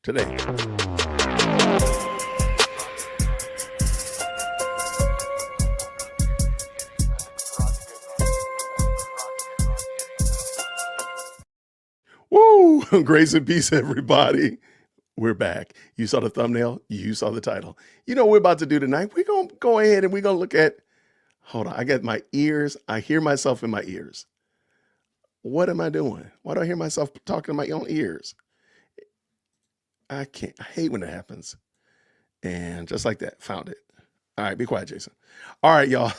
today. Woo! Grace and peace, everybody. We're back. You saw the thumbnail. You saw the title. You know what we're about to do tonight? We're going to go ahead and we're going to look at, hold on, I got my ears. I hear myself in my ears. What am I doing? Why do I hear myself talking to my own ears? I hate when it happens. And just like that, found it. All right, be quiet, Jason. All right, y'all.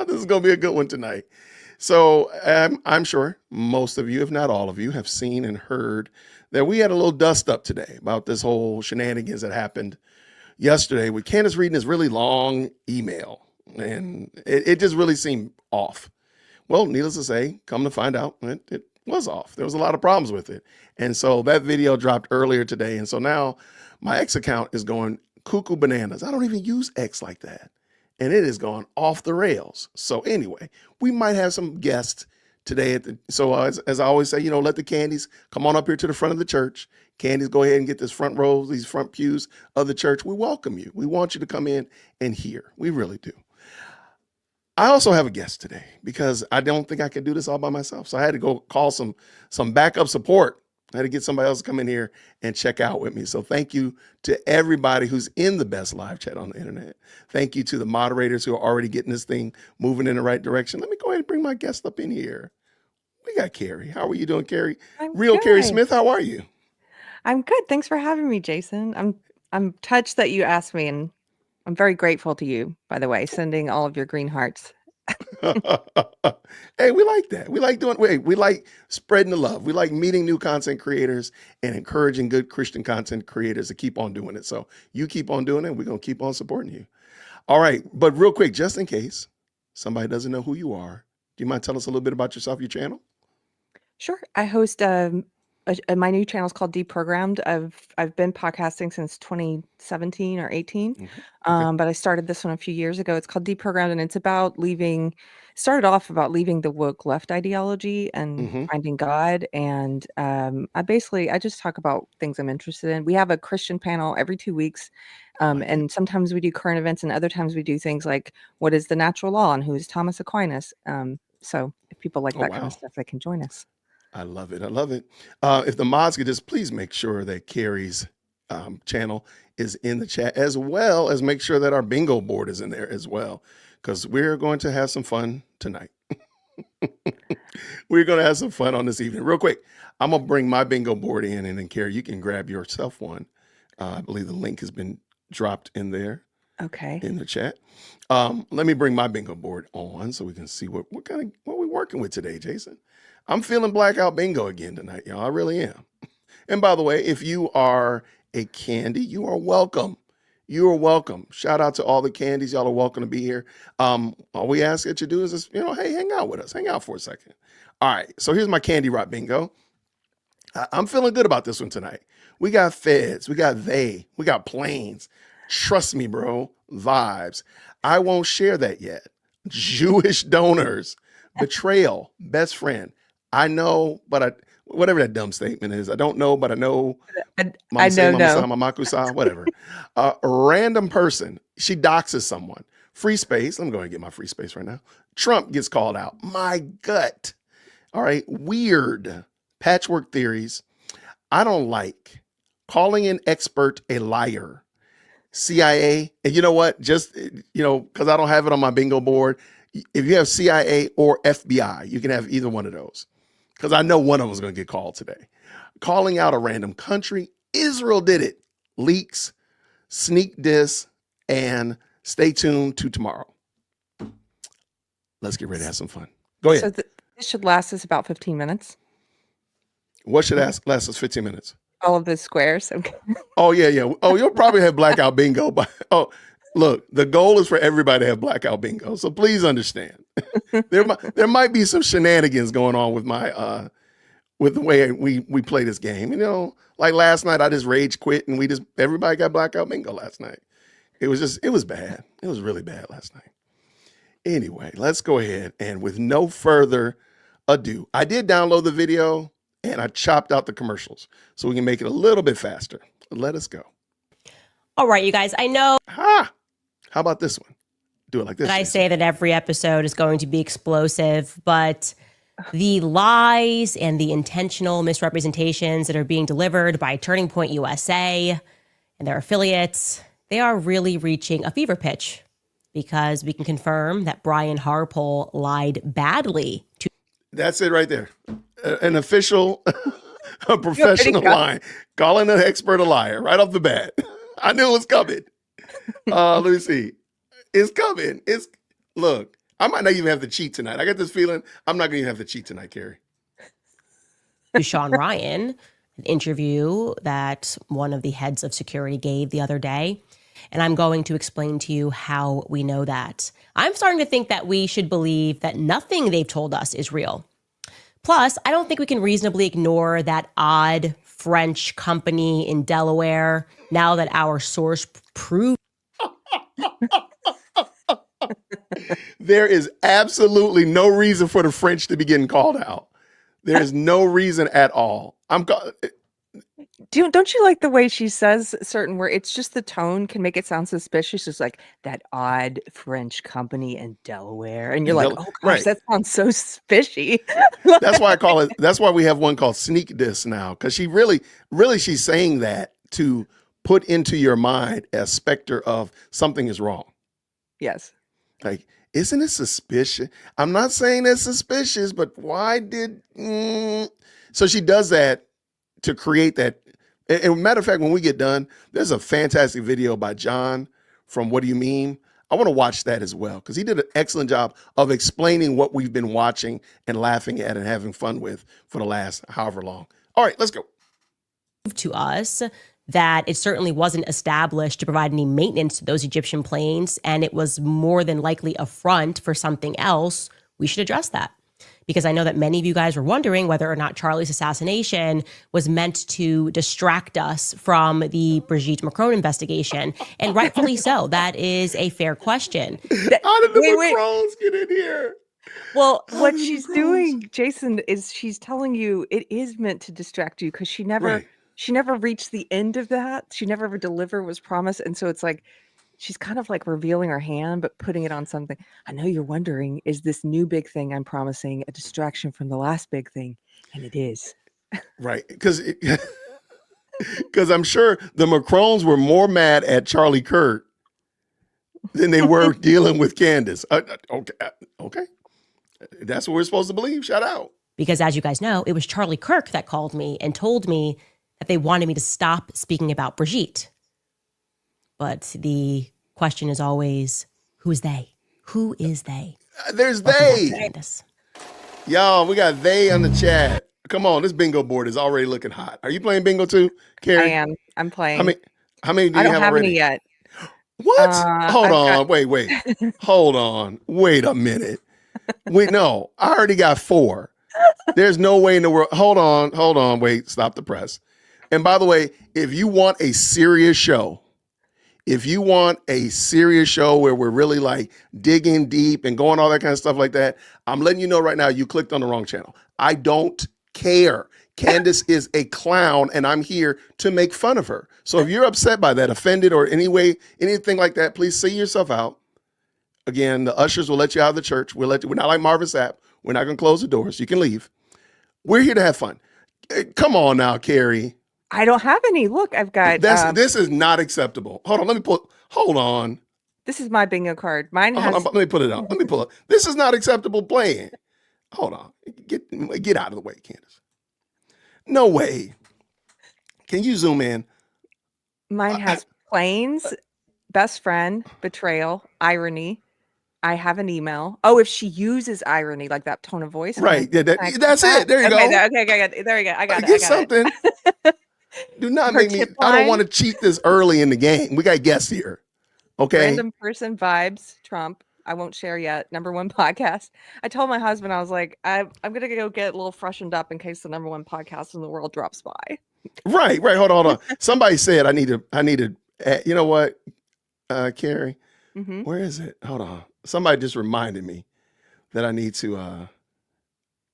This is going to be a good one tonight. So I'm sure most of you, if not all of you, have seen and heard that we had a little dust up today about this whole shenanigans that happened yesterday with Candace reading this really long email. And it just really seemed off. Well, needless to say, come to find out, it was off. There was a lot of problems with it. And so that video dropped earlier today. And so now my X account is going cuckoo bananas. I don't even use X like that. And it is gone off the rails. So anyway, we might have some guests today. As I always say, let the Candies come on up here to the front of the church. Candies, go ahead and get this front row, these front pews of the church. We welcome you. We want you to come in and hear. We really do. I also have a guest today because I don't think I could do this all by myself. So I had to go call some backup support. I had to get somebody else to come in here and check out with me. So thank you to everybody who's in the best live chat on the internet. Thank you to the moderators who are already getting this thing moving in the right direction. Let me go ahead and bring my guest up in here. We got Carrie. How are you doing, Carrie? Real good. Carrie Smith, how are you? I'm good. Thanks for having me, Jason. I'm touched that you asked me, and I'm very grateful to you, by the way, sending all of your green hearts. Hey, we like that. We like spreading the love. We like meeting new content creators and encouraging good Christian content creators to keep on doing it. So you keep on doing it. We're going to keep on supporting you. All right. But real quick, just in case somebody doesn't know who you are, do you mind telling us a little bit about yourself, your channel? Sure. I host my new channel is called Deprogrammed. I've been podcasting since 2017 or 18. Okay. But I started this one a few years ago. It's called Deprogrammed, and it's about started off about leaving the woke left ideology and finding God. And I just talk about things I'm interested in. We have a Christian panel every 2 weeks. And sometimes we do current events, and other times we do things like what is the natural law and who is Thomas Aquinas. So if people like that kind of stuff, they can join us. I love it. I love it. If the mods could just please make sure that Carrie's channel is in the chat, as well as make sure that our bingo board is in there as well, because we're going to have some fun tonight. We're going to have some fun on this evening. Real quick, I'm going to bring my bingo board in, and then Carrie, you can grab yourself one. I believe the link has been dropped in there. Okay. In the chat. Let me bring my bingo board on so we can see what we're working with today, Jason. I'm feeling blackout bingo again tonight, y'all. I really am. And by the way, if you are a candy, you are welcome. You are welcome. Shout out to all the candies. Y'all are welcome to be here. All we ask that you do is just, hey, hang out with us. Hang out for a second. All right. So here's my candy Rott bingo. I'm feeling good about this one tonight. We got feds. We got we got planes. Trust me, bro. Vibes. I won't share that yet. Jewish donors. Betrayal. Best friend. I know, but whatever that dumb statement is. I don't know, but I know. I know. Mamakusa, whatever. A random person. She doxes someone. Free space. Let me go ahead and get my free space right now. Trump gets called out. My gut. All right. Weird. Patchwork theories. I don't like. Calling an expert a liar. CIA. And you know what? Just, because I don't have it on my bingo board. If you have CIA or FBI, you can have either one of those. Because I know one of them is going to get called today. Calling out a random country. Israel did it. Leaks, sneak diss, and stay tuned to tomorrow. Let's get ready to have some fun. Go ahead. So this should last us about 15 minutes. What should last us 15 minutes? All of the squares. Okay. Oh, yeah. Oh, you'll probably have blackout bingo. Look, the goal is for everybody to have blackout bingo. So please understand. there might be some shenanigans going on with my with the way we play this game. Like last night I just rage quit and everybody got blackout bingo last night. It was bad. It was really bad last night. Anyway, let's go ahead and with no further ado, I did download the video and I chopped out the commercials so we can make it a little bit faster. Let us go. All right, you guys, I know How about this one? Do it like this, that I Jason. say that every episode is going to be explosive, but the lies and the intentional misrepresentations that are being delivered by Turning Point USA and their affiliates, they are really reaching a fever pitch, because we can confirm that Brian Harpole lied badly to. That's it right there. An official, a professional lie. Calling an expert a liar right off the bat. I knew it was coming. Let me see. It's coming. Look, I might not even have to cheat tonight. I got this feeling I'm not going to even have to cheat tonight, Carrie. Sean Ryan, an interview that one of the heads of security gave the other day. And I'm going to explain to you how we know that. I'm starting to think that we should believe that nothing they've told us is real. Plus, I don't think we can reasonably ignore that odd French company in Delaware now that our source proved. There is absolutely no reason for the French to be getting called out. There is no reason at all. Don't you like the way she says certain words? It's just the tone can make it sound suspicious. It's like that odd French company in Delaware. And you're like, oh gosh, right. That sounds so fishy. That's why I call it, that's why we have one called Sneak Diss now. Because she really, she's saying that to put into your mind a specter of something is wrong. Yes. Like, isn't it suspicious? I'm not saying it's suspicious, but why so she does that to create that. And matter of fact, when we get done, there's a fantastic video by John from What Do You Mean? I want to watch that as well, because he did an excellent job of explaining what we've been watching and laughing at and having fun with for the last however long. All right, let's go. To us that it certainly wasn't established to provide any maintenance to those Egyptian planes, and it was more than likely a front for something else. We should address that, because I know that many of you guys were wondering whether or not Charlie's assassination was meant to distract us from the Brigitte Macron investigation, and rightfully so. That is a fair question. How did the Macrons get in here? Well, what she's doing, Jason, is she's telling you it is meant to distract you, because she never reached the end of that. She never ever delivered what was promised. And so it's like, she's kind of like revealing her hand, but putting it on something. I know you're wondering, is this new big thing I'm promising a distraction from the last big thing? And it is. Right. Because I'm sure the Macrons were more mad at Charlie Kirk than they were dealing with Candace. Okay. That's what we're supposed to believe. Shout out. Because as you guys know, it was Charlie Kirk that called me and told me that they wanted me to stop speaking about Brigitte. But the question is always, who is they? Who is they? There's they. Y'all, we got they on the chat. Come on, this bingo board is already looking hot. Are you playing bingo too, Carrie? I am. I'm playing. How many do you I don't have have already? any yet. What? Hold on. Wait. Hold on. Wait a minute. No, I already got 4. There's no way in the world. Hold on. Wait, stop the press. And by the way, if you want a serious show where we're really like digging deep and going all that kind of stuff like that, I'm letting you know right now, you clicked on the wrong channel. I don't care. Candace is a clown, and I'm here to make fun of her. So if you're upset by that, offended, or anything like that, please see yourself out. Again, the ushers will let you out of the church. We're not like Marvin Sapp. We're not going to close the doors. You can leave. We're here to have fun. Come on now, Carrie. I don't have any. Look, I've got. This is not acceptable. Hold on. Hold on. This is my bingo card. Mine has. Let me put it out. Let me pull it. This is not acceptable playing. Hold on. Get out of the way, Candace. No way. Can you zoom in? Mine has planes, best friend, betrayal, irony. I have an email. Oh, if she uses irony, like that tone of voice. Right. That's it. There you go. Okay, there you go. I got it. Get something. Do not make me. I don't want to cheat this early in the game. We got guests here. Okay. Random person vibes, Trump. I won't share yet. #1 podcast. I told my husband, I was like, I'm going to go get a little freshened up in case the #1 podcast in the world drops by. Right. Hold on. Somebody said I need to, you know what, Carrie, where is it? Hold on. Somebody just reminded me that I need to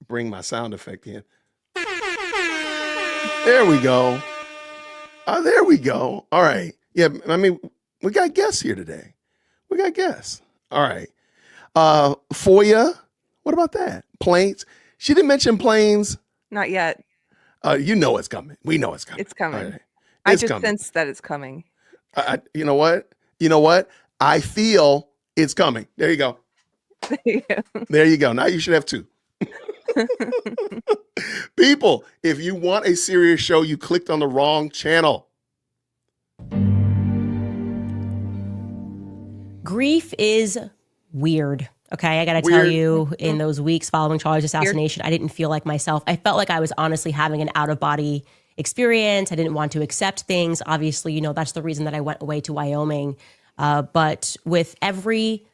bring my sound effect in. There we go. There we go. All right. Yeah, I mean, we got guests here today. We got guests. All right. FOIA. What about that? Planes. She didn't mention planes. Not yet. You know it's coming. We know it's coming. It's coming. All right. I It's just coming. sense that it's coming. You know what? You know what? I feel it's coming. There you go. Yeah. There you go. Now you should have two. People, if you want a serious show, you clicked on the wrong channel. Grief is weird. Okay, I got to tell you, in those weeks following Charlie's assassination, I didn't feel like myself. I felt like I was honestly having an out-of-body experience. I didn't want to accept things. Obviously, you know, that's the reason that I went away to Wyoming. But with every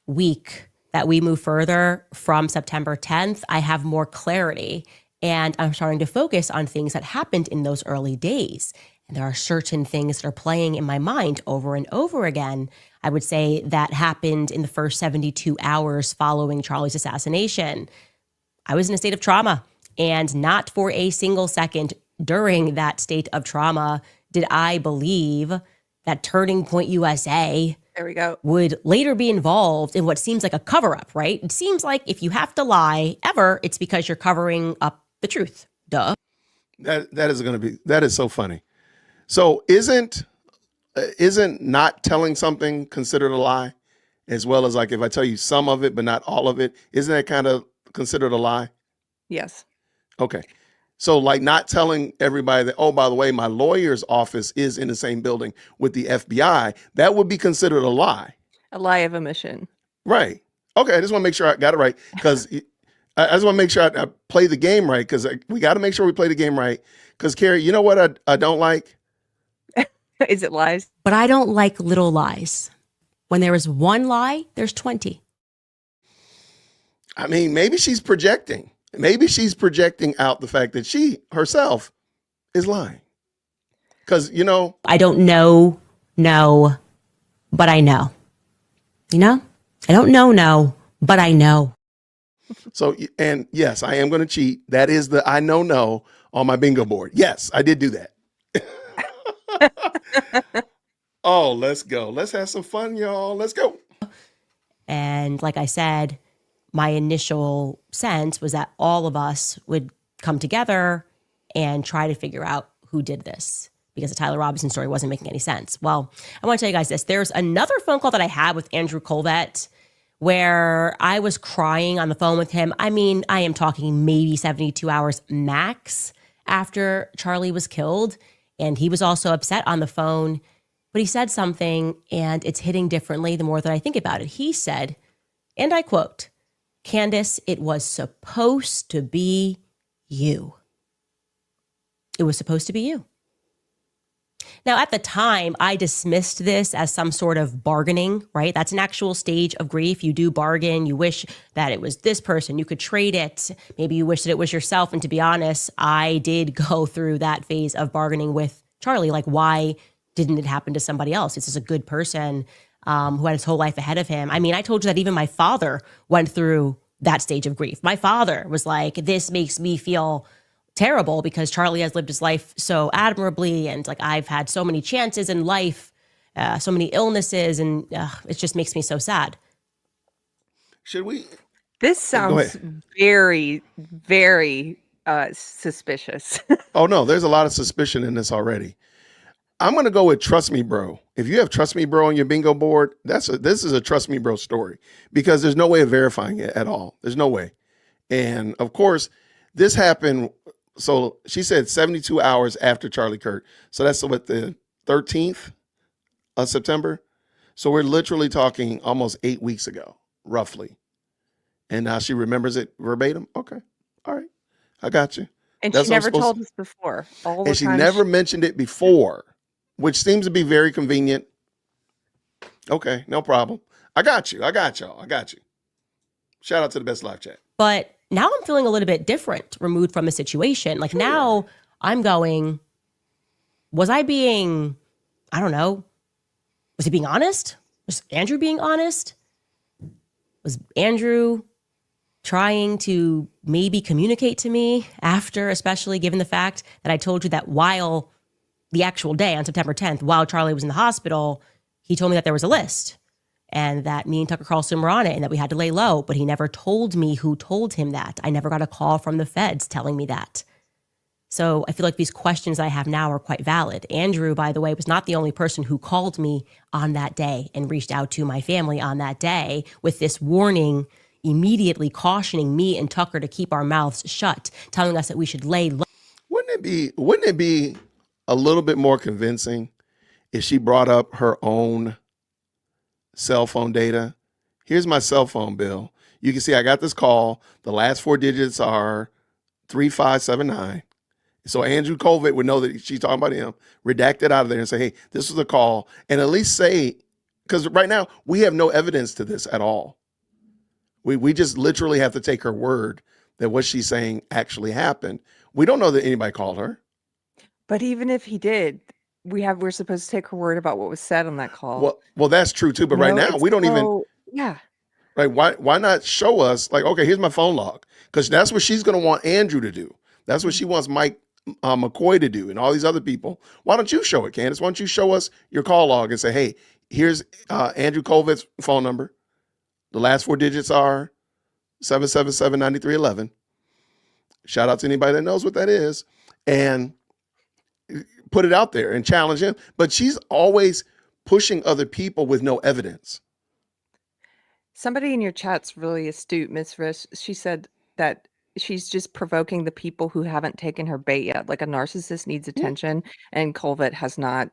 week that we move further from September 10th, I have more clarity. And I'm starting to focus on things that happened in those early days. And there are certain things that are playing in my mind over and over again. I would say that happened in the first 72 hours following Charlie's assassination. I was in a state of trauma, and not for a single second during that state of trauma did I believe that Turning Point USA There we go. would later be involved in what seems like a cover-up, right? It seems like if you have to lie ever, it's because you're covering up the truth. Duh. That is so funny. So isn't not telling something considered a lie, as well as like if I tell you some of it but not all of it, isn't that kind of considered a lie? Yes. Okay. So like not telling everybody that, oh, by the way, my lawyer's office is in the same building with the FBI, that would be considered a lie. A lie of omission. Right. Okay. I just want to make sure I got it right, because I just want to make sure I play the game right, because we got to make sure we play the game right. Because Carrie, you know what I don't like? Is it lies? But I don't like little lies. When there is one lie, there's 20. I mean, maybe she's projecting. Maybe she's projecting out the fact that she herself is lying. Because, you know, I don't know, but I know. You know? I don't know, but I know. so, and yes, I am going to cheat. That is the I know no on my bingo board. Yes, I did do that. Oh, let's go. Let's have some fun, y'all. Let's go. And like I said, my initial sense was that all of us would come together and try to figure out who did this, because the Tyler Robinson story wasn't making any sense. Well, I want to tell you guys this. There's another phone call that I had with Andrew Colvett where I was crying on the phone with him. I mean, I am talking maybe 72 hours max after Charlie was killed. And he was also upset on the phone, but he said something, and it's hitting differently the more that I think about it. He said, and I quote, "Candace, it was supposed to be you. It was supposed to be you." Now, at the time, I dismissed this as some sort of bargaining, right? That's an actual stage of grief. You do bargain. You wish that it was this person. You could trade it. Maybe you wish that it was yourself. And to be honest, I did go through that phase of bargaining with Charlie. Like, why didn't it happen to somebody else? This is a good person who had his whole life ahead of him. I mean, I told you that even my father went through that stage of grief. My father was like, this makes me feel terrible because Charlie has lived his life so admirably, and like I've had so many chances in life, so many illnesses, and it just makes me so sad. Should we? This sounds very, very suspicious. Oh, no, there's a lot of suspicion in this already. I'm going to go with Trust Me Bro. If you have Trust Me Bro on your bingo board, this is a Trust Me Bro story, because there's no way of verifying it at all. There's no way. And of course, this happened. So she said 72 hours after Charlie Kirk. So that's what, the 13th of September. So we're literally talking almost 8 weeks ago, roughly. And now she remembers it verbatim. Okay. All right. I got you. And That's she what I'm never supposed told to- us before. All the And she time never mentioned it before, which seems to be very convenient. Okay, no problem. I got you. I got y'all. I got you. Shout out to the Best Live Chat. But now I'm feeling a little bit different, removed from the situation. Like now I'm going, was I being, I don't know, was he being honest? Was Andrew being honest? Was Andrew trying to maybe communicate to me after, especially given the fact that I told you that while the actual day on September 10th, while Charlie was in the hospital, he told me that there was a list and that me and Tucker Carlson were on it and that we had to lay low, but he never told me who told him that. I never got a call from the feds telling me that. So I feel like these questions I have now are quite valid. Andrew, by the way, was not the only person who called me on that day and reached out to my family on that day with this warning, immediately cautioning me and Tucker to keep our mouths shut, telling us that we should lay low. Wouldn't it be a little bit more convincing if she brought up her own cell phone data? Here's my cell phone bill. You can see I got this call. The last 4 digits are 3579. So Andrew Colvett would know that she's talking about him, redact it out of there and say, hey, this was a call. And at least say, because right now we have no evidence to this at all. We just literally have to take her word that what she's saying actually happened. We don't know that anybody called her. But even if he did, we're supposed to take her word about what was said on that call. Well, that's true too. But right now we don't even. Yeah. Right? Why not show us like, okay, here's my phone log, because that's what she's going to want Andrew to do. That's what she wants Mike McCoy to do and all these other people. Why don't you show it, Candace? Why don't you show us your call log and say, hey, here's Andrew Colvett's phone number. The last 4 digits are 777-9311. Shout out to anybody that knows what that is. And put it out there and challenge him. But she's always pushing other people with no evidence. Somebody in your chat's really astute, Miss Rish. She said that she's just provoking the people who haven't taken her bait yet. Like a narcissist needs attention, and Colvett has not,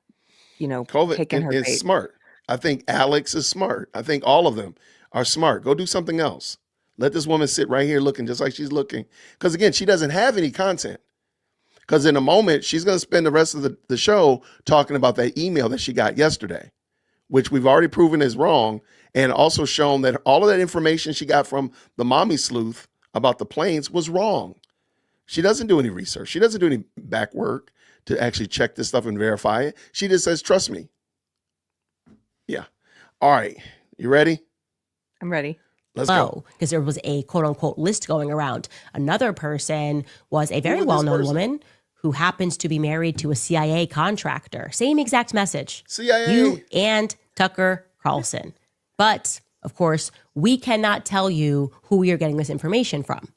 taken her bait. Is smart. I think Alex is smart. I think all of them are smart. Go do something else. Let this woman sit right here looking just like she's looking. Because again, she doesn't have any content. Because in a moment, she's going to spend the rest of the show talking about that email that she got yesterday, which we've already proven is wrong, and also shown that all of that information she got from the mommy sleuth about the planes was wrong. She doesn't do any research. She doesn't do any back work to actually check this stuff and verify it. She just says, trust me. Yeah. All right. You ready? I'm ready. Let's go. Because there was a quote unquote list going around. Another person was a very well-known woman who happens to be married to a CIA contractor. Same exact message. CIA. You and Tucker Carlson. But of course, we cannot tell you who we are getting this information from.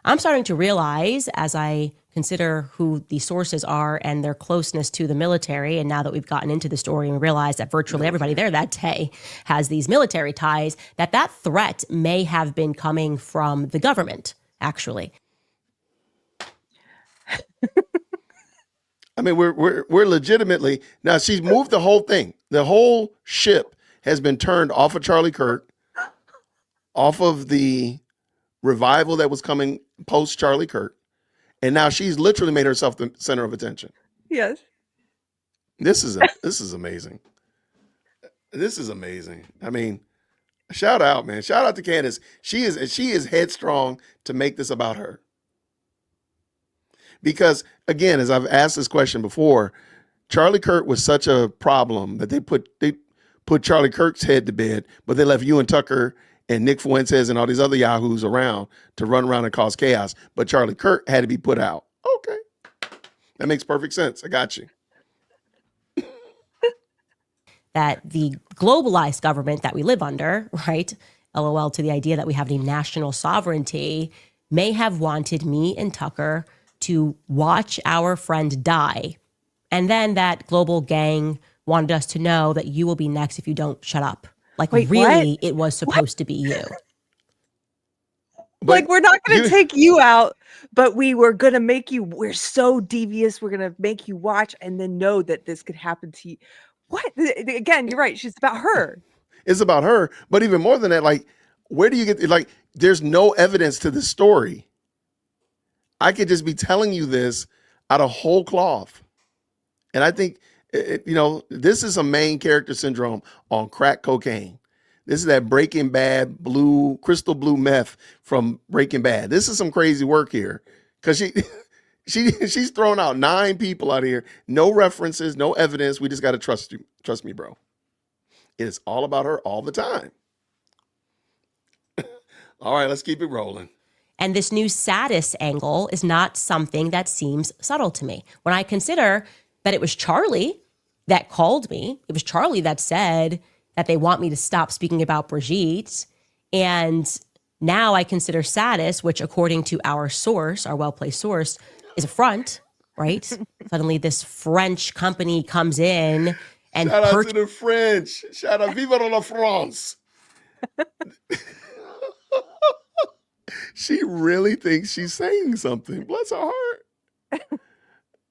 I'm starting to realize, as I consider who the sources are and their closeness to the military, and now that we've gotten into the story and realized that virtually everybody there that day has these military ties, that threat may have been coming from the government, actually. I mean, we're legitimately, now she's moved the whole thing. The whole ship has been turned off of Charlie Kirk, off of the revival that was coming post Charlie Kirk. And now she's literally made herself the center of attention. Yes. This is amazing. This is amazing. I mean, shout out, man. Shout out to Candace. She is headstrong to make this about her. Because again, as I've asked this question before, Charlie Kirk was such a problem that they put Charlie Kirk's head to bed, but they left you and Tucker and Nick Fuentes and all these other yahoos around to run around and cause chaos. But Charlie Kirk had to be put out. Okay. That makes perfect sense. I got you. That the globalized government that we live under, right? LOL to the idea that we have any national sovereignty, may have wanted me and Tucker to watch our friend die. And then that global gang wanted us to know that you will be next if you don't shut up. Like, wait, really, what? It was supposed to be you. But like, we're not going to take you out, but we're going to make you, we're so devious. We're going to make you watch and then know that this could happen to you. What? Again, you're right. She's about her. It's about her. But even more than that, like, where do you get, like, there's no evidence to this story. I could just be telling you this out of whole cloth. And I think, this is a main character syndrome on crack cocaine. This is that Breaking Bad crystal blue meth from Breaking Bad. This is some crazy work here, because she's thrown out 9 people out here. No references, no evidence. We just got to trust you. Trust me, bro. It's all about her all the time. All right, let's keep it rolling. And this new status angle is not something that seems subtle to me. When I consider that it was Charlie that called me, it was Charlie that said that they want me to stop speaking about Brigitte. And now I consider status, which according to our source, our well-placed source, is a front, right? Suddenly this French company comes in and Shout out to the French. Shout out, vive la France. She really thinks she's saying something. Bless her heart.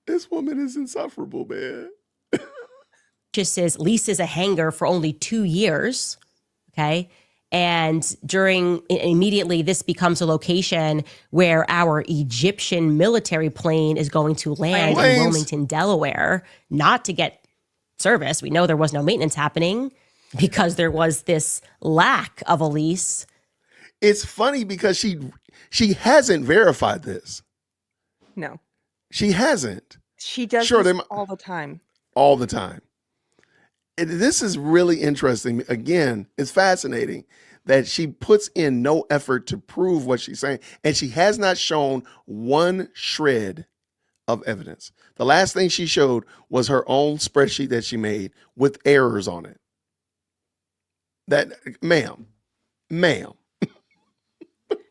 This woman is insufferable, man. leases a hangar for only 2 years. Okay. And immediately this becomes a location where our Egyptian military plane is going to land in Wilmington, Delaware, not to get service. We know there was no maintenance happening because there was this lack of a lease. It's funny because she hasn't verified this. No. She hasn't. She does this all the time. All the time. This is really interesting. Again, it's fascinating that she puts in no effort to prove what she's saying, and she has not shown one shred of evidence. The last thing she showed was her own spreadsheet that she made with errors on it. That, ma'am.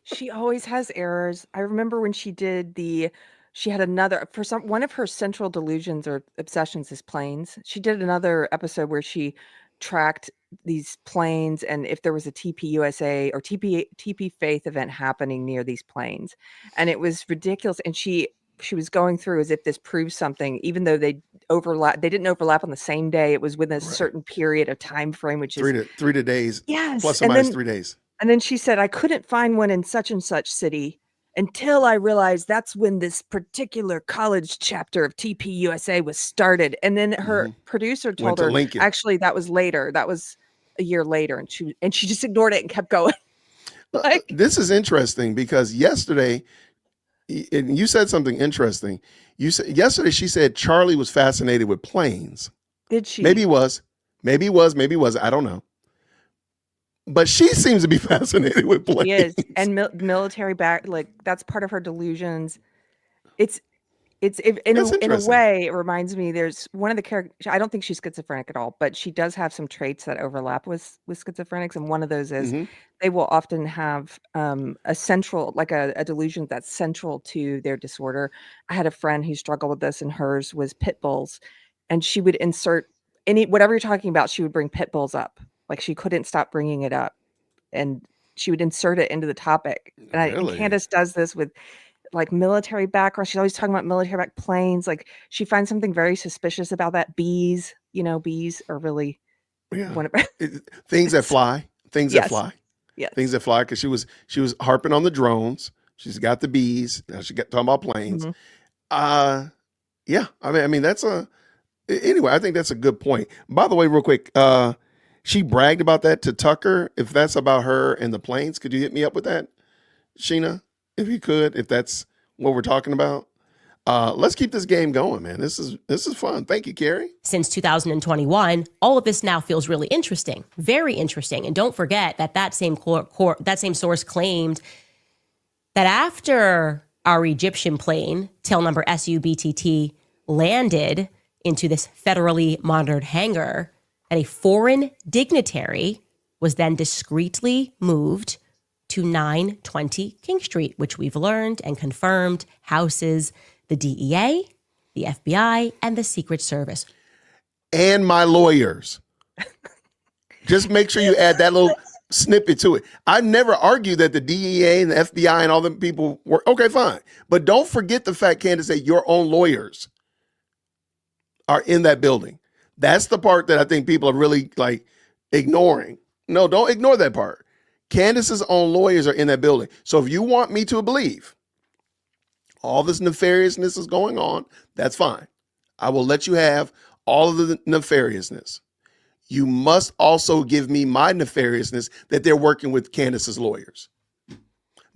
She always has errors. I remember when she had another, one of her central delusions or obsessions is planes. She did another episode where she tracked these planes and if there was a TP USA or TP Faith event happening near these planes. And it was ridiculous. And she was going through as if this proves something, even though they didn't overlap on the same day. It was within a certain period of time frame, which is 3 to days. Yes. Plus or minus 3 days. And then she said, I couldn't find one in such and such city until I realized that's when this particular college chapter of TP USA was started. And then her producer told her, actually, that was later. That was a year later. And she just ignored it and kept going. This is interesting because yesterday, and you said something interesting. Yesterday she said Charlie was fascinated with planes. Did she? Maybe he was. I don't know. But she seems to be fascinated with planes. She is, and military back, that's part of her delusions. In a way, it reminds me. There's one of the characters. I don't think she's schizophrenic at all, but she does have some traits that overlap with schizophrenics, and one of those is they will often have a central, a delusion that's central to their disorder. I had a friend who struggled with this, and hers was pit bulls, and she would insert whatever you're talking about. She would bring pit bulls up. She couldn't stop bringing it up, and she would insert it into the topic. And Candace does this with military background. She's always talking about military back planes. She finds something very suspicious about that. Bees, bees are really one of things that fly. Things that fly. Yeah. Things that fly. Because she was harping on the drones. She's got the bees. Now she got talking about planes. Yeah. I mean that's anyway. I think that's a good point. By the way, real quick. She bragged about that to Tucker. If that's about her and the planes, could you hit me up with that, Sheena? If you could, if that's what we're talking about. Let's keep this game going, man. This is fun. Thank you, Carrie. Since 2021, all of this now feels really interesting, very interesting. And don't forget that same source claimed that after our Egyptian plane, tail number SUBTT, landed into this federally monitored hangar, that a foreign dignitary was then discreetly moved to 920 King Street, which we've learned and confirmed houses the DEA, the FBI, and the Secret Service. And my lawyers. Just make sure you add that little snippet to it. I never argued that the DEA and the FBI and all the people were, okay, fine. But don't forget the fact, Candace, that your own lawyers are in that building. That's the part that I think people are really ignoring. No, don't ignore that part. Candace's own lawyers are in that building. So if you want me to believe all this nefariousness is going on, that's fine. I will let you have all of the nefariousness. You must also give me my nefariousness that they're working with Candace's lawyers.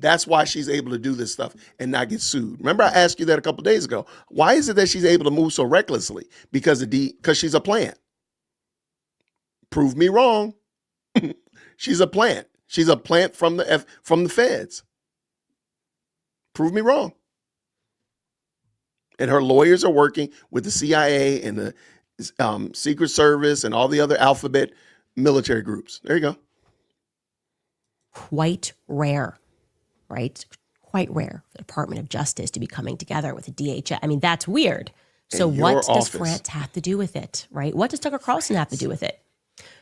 That's why she's able to do this stuff and not get sued. Remember, I asked you that a couple of days ago. Why is it that she's able to move so recklessly? Because she's a plant. Prove me wrong. She's a plant. She's a plant from the feds. Prove me wrong. And her lawyers are working with the CIA and the Secret Service and all the other alphabet military groups. There you go. Quite rare, right? Quite rare for the Department of Justice to be coming together with the DHS. I mean, that's weird. So what does France have to do with it, right? What does Tucker Carlson have to do with it?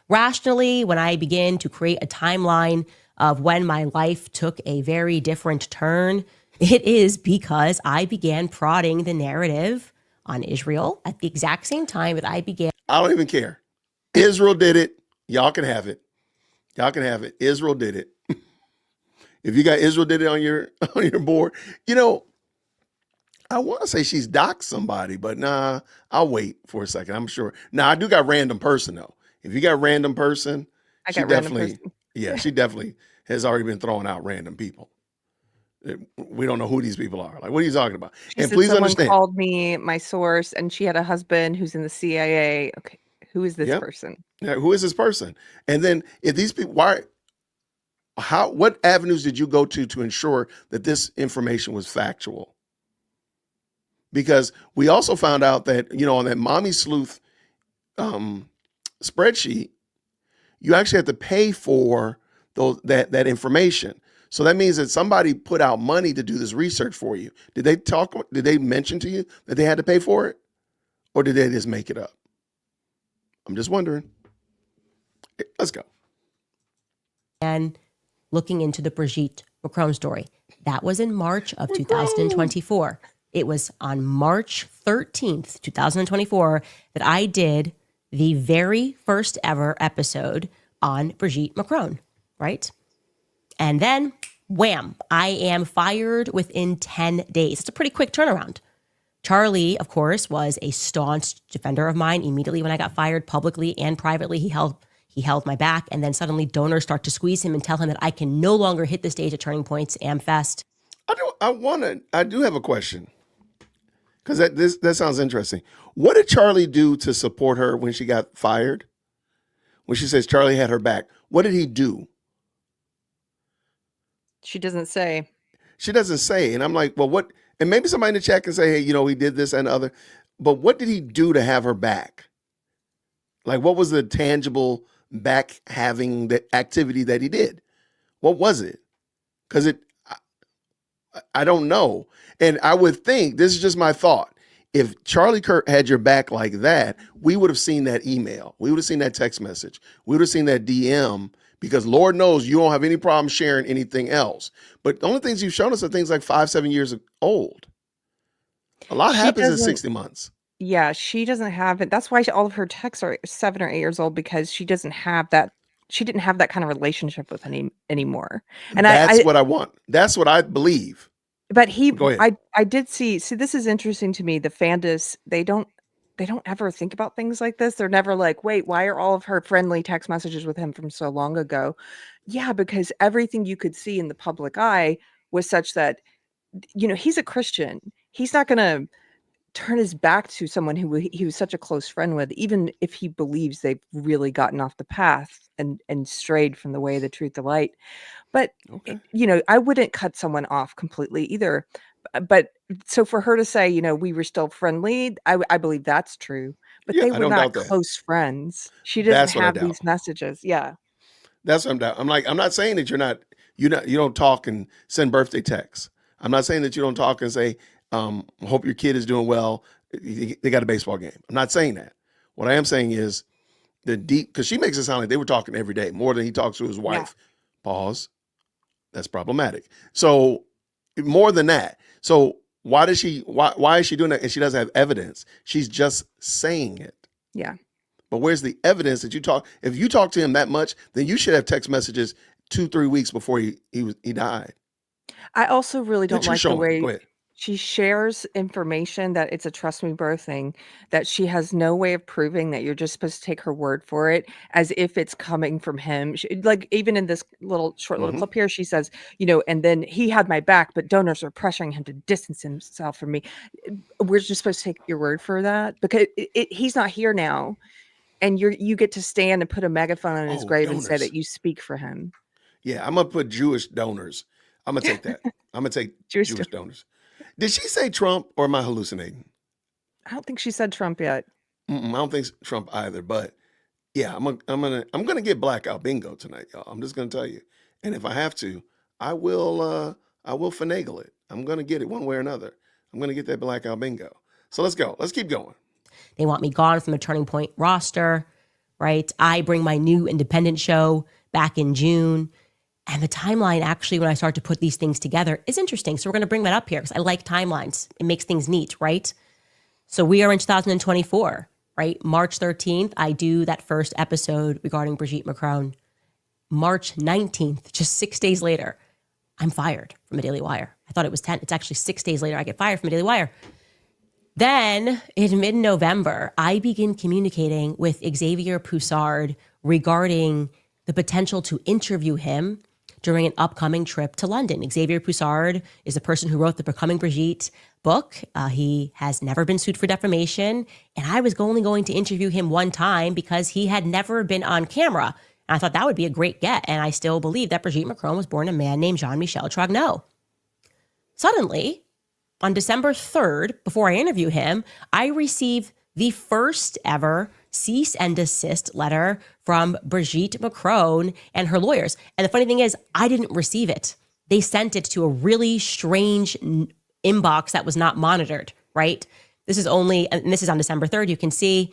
Rationally, when I begin to create a timeline of when my life took a very different turn, it is because I began prodding the narrative on Israel at the exact same time that I began. I don't even care. Israel did it. Y'all can have it. Y'all can have it. Israel did it. If you got Israel did it on your board, I want to say she's doxed somebody, but nah, I'll wait for a second. I'm sure. Now I do got random person though. If you got random person, she definitely has already been throwing out random people. We don't know who these people are. Like, what are you talking about? And please understand. Someone called me my source, and she had a husband who's in the CIA. Okay, who is this person? Yeah, who is this person? And then if these people, what avenues did you go to ensure that this information was factual? Because we also found out that, on that Mommy Sleuth spreadsheet, you actually have to pay for that information. So that means that somebody put out money to do this research for you. Did they mention to you that they had to pay for it? Or did they just make it up? I'm just wondering. Let's go. And looking into the Brigitte Macron story. That was in March of 2024. It was on March 13th, 2024, that I did the very first ever episode on Brigitte Macron, right? And then, wham, I am fired within 10 days. It's a pretty quick turnaround. Charlie, of course, was a staunch defender of mine. Immediately when I got fired, publicly and privately, he held my back. And then suddenly donors start to squeeze him and tell him that I can no longer hit the stage at Turning Point's AmFest. I do have a question. Because that sounds interesting. What did Charlie do to support her when she got fired? When she says Charlie had her back, what did he do? She doesn't say. She doesn't say. And I'm like, well, what? And maybe somebody in the chat can say, hey, he did this and other. But what did he do to have her back? Like, what was the tangible back having the activity that he did? What was it? Because I don't know. And I would think, this is just my thought, if Charlie Kirk had your back like that, we would have seen that email. We would have seen that text message. We would have seen that DM, because Lord knows you don't have any problem sharing anything else. But the only things you've shown us are things like 5-7 years old. A lot happens in 60 months. Yeah, she doesn't have it. That's why all of her texts are 7 or 8 years old, because she doesn't have that. She didn't have that kind of relationship with him anymore. And that's what I want. That's what I believe. But I did see, this is interesting to me. The Candace, they don't ever think about things like this. They're never like, wait, why are all of her friendly text messages with him from so long ago? Yeah, because everything you could see in the public eye was such that, he's a Christian. He's not going to turn his back to someone who he was such a close friend with, even if he believes they've really gotten off the path and strayed from the way, the truth, the light. But, I wouldn't cut someone off completely either. But so for her to say, we were still friendly, I believe that's true. But they were not close friends. She doesn't have these messages. Yeah. That's what I'm doubting. I'm like, I'm not saying that you don't talk and send birthday texts. I'm not saying that you don't talk and say, hope your kid is doing well. They got a baseball game. I'm not saying that. What I am saying is because she makes it sound like they were talking every day, more than he talks to his wife. Yeah. Pause. That's problematic. So more than that. So why is she doing that? And she doesn't have evidence. She's just saying it. Yeah. But where's the evidence that if you talk to him that much, then you should have text messages 2-3 weeks before he died. I also really don't like the way she shares information, that it's a trust me bro thing, that she has no way of proving, that you're just supposed to take her word for it, as if it's coming from him. Like, even in this short little clip here, she says, and then he had my back, but donors are pressuring him to distance himself from me. We're just supposed to take your word for that, because he's not here now, and you get to stand and put a megaphone on his grave and say that you speak for him. Yeah, I'm gonna put Jewish donors. I'm gonna take that. I'm gonna take Jewish Jewish donors. Did she say Trump or am I hallucinating? I don't think she said Trump yet. I don't think Trump either. But yeah, I'm gonna get blackout bingo tonight, y'all. I'm just gonna tell you. And if I have to, I will finagle it. I'm gonna get it one way or another. I'm gonna get that blackout bingo. So let's go. Let's keep going. They want me gone from the Turning Point roster, right? I bring my new independent show back in June. And the timeline, actually, when I start to put these things together, is interesting. So we're going to bring that up here because I like timelines. It makes things neat, right? So we are in 2024, right? March 13th, I do that first episode regarding Brigitte Macron. March 19th, just 6 days later, I'm fired from the Daily Wire. I thought it was 10. It's actually 6 days later I get fired from the Daily Wire. Then in mid-November, I begin communicating with Xavier Poussard regarding the potential to interview him during an upcoming trip to London. Xavier Poussard is the person who wrote the Becoming Brigitte book. He has never been sued for defamation. And I was only going to interview him one time because he had never been on camera. And I thought that would be a great get. And I still believe that Brigitte Macron was born a man named Jean-Michel Trogneau. Suddenly, on December 3rd, before I interview him, I receive the first ever cease and desist letter from Brigitte Macron and her lawyers. And the funny thing is, I didn't receive it. They sent it to a really strange inbox that was not monitored, right? This is on December 3rd. You can see.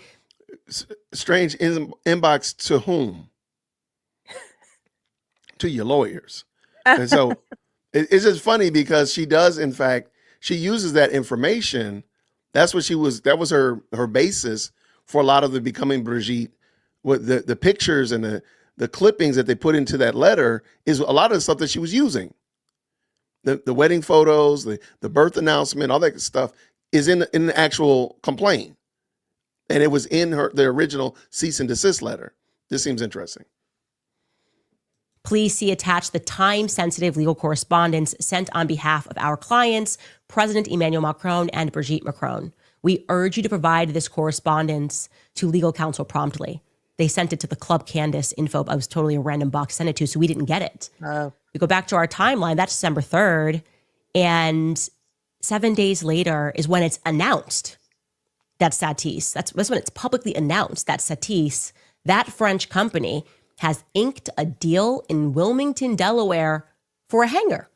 Strange inbox to whom? To your lawyers. And so it's just funny because she does, in fact, she uses that information. That was her basis for a lot of the Becoming Brigitte. With the pictures and the clippings that they put into that letter is a lot of the stuff that she was using. The wedding photos, the birth announcement, all that stuff is in the actual complaint. And it was in the original cease and desist letter. This seems interesting. Please see attached the time-sensitive legal correspondence sent on behalf of our clients, President Emmanuel Macron and Brigitte Macron. We urge you to provide this correspondence to legal counsel promptly. They sent it to the Club Candace info. I was totally a random box to send it to, so we didn't get it. Oh. We go back to our timeline. That's December 3rd. And 7 days later is when it's announced that Satis, that's when it's publicly announced that Satis, that French company, has inked a deal in Wilmington, Delaware for a hangar.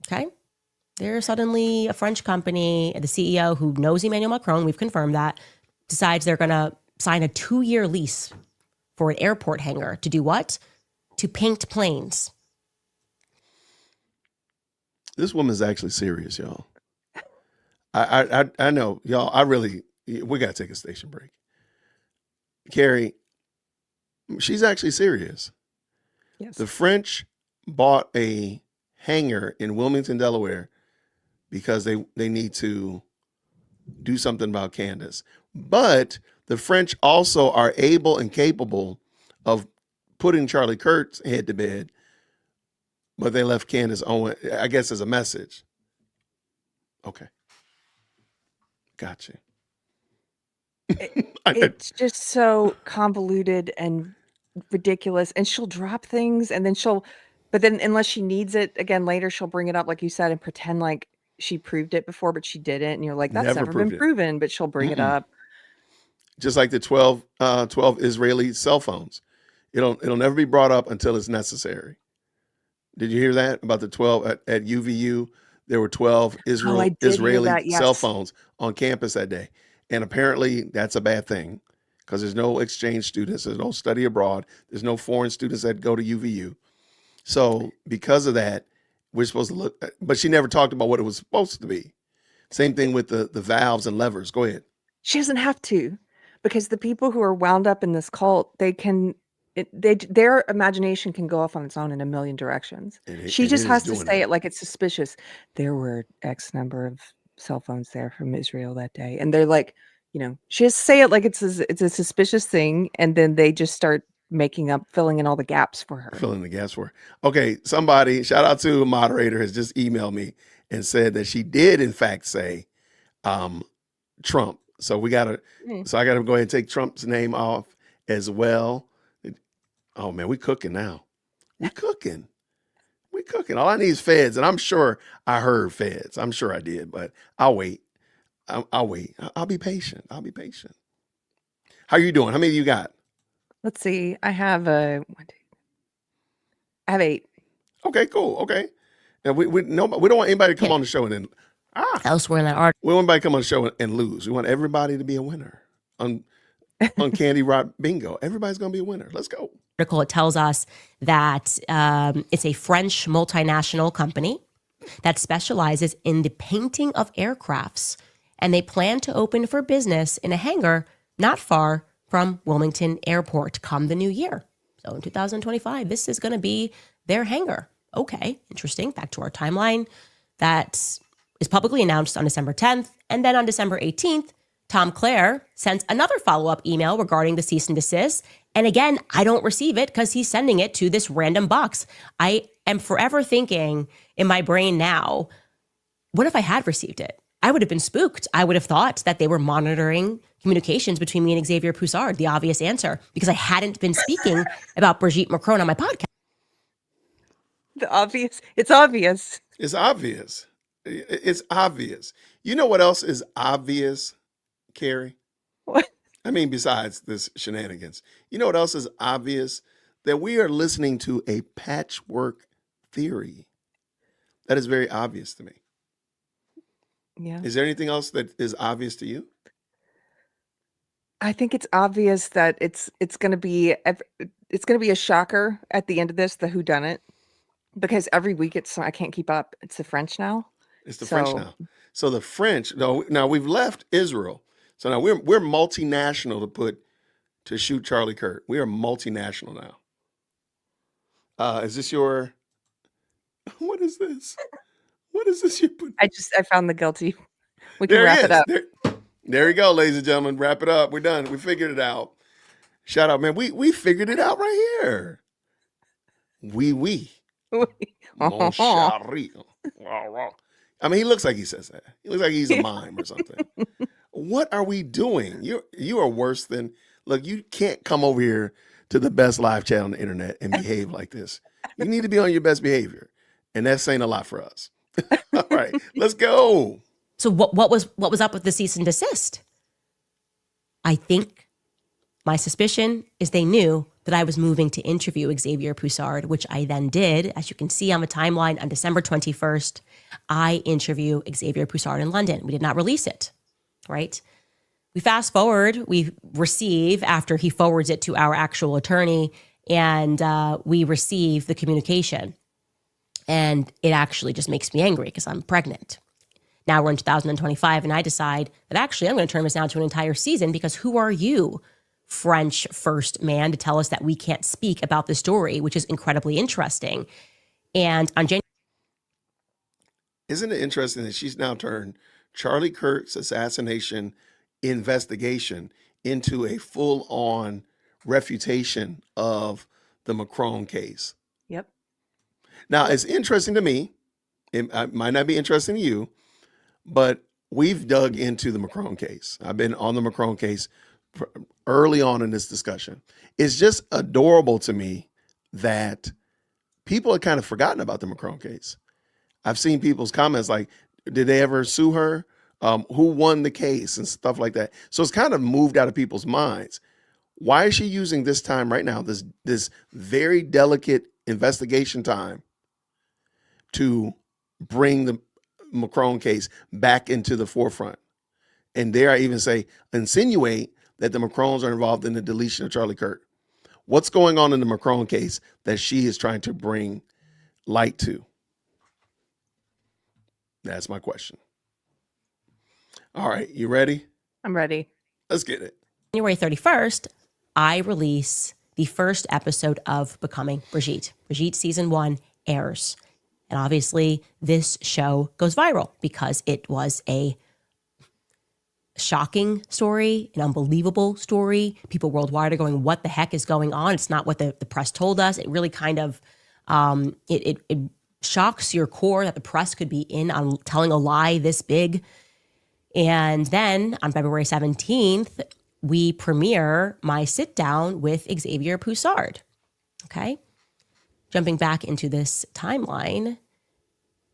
Okay? They're suddenly a French company, the CEO who knows Emmanuel Macron, we've confirmed that, decides they're going to sign a 2-year lease for an airport hangar to do what? To paint planes. This woman's actually serious, y'all. I know, y'all, we got to take a station break. Carrie, she's actually serious. Yes. The French bought a hangar in Wilmington, Delaware, because they need to do something about Candace. But the French also are able and capable of putting Charlie Kirk's head to bed, but they left Candace Owens, I guess, as a message. Okay. Gotcha. It's just so convoluted and ridiculous. And she'll drop things and then but then unless she needs it again later, she'll bring it up, like you said, and pretend like she proved it before, but she didn't. And you're like, that's never been proven, but she'll bring it up. Just like the 12 Israeli cell phones. It'll never be brought up until it's necessary. Did you hear that about the 12 at UVU? There were 12 Israeli cell phones on campus that day. And apparently that's a bad thing because there's no exchange students. There's no study abroad. There's no foreign students that go to UVU. So because of that, we're supposed to look, but she never talked about what it was supposed to be. Same thing with the valves and levers. Go ahead. She doesn't have to, because the people who are wound up in this cult, their imagination can go off on its own in a million directions. She just has to say it like it's suspicious. There were X number of cell phones there from Israel that day. And they're like, she has to say it like it's a suspicious thing. And then they just start filling in all the gaps for her. Filling the gaps for her. Okay. Somebody, shout out to a moderator, has just emailed me and said that she did in fact say Trump. So I got to go ahead and take Trump's name off as well. Oh man, we cooking now. We cooking. We cooking. All I need is feds, and I'm sure I heard feds. I'm sure I did, but I'll wait. I'll wait. I'll be patient. I'll be patient. How you doing? How many you got? Let's see. I have I have 8. Okay, cool. Okay. And we don't want anybody to come on the show and then Elsewhere in that article, we don't want anybody to come on the show and lose. We want everybody to be a winner on Candy Rott Bingo. Everybody's gonna be a winner. Let's go. it tells us that it's a French multinational company that specializes in the painting of aircrafts, and they plan to open for business in a hangar not far from Wilmington Airport come the new year. So in 2025, this is going to be their hangar. Okay, interesting. Back to our timeline. That is publicly announced on December 10th. And then on December 18th, Tom Clare sends another follow-up email regarding the cease and desist. And again, I don't receive it because he's sending it to this random box. I am forever thinking in my brain now, what if I had received it? I would have been spooked. I would have thought that they were monitoring communications between me and Xavier Poussard, the obvious answer, because I hadn't been speaking about Brigitte Macron on my podcast. The obvious. It's obvious. It's obvious. It's obvious. You know what else is obvious, Carrie? What? I mean, besides this shenanigans, you know what else is obvious? That we are listening to a patchwork theory. That is very obvious to me. Yeah. Is there anything else that is obvious to you? I think it's obvious that it's going to be a shocker at the end of this, the whodunit, because every week I can't keep up. It's the French now. It's the French now. So the French, no, now we've left Israel. So now we're multinational to shoot Charlie Kirk. We are multinational now. Is this your? What is this? What is this you put? I found the guilty. We can wrap it up. There you go, ladies and gentlemen. Wrap it up. We're done. We figured it out. Shout out, man. We figured it out right here. Oui. Mon chéri. I mean, he looks like he says that. He looks like he's a mime or something. What are we doing? You are worse than, look, you can't come over here to the best live chat on the internet and behave like this. You need to be on your best behavior. And that's saying a lot for us. All right, let's go. So what was up with the cease and desist? I think my suspicion is they knew that I was moving to interview Xavier Poussard, which I then did. As you can see on the timeline, on December 21st, I interview Xavier Poussard in London. We did not release it, right? We fast forward, we receive, after he forwards it to our actual attorney, and we receive the communication. And it actually just makes me angry because I'm pregnant. Now we're in 2025, and I decide that actually I'm going to turn this down to an entire season, because who are you, French first man, to tell us that we can't speak about the story, which is incredibly interesting. And on January... Isn't it interesting that she's now turned Charlie Kirk's assassination investigation into a full-on refutation of the Macron case? Yep. Now, it's interesting to me. It might not be interesting to you, but we've dug into the Macron case. I've been on the Macron case early on in this discussion. It's just adorable to me that people have kind of forgotten about the Macron case. I've seen people's comments like, did they ever sue her? Who won the case and stuff like that. So it's kind of moved out of people's minds. Why is she using this time right now, this very delicate investigation time, to bring the Macron case back into the forefront? And dare I even say, insinuate that the Macrons are involved in the deletion of Charlie Kirk. What's going on in the Macron case that she is trying to bring light to? That's my question. All right, you ready? I'm ready. Let's get it. January 31st, I release the first episode of Becoming Brigitte. Brigitte season 1 airs. And obviously, this show goes viral because it was a shocking story, an unbelievable story. People worldwide are going, what the heck is going on? It's not what the press told us. It really kind of, it shocks your core that the press could be in on telling a lie this big. And then on February 17th, we premiere my sit down with Xavier Poussard. Okay. Jumping back into this timeline,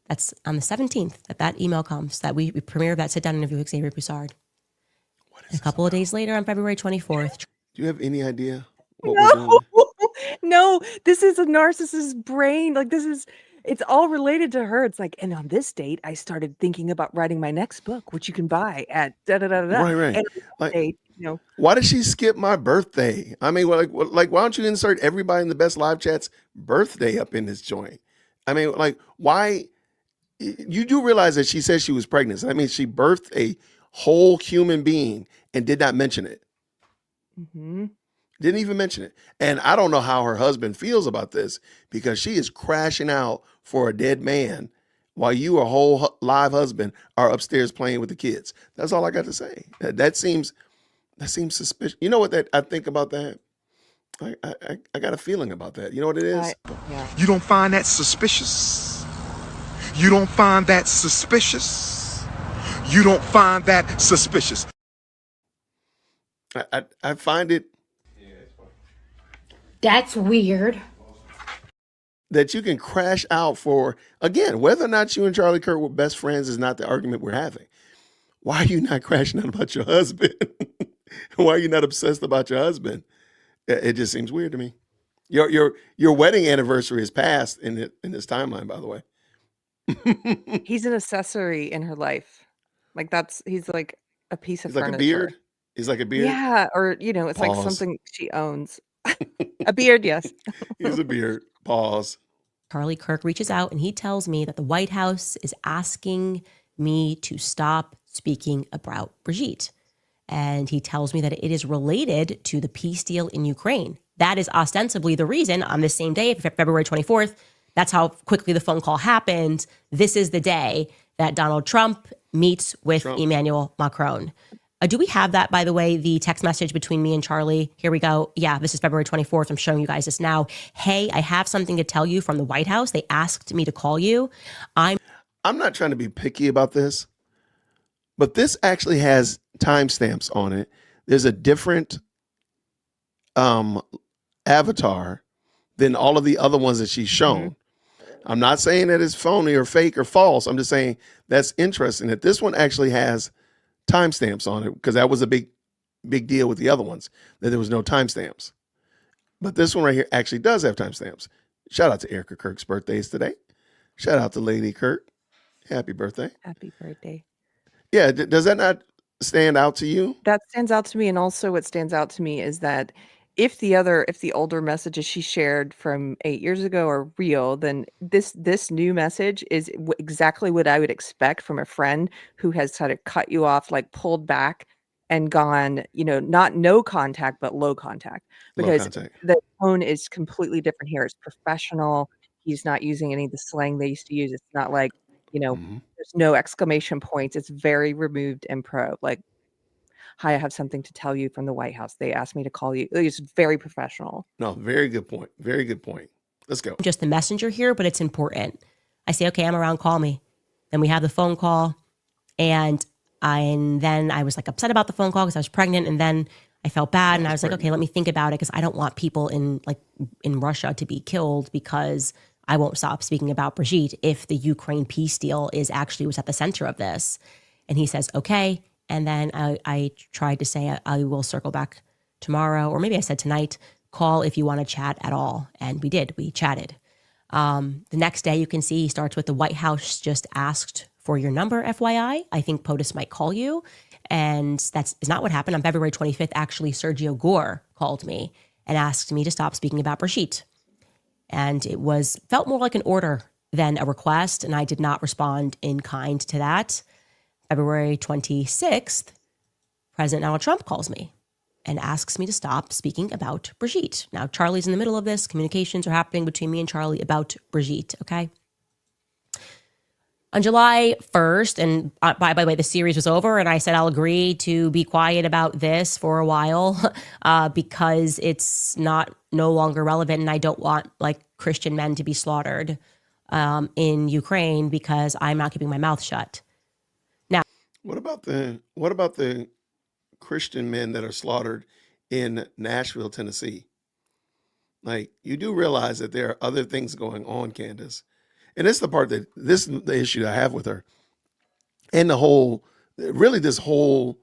that's on the 17th that email comes, that we premiere that sit-down interview with Xavier Broussard. What is And a this couple of about? days later, on February 24th, Do you have any idea what we're No, doing? no, this is a narcissist's brain. Like it's all related to her. It's like, and on this date, I started thinking about writing my next book, which you can buy at da da da da. Right, right. And on this Like, date, why did she skip my birthday? I mean, like, why don't you insert everybody in the best live chats birthday up in this joint? I mean, like, why? You do realize that she said she was pregnant. So that means she birthed a whole human being and did not mention it. Mhm. Didn't even mention it. And I don't know how her husband feels about this because she is crashing out for a dead man while you, a whole live husband, are upstairs playing with the kids. That's all I got to say. That seems suspicious. You know what I think about that? I got a feeling about that. You know what it is? Yeah. You don't find that suspicious? You don't find that suspicious? You don't find that suspicious? I find it That's weird. that you can crash out for, again, whether or not you and Charlie Kirk were best friends is not the argument we're having. Why are you not crashing out about your husband? Why are you not obsessed about your husband? It just seems weird to me. Your wedding anniversary is past in this timeline, by the way. He's an accessory in her life. Like he's like a piece of He's like a furniture. beard. He's like a beard. Yeah, or it's like Pause. something she owns. A beard, yes. He's a beard. Pause. Charlie Kirk reaches out and he tells me that the White House is asking me to stop speaking about Brigitte. And he tells me that it is related to the peace deal in Ukraine. That is ostensibly the reason on this same day, February 24th, that's how quickly the phone call happened. This is the day that Donald Trump meets with Emmanuel Macron. Do we have that, by the way, the text message between me and Charlie? Here we go. Yeah, this is February 24th. I'm showing you guys this now. Hey, I have something to tell you from the White House. They asked me to call you. I'm not trying to be picky about this, but this actually has timestamps on it. There's a different avatar than all of the other ones that she's shown. Mm-hmm. I'm not saying that it's phony or fake or false. I'm just saying that's interesting that this one actually has timestamps on it, because that was a big deal with the other ones, that there was no timestamps. But this one right here actually does have timestamps. Shout out to Erica Kirk's birthdays today. Shout out to Lady Kirk. Happy birthday. Happy birthday. Yeah, does that not stand out to you? That stands out to me, and also what stands out to me is that if the older messages she shared from 8 years ago are real, then this new message is exactly what I would expect from a friend who has kind of cut you off, like pulled back and gone, not no contact, but low contact. Because the tone is completely different here. It's professional. He's not using any of the slang they used to use. It's not like, there's no exclamation points. It's very removed and pro. Like, hi, I have something to tell you from the White House. They asked me to call you. It's very professional. No, very good point. Very good point. Let's go. just the messenger here, but it's important. I say, okay, I'm around, call me. Then we have the phone call. And then I was like upset about the phone call because I was pregnant. And then I felt bad. And I was like, okay, let me think about it, because I don't want people in Russia to be killed, because I won't stop speaking about Brigitte if the Ukraine peace deal is actually was at the center of this. And he says, okay. And then I tried to say, I will circle back tomorrow, or maybe I said tonight, call if you want to chat at all. And we did, we chatted. The next day you can see he starts with, the White House just asked for your number, FYI. I think POTUS might call you. And that is not what happened. On February 25th, actually, Sergio Gore called me and asked me to stop speaking about Brigitte. And it felt more like an order than a request. And I did not respond in kind to that. February 26th, President Donald Trump calls me and asks me to stop speaking about Brigitte. Now, Charlie's in the middle of this. Communications are happening between me and Charlie about Brigitte, okay? On July 1st, and by the way, the series was over, and I said I'll agree to be quiet about this for a while because it's no longer relevant, and I don't want Christian men to be slaughtered in Ukraine, because I'm not keeping my mouth shut. Now, what about the Christian men that are slaughtered in Nashville, Tennessee? Like, you do realize that there are other things going on, Candace. And it's the part that this is the issue I have with her. And this whole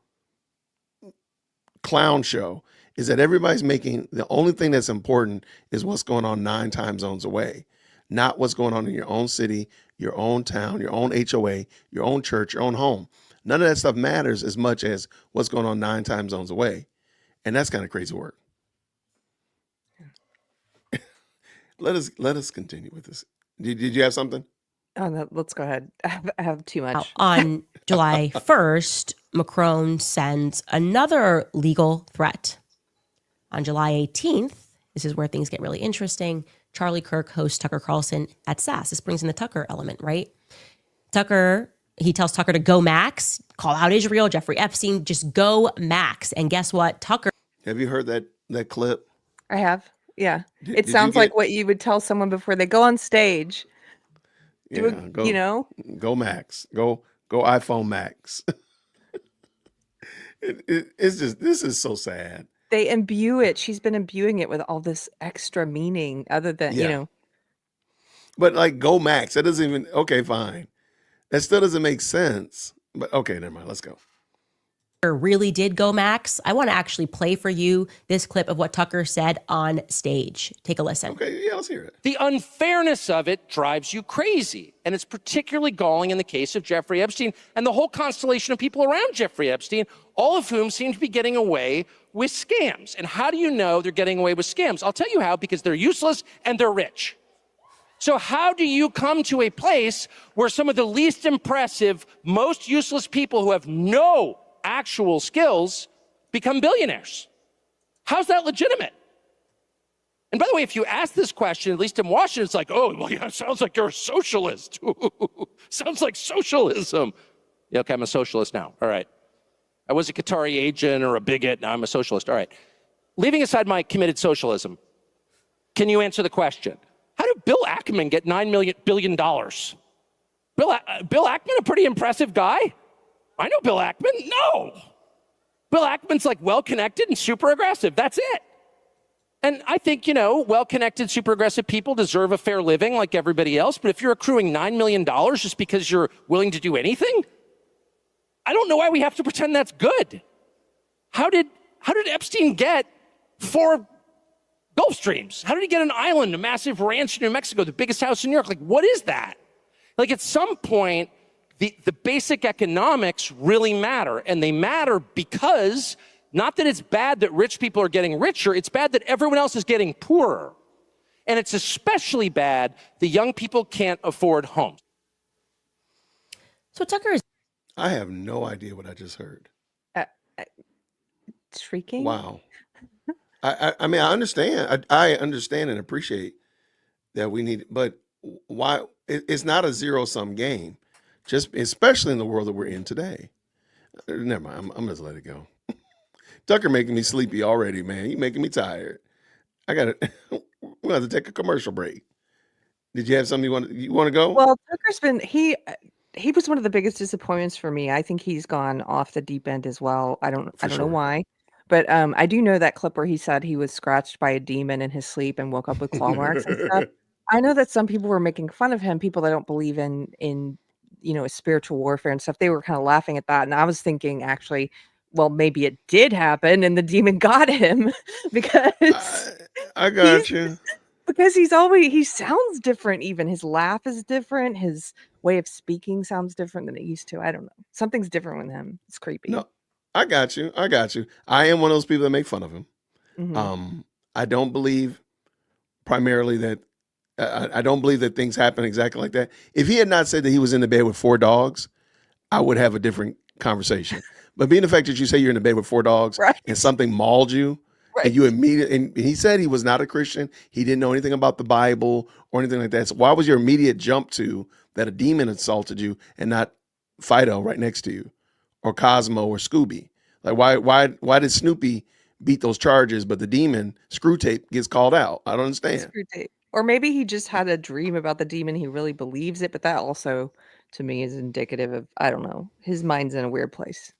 clown show is that everybody's making the only thing that's important is what's going on 9 time zones away, not what's going on in your own city, your own town, your own HOA, your own church, your own home. None of that stuff matters as much as what's going on 9 time zones away. And that's kind of crazy work. Let us continue with this. Did you have something? Oh, no, let's go ahead. I have too Now, much. on July 1st, Macron sends another legal threat. On July 18th, this is where things get really interesting. Charlie Kirk hosts Tucker Carlson at SAS. This brings in the Tucker element, right? He tells Tucker to go max, call out Israel, Jeffrey Epstein, just go max. And guess what? Tucker. Have you heard that clip? I have. Yeah. Did It you sounds get like it? what you would tell someone before they go on stage. Yeah, go Max. Go iPhone Max. It's just, this is so sad. They imbue it. She's been imbuing it with all this extra meaning other than, Yeah. But like, go Max. That doesn't even, okay, fine. That still doesn't make sense. But okay, never mind. Let's go. Really did go max. I want to actually play for you this clip of what Tucker said on stage. Take a listen. Okay, yeah, let's hear it. The unfairness of it drives you crazy. And it's particularly galling in the case of Jeffrey Epstein and the whole constellation of people around Jeffrey Epstein, all of whom seem to be getting away with scams. And how do you know they're getting away with scams? I'll tell you how, because they're useless and they're rich. So how do you come to a place where some of the least impressive, most useless people who have no actual skills become billionaires? How's that legitimate? And by the way, if you ask this question, at least in Washington, it's like, oh, well, yeah, it sounds like you're a socialist. Sounds like socialism. Yeah, okay, I'm a socialist now. All right. I was a Qatari agent or a bigot. Now I'm a socialist. All right. Leaving aside my committed socialism, can you answer the question? How did Bill Ackman get $9 billion? Bill Ackman, a pretty impressive guy? I know Bill Ackman. No. Bill Ackman's like well-connected and super aggressive. That's it. And I think, well-connected, super aggressive people deserve a fair living like everybody else. But if you're accruing $9 million just because you're willing to do anything, I don't know why we have to pretend that's good. How did Epstein get 4 Gulf Streams? How did he get an island, a massive ranch in New Mexico, the biggest house in New York? Like, what is that? Like, at some point, the basic economics really matter. And they matter because, not that it's bad that rich people are getting richer, it's bad that everyone else is getting poorer. And it's especially bad that young people can't afford homes. So Tucker is. I have no idea what I just heard. Shrieking. Wow. I mean, I understand. I understand and appreciate that we need, but why? It's not a zero-sum game, just especially in the world that we're in today. Never mind. I'm just let it go. Tucker making me sleepy already, man. You making me tired. I got to. We'll have to take a commercial break. Did you have something you want to go? Well, Tucker's been he was one of the biggest disappointments for me. I think he's gone off the deep end as well. I don't know sure. why. But I do know that clip where he said he was scratched by a demon in his sleep and woke up with claw marks and stuff. I know that some people were making fun of him, people that don't believe in spiritual warfare and stuff. They were kind of laughing at that. And I was thinking, actually, well, maybe it did happen and the demon got him because I got you. Because he sounds different. Even his laugh is different. His way of speaking sounds different than it used to. I don't know. Something's different with him. It's creepy. No, I got you. I am one of those people that make fun of him. Mm-hmm. I don't believe primarily that I don't believe that things happen exactly like that. If he had not said that he was in the bed with 4 dogs, I would have a different conversation. But being the fact that you say you're in the bed with 4 dogs Right. and something mauled you, Right. and you immediately, and he said he was not a Christian. He didn't know anything about the Bible or anything like that. So why was your immediate jump to that a demon assaulted you and not Fido right next to you or Cosmo or Scooby? Like why did Snoopy beat those charges, but the demon Screw Tape gets called out? I don't understand. Screw tape. Or maybe he just had a dream about the demon. He really believes it, but that also, to me, is indicative of, I don't know, his mind's in a weird place.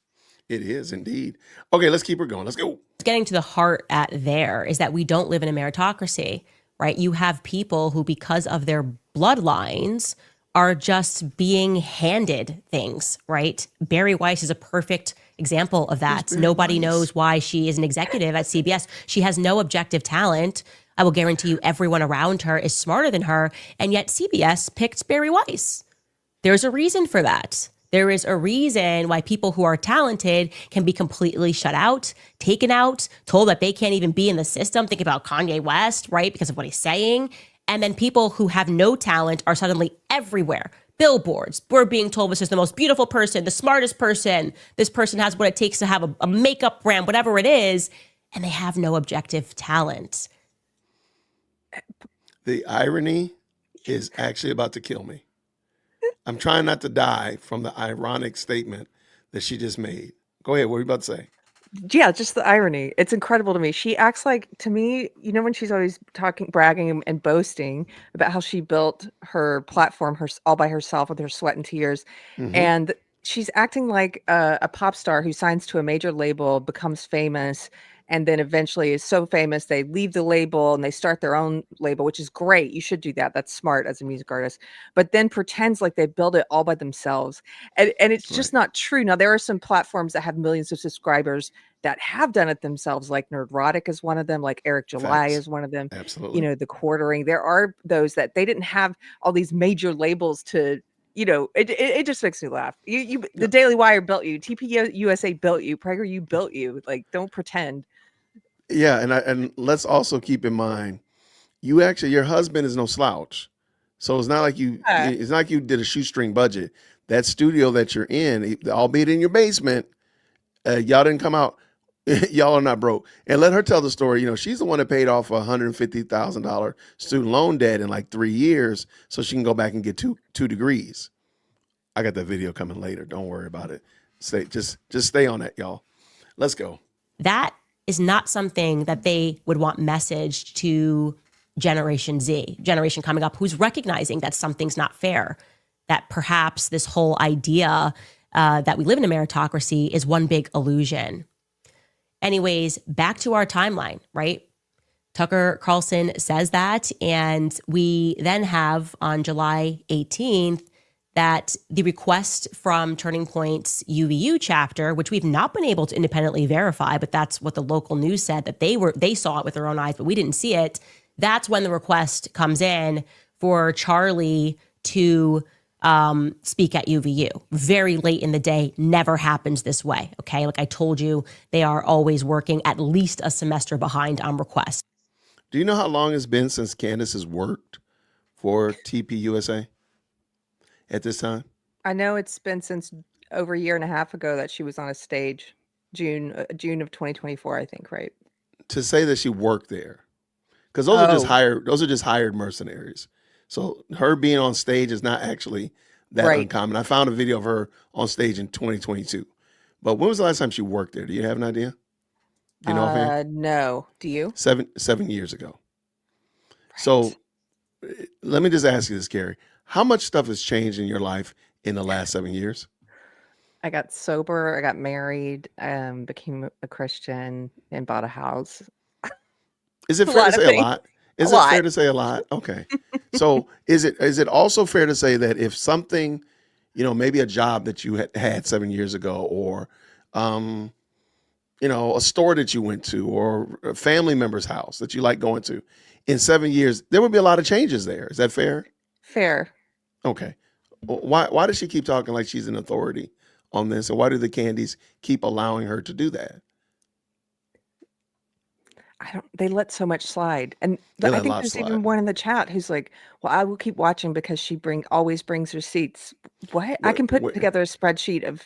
It is indeed. Okay, let's keep her going. Let's go. Getting to the heart at there is that we don't live in a meritocracy, right? You have people who, because of their bloodlines, are just being handed things, right? Barry Weiss is a perfect example of that. Nobody knows why she is an executive at CBS. She has no objective talent. I will guarantee you everyone around her is smarter than her. And yet CBS picked Barry Weiss. There's a reason for that. There is a reason why people who are talented can be completely shut out, taken out, told that they can't even be in the system. Think about Kanye West, right? Because of what he's saying. And then people who have no talent are suddenly everywhere. Billboards. We're being told this is the most beautiful person, the smartest person. This person has what it takes to have a makeup brand, whatever it is. And they have no objective talent. The irony is actually about to kill me. I'm trying not to die from the ironic statement that she just made. Go ahead. What were you about to say? Yeah, just the irony. It's incredible to me. She acts like, to me, you know, when she's always talking, bragging and boasting about how she built her platform all by herself with her sweat and tears. Mhm. And she's acting like a pop star who signs to a major label, becomes famous, and then eventually is so famous they leave the label and they start their own label, which is great. You should do that. That's smart as a music artist. But then pretends like they built it all by themselves. And it's just not true. Now, there are some platforms that have millions of subscribers that have done it themselves, like Nerdrotic is one of them, like Eric July Facts. is one of them. Absolutely. You know, The Quartering. There are those that they didn't have all these major labels to, you know, it just makes me laugh. The Daily Wire built you, TP USA built you, PragerU built you. Like, don't pretend. Yeah, and let's also keep in mind, your husband is no slouch, so it's not like you did a shoestring budget. That studio that you're in, albeit in your basement, y'all didn't come out. Y'all are not broke. And let her tell the story. You know, she's the one that paid off a $150,000 student loan debt in like 3 years, so she can go back and get two degrees. I got that video coming later. Don't worry about it. Just stay on that, y'all. Let's go. That is not something that they would want messaged to Generation Z, generation coming up, who's recognizing that something's not fair, that perhaps this whole idea that we live in a meritocracy is one big illusion. Anyways, back to our timeline, right? Tucker Carlson says that, and we then have on July 18th that the request from Turning Point's UVU chapter, which we've not been able to independently verify, but that's what the local news said, that they saw it with their own eyes, but we didn't see it. That's when the request comes in for Charlie to speak at UVU. Very late in the day, never happens this way, okay? Like I told you, they are always working at least a semester behind on requests. Do you know how long it's been since Candace has worked for TPUSA at this time? I know it's been since over a year and a half ago that she was on a stage, June of 2024, I think, right? To say that she worked there, because those are just hired mercenaries. So her being on stage is not actually that uncommon. I found a video of her on stage in 2022. But when was the last time she worked there? Do you have an idea? Do you know offhand? No. Do you? 7 years ago. Right. So let me just ask you this, Carrie. How much stuff has changed in your life in the last 7 years? I got sober, I got married, became a Christian, and bought a house. Is it fair to say a lot? Is it fair to say a lot? Okay. So is it also fair to say that if something, you know, maybe a job that you had 7 years ago, or you know, a store that you went to, or a family member's house that you like going to, in 7 years, there would be a lot of changes there. Is that fair? Fair. Okay. Why does she keep talking like she's an authority on this? And why do the Candies keep allowing her to do that? They let so much slide. And I think there's even one in the chat who's like, well, I will keep watching because she always brings receipts. What? I can put together a spreadsheet of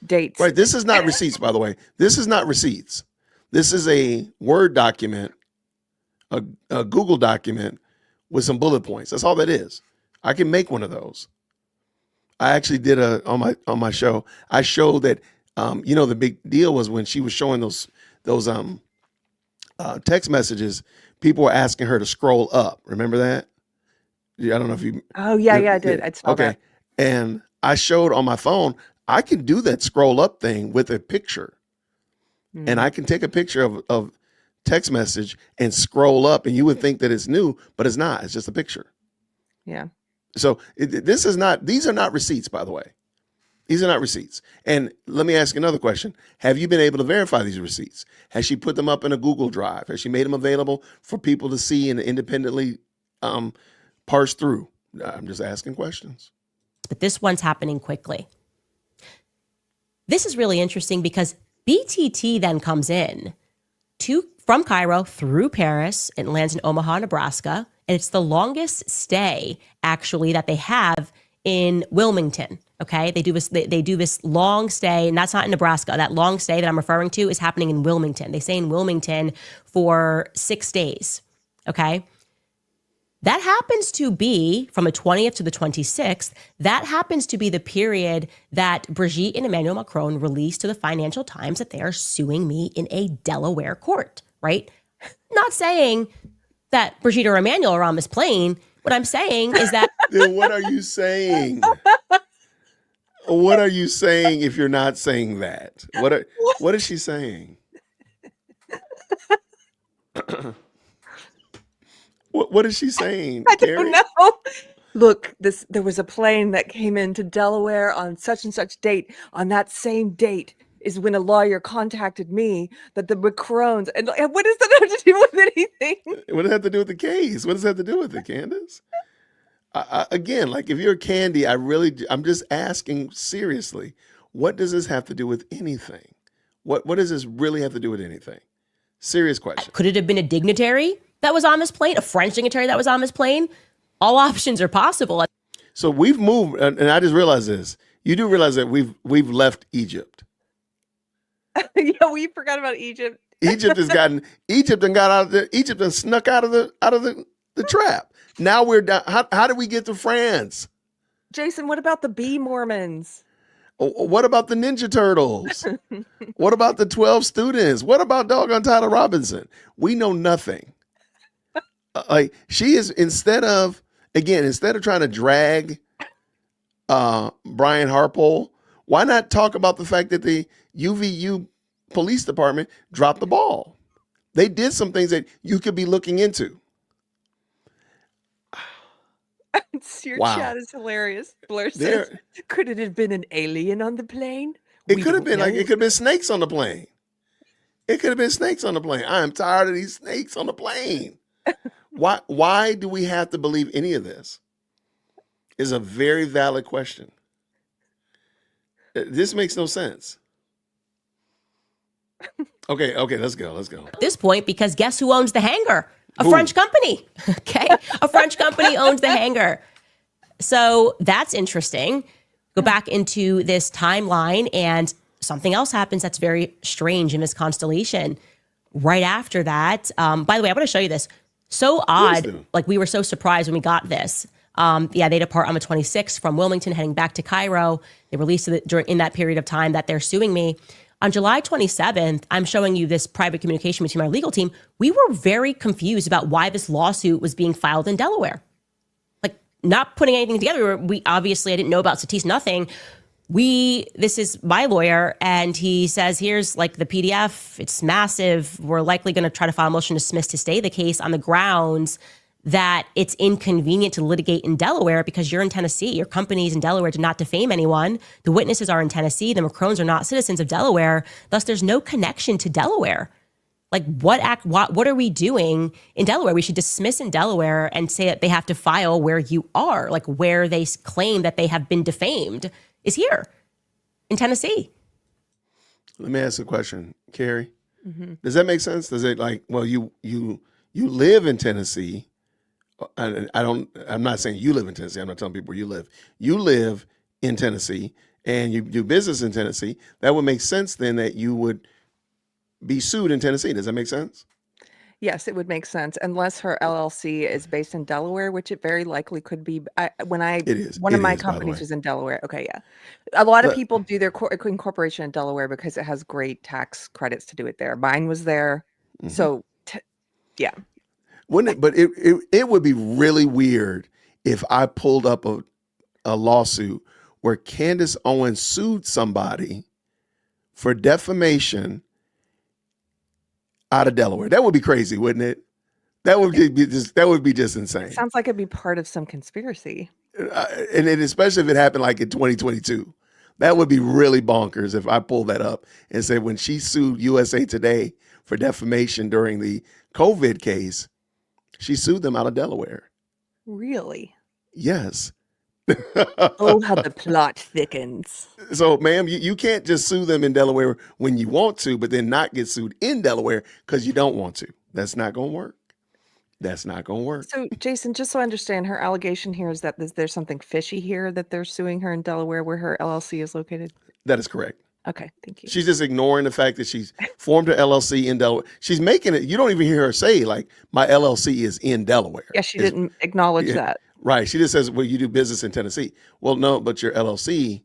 dates. Right. This is not receipts, by the way. This is not receipts. This is a Word document, a Google document with some bullet points. That's all that is. I can make one of those. I actually did on my show. I showed that you know, the big deal was when she was showing those text messages, people were asking her to scroll up. Remember that? I don't know if you. Oh yeah, I did. I saw that. And I showed on my phone, I can do that scroll up thing with a picture. And I can take a picture of text message and scroll up, and you would think that it's new, but it's not. It's just a picture. Yeah. So these are not receipts, by the way. These are not receipts. And let me ask you another question. Have you been able to verify these receipts? Has she put them up in a Google Drive? Has she made them available for people to see and independently parse through? I'm just asking questions. But this one's happening quickly. This is really interesting because BTT then comes in from Cairo through Paris and lands in Omaha, Nebraska. And it's the longest stay, actually, that they have in Wilmington. Okay, they do this long stay, and that's not in Nebraska. That long stay that I'm referring to is happening in Wilmington. They stay in Wilmington for 6 days. Okay, that happens to be from the 20th to the 26th. That happens to be the period that Brigitte and Emmanuel Macron released to the Financial Times that they are suing me in a Delaware court. Right? Not saying that Brigitte or Emmanuel are on this plane. What I'm saying is that. Then what are you saying? What are you saying if you're not saying that? What is she saying? What is she saying? I don't know. Look, there was a plane that came into Delaware on such and such date. On that same date is when a lawyer contacted me that the Macrons, and what does that have to do with anything? What does that have to do with the case? What does that have to do with it, Candace? Again, like if you're Candy, I'm just asking seriously, what does this have to do with anything? What does this really have to do with anything? Serious question. Could it have been a dignitary that was on this plane? A French dignitary that was on this plane? All options are possible. So we've moved, and I just realized this. You do realize that we've left Egypt. Yeah, we forgot about Egypt. Egypt has snuck out of the trap. Now we're down. How did we get to France? Jason, what about the bee Mormons? What about the Ninja Turtles? What about the 12 students? What about doggone Tyler Robinson? We know nothing. Like she is, instead of trying to drag Brian Harpole, why not talk about the fact that the UVU police department dropped the ball? They did some things that you could be looking into. Your Wow. chat is hilarious. Blair says, could it have been an alien on the plane? It could have been it could have been snakes on the plane. It could have been snakes on the plane. I am tired of these snakes on the plane. Why do we have to believe any of this? Is a very valid question. This makes no sense. Okay, let's go. At this point, because guess who owns the hangar? A French company. Okay. A French company owns the hangar. So that's interesting. Go back into this timeline and something else happens that's very strange in this constellation. Right after that, by the way, I want to show you this. So odd. Like we were so surprised when we got this. They depart on the 26th from Wilmington, heading back to Cairo. They released it in that period of time that they're suing me. On July 27th, I'm showing you this private communication between my legal team. We were very confused about why this lawsuit was being filed in Delaware. Like, not putting anything together. I didn't know about Satis, nothing. This is my lawyer, and he says, here's like the PDF. It's massive. We're likely going to try to file a motion to dismiss to stay the case on the grounds that it's inconvenient to litigate in Delaware because you're in Tennessee. Your companies in Delaware did not defame anyone. The witnesses are in Tennessee. The Macrons are not citizens of Delaware. Thus, there's no connection to Delaware. Like, what are we doing in Delaware? We should dismiss in Delaware and say that they have to file where you are, like where they claim that they have been defamed is here in Tennessee. Let me ask a question, Carrie. Mm-hmm. Does that make sense? Does it you live in Tennessee? I'm not saying you live in Tennessee. I'm not telling people where you live. You live in Tennessee and you do business in Tennessee. That would make sense then that you would be sued in Tennessee. Does that make sense? Yes, it would make sense unless her LLC is based in Delaware, which it very likely could be. One of my companies was in Delaware. Okay, yeah. A lot of people do their incorporation in Delaware because it has great tax credits to do it there. Mine was there. Mm-hmm. So, yeah. Wouldn't it? But it would be really weird if I pulled up a lawsuit where Candace Owens sued somebody for defamation out of Delaware. That would be crazy, wouldn't it? That would be just insane. It sounds like it'd be part of some conspiracy. And especially if it happened like in 2022. That would be really bonkers if I pulled that up and said when she sued USA Today for defamation during the COVID case, she sued them out of Delaware. Really? Yes. Oh, how the plot thickens. So, ma'am, you can't just sue them in Delaware when you want to, but then not get sued in Delaware because you don't want to. That's not going to work. That's not going to work. So, Jason, just so I understand, her allegation here is that there's something fishy here that they're suing her in Delaware where her LLC is located? That is correct. Okay, thank you. She's just ignoring the fact that she's formed her LLC in Delaware. She's making it, you don't even hear her say, like, my LLC is in Delaware. Yeah, she didn't acknowledge that. Right. She just says, well, you do business in Tennessee. Well, no, but your LLC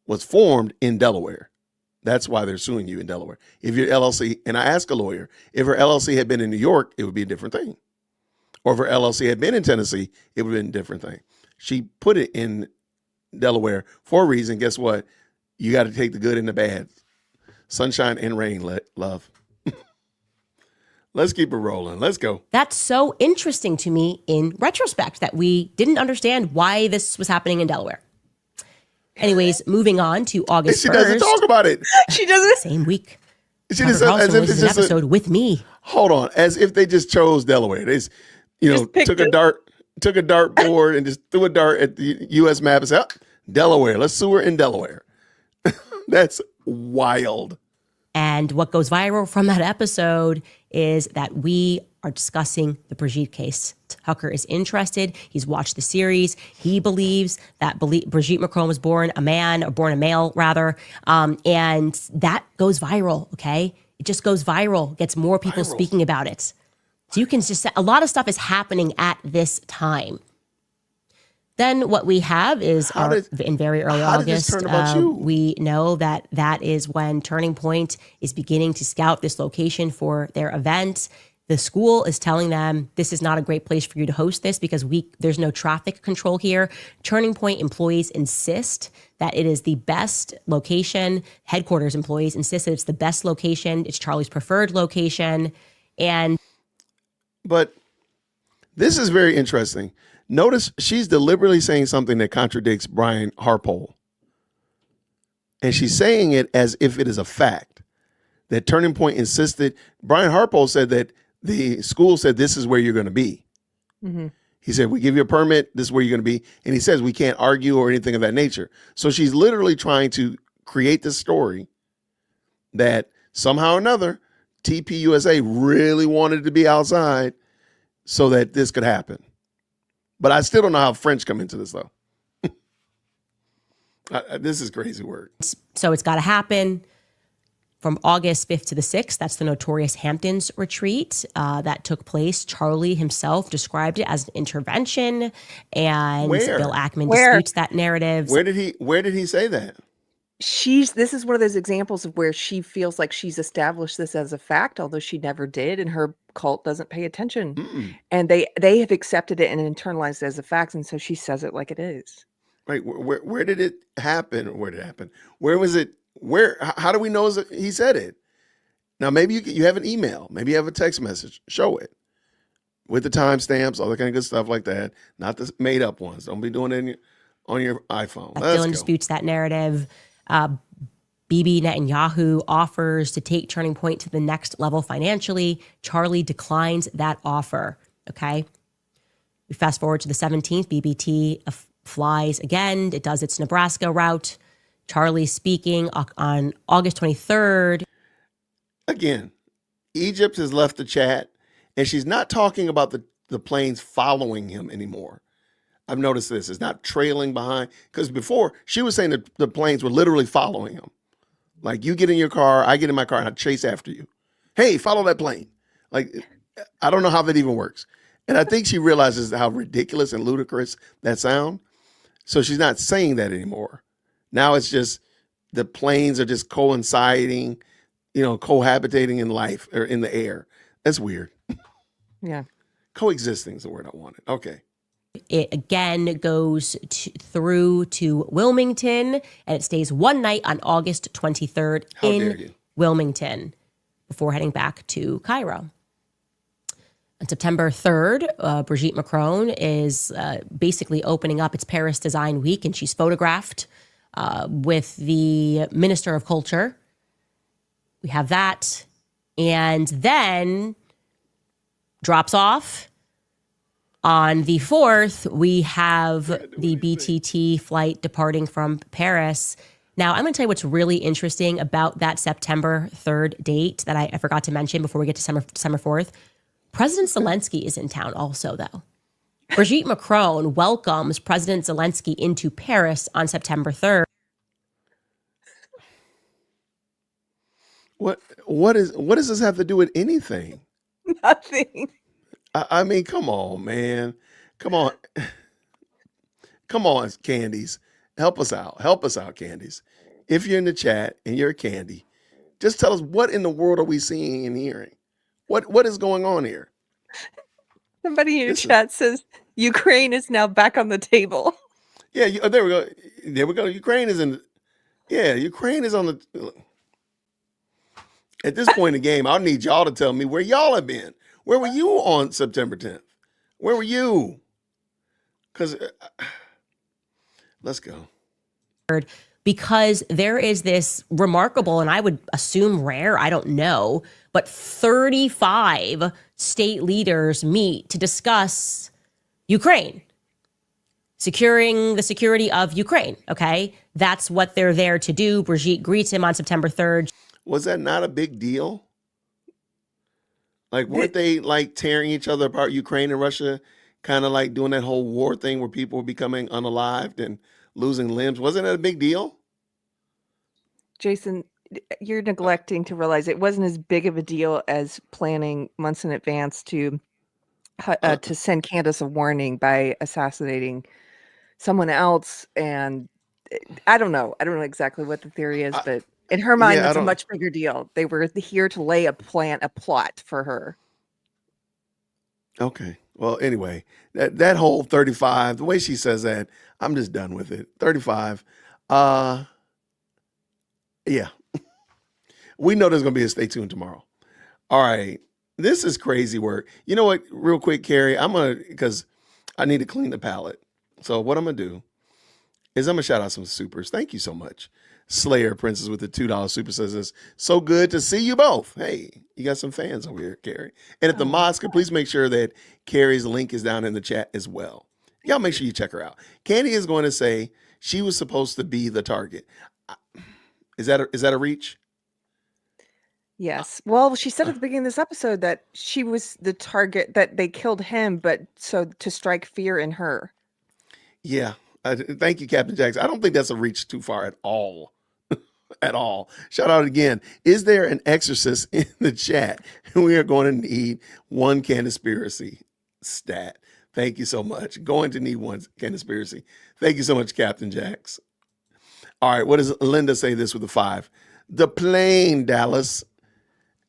was formed in Delaware. That's why they're suing you in Delaware. If your LLC, and I asked a lawyer, if her LLC had been in New York, it would be a different thing. Or if her LLC had been in Tennessee, it would have been a different thing. She put it in Delaware for a reason. Guess what? You got to take the good and the bad. Sunshine and rain, love. Let's keep it rolling. Let's go. That's so interesting to me in retrospect that we didn't understand why this was happening in Delaware. Anyways, moving on to August 1st. She doesn't talk about it. She doesn't. Same week. She just as if it's an just episode with me. Hold on, as if they just chose Delaware. They, took a dartboard and just threw a dart at the U.S. map and said, Delaware. Let's sue her in Delaware. That's wild. And what goes viral from that episode is that we are discussing the Brigitte case. Tucker is interested. He's watched the series. He believes that Brigitte Macron was born a male, rather. And that goes viral, okay? It just goes viral, gets more people speaking about it. So you can just say a lot of stuff is happening at this time. Then what we have is in very early August, we know that is when Turning Point is beginning to scout this location for their event. The school is telling them this is not a great place for you to host this because there's no traffic control here. Turning Point employees insist that it is the best location. Headquarters employees insist that it's the best location. It's Charlie's preferred location. But this is very interesting. Notice she's deliberately saying something that contradicts Brian Harpole. And she's saying it as if it is a fact that Turning Point insisted. Brian Harpole said that the school said, this is where you're going to be. Mm-hmm. He said, we give you a permit. This is where you're going to be. And he says, we can't argue or anything of that nature. So she's literally trying to create this story that somehow or another, TPUSA really wanted to be outside so that this could happen. But I still don't know how French come into this, though. This is crazy work. So it's got to happen from August 5th to the 6th. That's the notorious Hamptons retreat that took place. Charlie himself described it as an intervention, and Bill Ackman disputes that narrative. Where did he say that? This is one of those examples of where she feels like she's established this as a fact, although she never did, and her cult doesn't pay attention. Mm-mm. And they have accepted it and internalized it as a fact, and so she says it like it is. Right. Where did it happen? Where did it happen? Where was it? How do we know he said it? Now, maybe you have an email. Maybe you have a text message. Show it with the timestamps, all that kind of good stuff like that. Not the made up ones. Don't be doing it on your iPhone. Dylan disputes that narrative. Bibi Netanyahu offers to take Turning Point to the next level financially. Charlie declines that offer. Okay. We fast forward to the 17th. BBT flies again. It does its Nebraska route. Charlie speaking on August 23rd. Again, Egypt has left the chat, and she's not talking about the planes following him anymore. I've noticed this. It's not trailing behind, because before she was saying that the planes were literally following him. Like, you get in your car, I get in my car, and I chase after you. Hey, follow that plane. Like, I don't know how that even works. And I think she realizes how ridiculous and ludicrous that sounds. So she's not saying that anymore. Now it's just the planes are just coinciding, cohabitating in life or in the air. That's weird. Yeah. Coexisting is the word I wanted. Okay. It again goes through to Wilmington, and it stays one night on August 23rd How dare in you. Wilmington before heading back to Cairo. On September 3rd, Brigitte Macron is basically opening up its Paris Design Week, and she's photographed with the Minister of Culture. We have that. And then drops off. On the 4th, we have the BTT flight departing from Paris. Now, I'm going to tell you what's really interesting about that September 3rd date that I forgot to mention before we get to December 4th. President Zelensky is in town also, though. Brigitte Macron welcomes President Zelensky into Paris on September 3rd. What does this have to do with anything? Nothing. I mean, come on, man. Come on. Come on, Candies. Help us out. Help us out, Candies. If you're in the chat and you're Candy, just tell us, what in the world are we seeing and hearing? What is going on here? Somebody in your chat says Ukraine is now back on the table. Yeah, there we go. There we go. Ukraine is on the. At this point in the game, I'll need y'all to tell me where y'all have been. Where were you on September 10th? Where were you? Because let's go. Because there is this remarkable, and I would assume rare, I don't know, but 35 state leaders meet to discuss Ukraine, securing the security of Ukraine, okay? That's what they're there to do. Brigitte greets him on September 3rd. Was that not a big deal? Like, weren't they like tearing each other apart, Ukraine and Russia, kind of like doing that whole war thing where people were becoming unalived and losing limbs? Wasn't that a big deal? Jason, you're neglecting to realize it wasn't as big of a deal as planning months in advance to send Candace a warning by assassinating someone else. And I don't know exactly what the theory is, but in her mind, it's a much bigger deal. They were here to lay a plot for her. Okay. Well, anyway, that whole 35, the way she says that, I'm just done with it. 35. Yeah. We know there's going to be a stay tuned tomorrow. All right. This is crazy work. You know what? Real quick, Carrie, because I need to clean the palette. So what I'm going to do is I'm going to shout out some supers. Thank you so much. Slayer Princess with the $2 super says this. So good to see you both. Hey, you got some fans over here, Carrie. And at the mosque, please make sure that Carrie's link is down in the chat as well. Y'all make sure you check her out. Candy is going to say she was supposed to be the target. Is that a reach? Yes. Well, she said at the beginning of this episode that she was the target, that they killed him, but so to strike fear in her. Yeah. Thank you, Captain Jackson. I don't think that's a reach too far at all. At all. Shout out again. Is there an exorcist in the chat? We are going to need one Candaspiracy stat. Thank you so much. Going to need one Candaspiracy. Thank you so much, Captain Jax. All right. What does Linda say this with a 5? The plane, Dallas.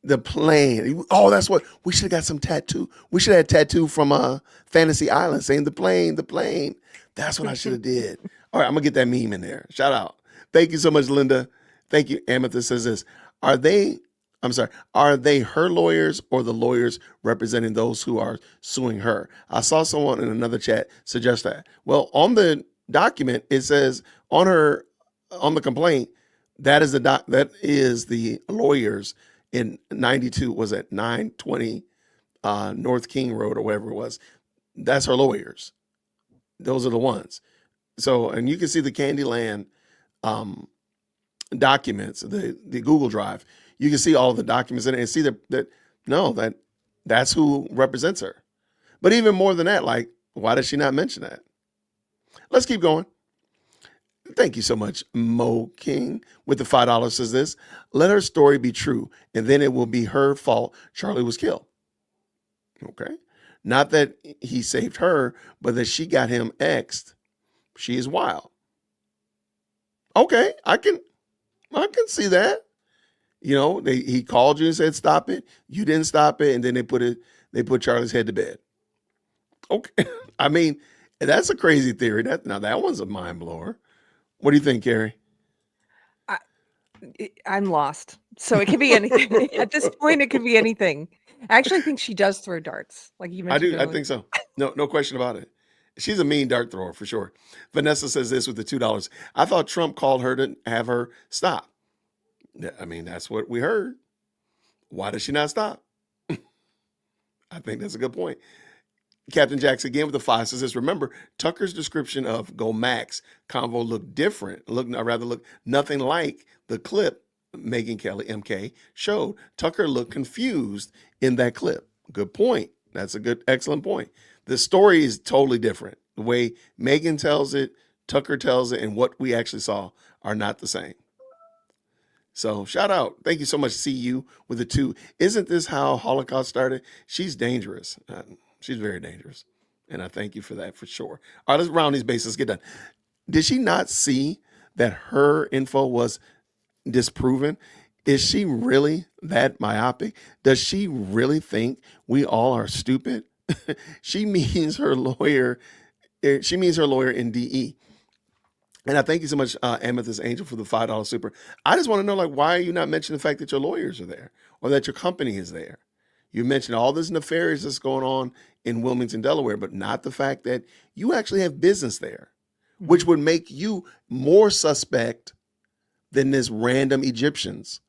The plane. Oh, that's what we should have got some tattoo. We should have had tattoo from Fantasy Island saying the plane, the plane. That's what I should have did. All right, I'm gonna get that meme in there. Shout out. Thank you so much, Linda. Thank you. Amethyst says this. Are they her lawyers or the lawyers representing those who are suing her? I saw someone in another chat suggest that. Well, on the document, it says on the complaint, that is the lawyers in 92, was it 920 North King Road or whatever it was. That's her lawyers. Those are the ones. So, and you can see the Candyland documents, the Google Drive. You can see all the documents in it and see that's who represents her. But even more than that, like, why does she not mention that? Let's keep going. Thank you so much, Mo King with the $5 says this. Let her story be true, and then it will be her fault Charlie was killed. Okay. Not that he saved her, but that she got him X'd. She is wild. Okay, I can see that. You know, he called you and said stop it. You didn't stop it, and then they put Charlie's head to bed. Okay. I mean, That's a crazy theory. Now that one's a mind blower. What do you think, Carrie? I'm lost. So it could be anything. At this point, it could be anything. I actually think she does throw darts, like you I mentioned do. I earlier. think so. No question about it. She's a mean dart thrower for sure. Vanessa says this with the $2. I thought Trump called her to have her stop. I mean, that's what we heard. Why does she not stop? I think that's a good point. Captain Jackson again with the 5 says this. Remember, Tucker's description of Go Max convo looked different. Look nothing like the clip Megyn Kelly MK showed. Tucker looked confused in that clip. Good point. That's a good, excellent point. The story is totally different. The way Megyn tells it, Tucker tells it, and what we actually saw are not the same. So shout out. Thank you so much. See you with the 2. Isn't this how Holocaust started? She's dangerous. She's very dangerous. And I thank you for that for sure. All right, let's round these bases. Let's get done. Did she not see that her info was disproven? Is she really that myopic? Does she really think we all are stupid? She means her lawyer. She means her lawyer in DE. And I thank you so much, Amethyst Angel, for the $5 super. I just want to know, like, why are you not mentioning the fact that your lawyers are there or that your company is there? You mentioned all this nefarious that's going on in Wilmington, Delaware, but not the fact that you actually have business there, which would make you more suspect than this random Egyptians,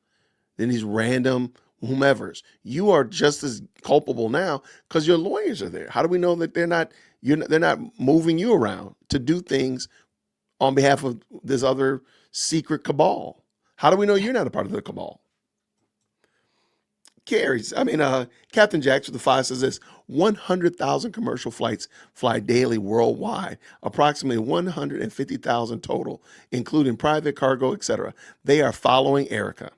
than these random whomevers. You are just as culpable now because your lawyers are there. How do we know that they're not moving you around to do things on behalf of this other secret cabal? How do we know you're not a part of the cabal? Captain Jacks with the 5 says this. 100,000 commercial flights fly daily worldwide, approximately 150,000 total, including private cargo, etc. They are following Erica.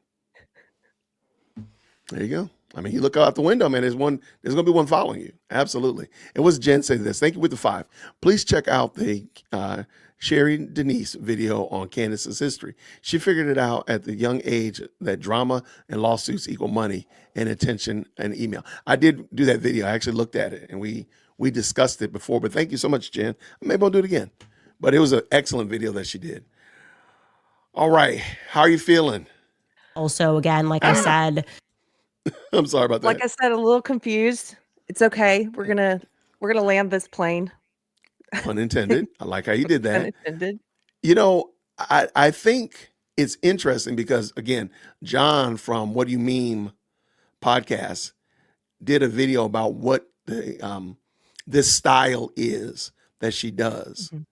There you go. I mean, you look out the window, man, there's going to be one following you. Absolutely. And what's Jen say this? Thank you with the 5. Please check out the Sherry Denise video on Candace's history. She figured it out at the young age that drama and lawsuits equal money and attention and email. I did do that video. I actually looked at it and we discussed it before, but thank you so much, Jen. Maybe I'll do it again. But it was an excellent video that she did. All right. How are you feeling? Also, again, like I said, I'm sorry about that. Like I said, a little confused. It's okay. We're gonna land this plane. Unintended. I like how you did that. Unintended. You know, I think it's interesting because, again, John from What Do You Meme podcast did a video about what this style is that she does. Mhm.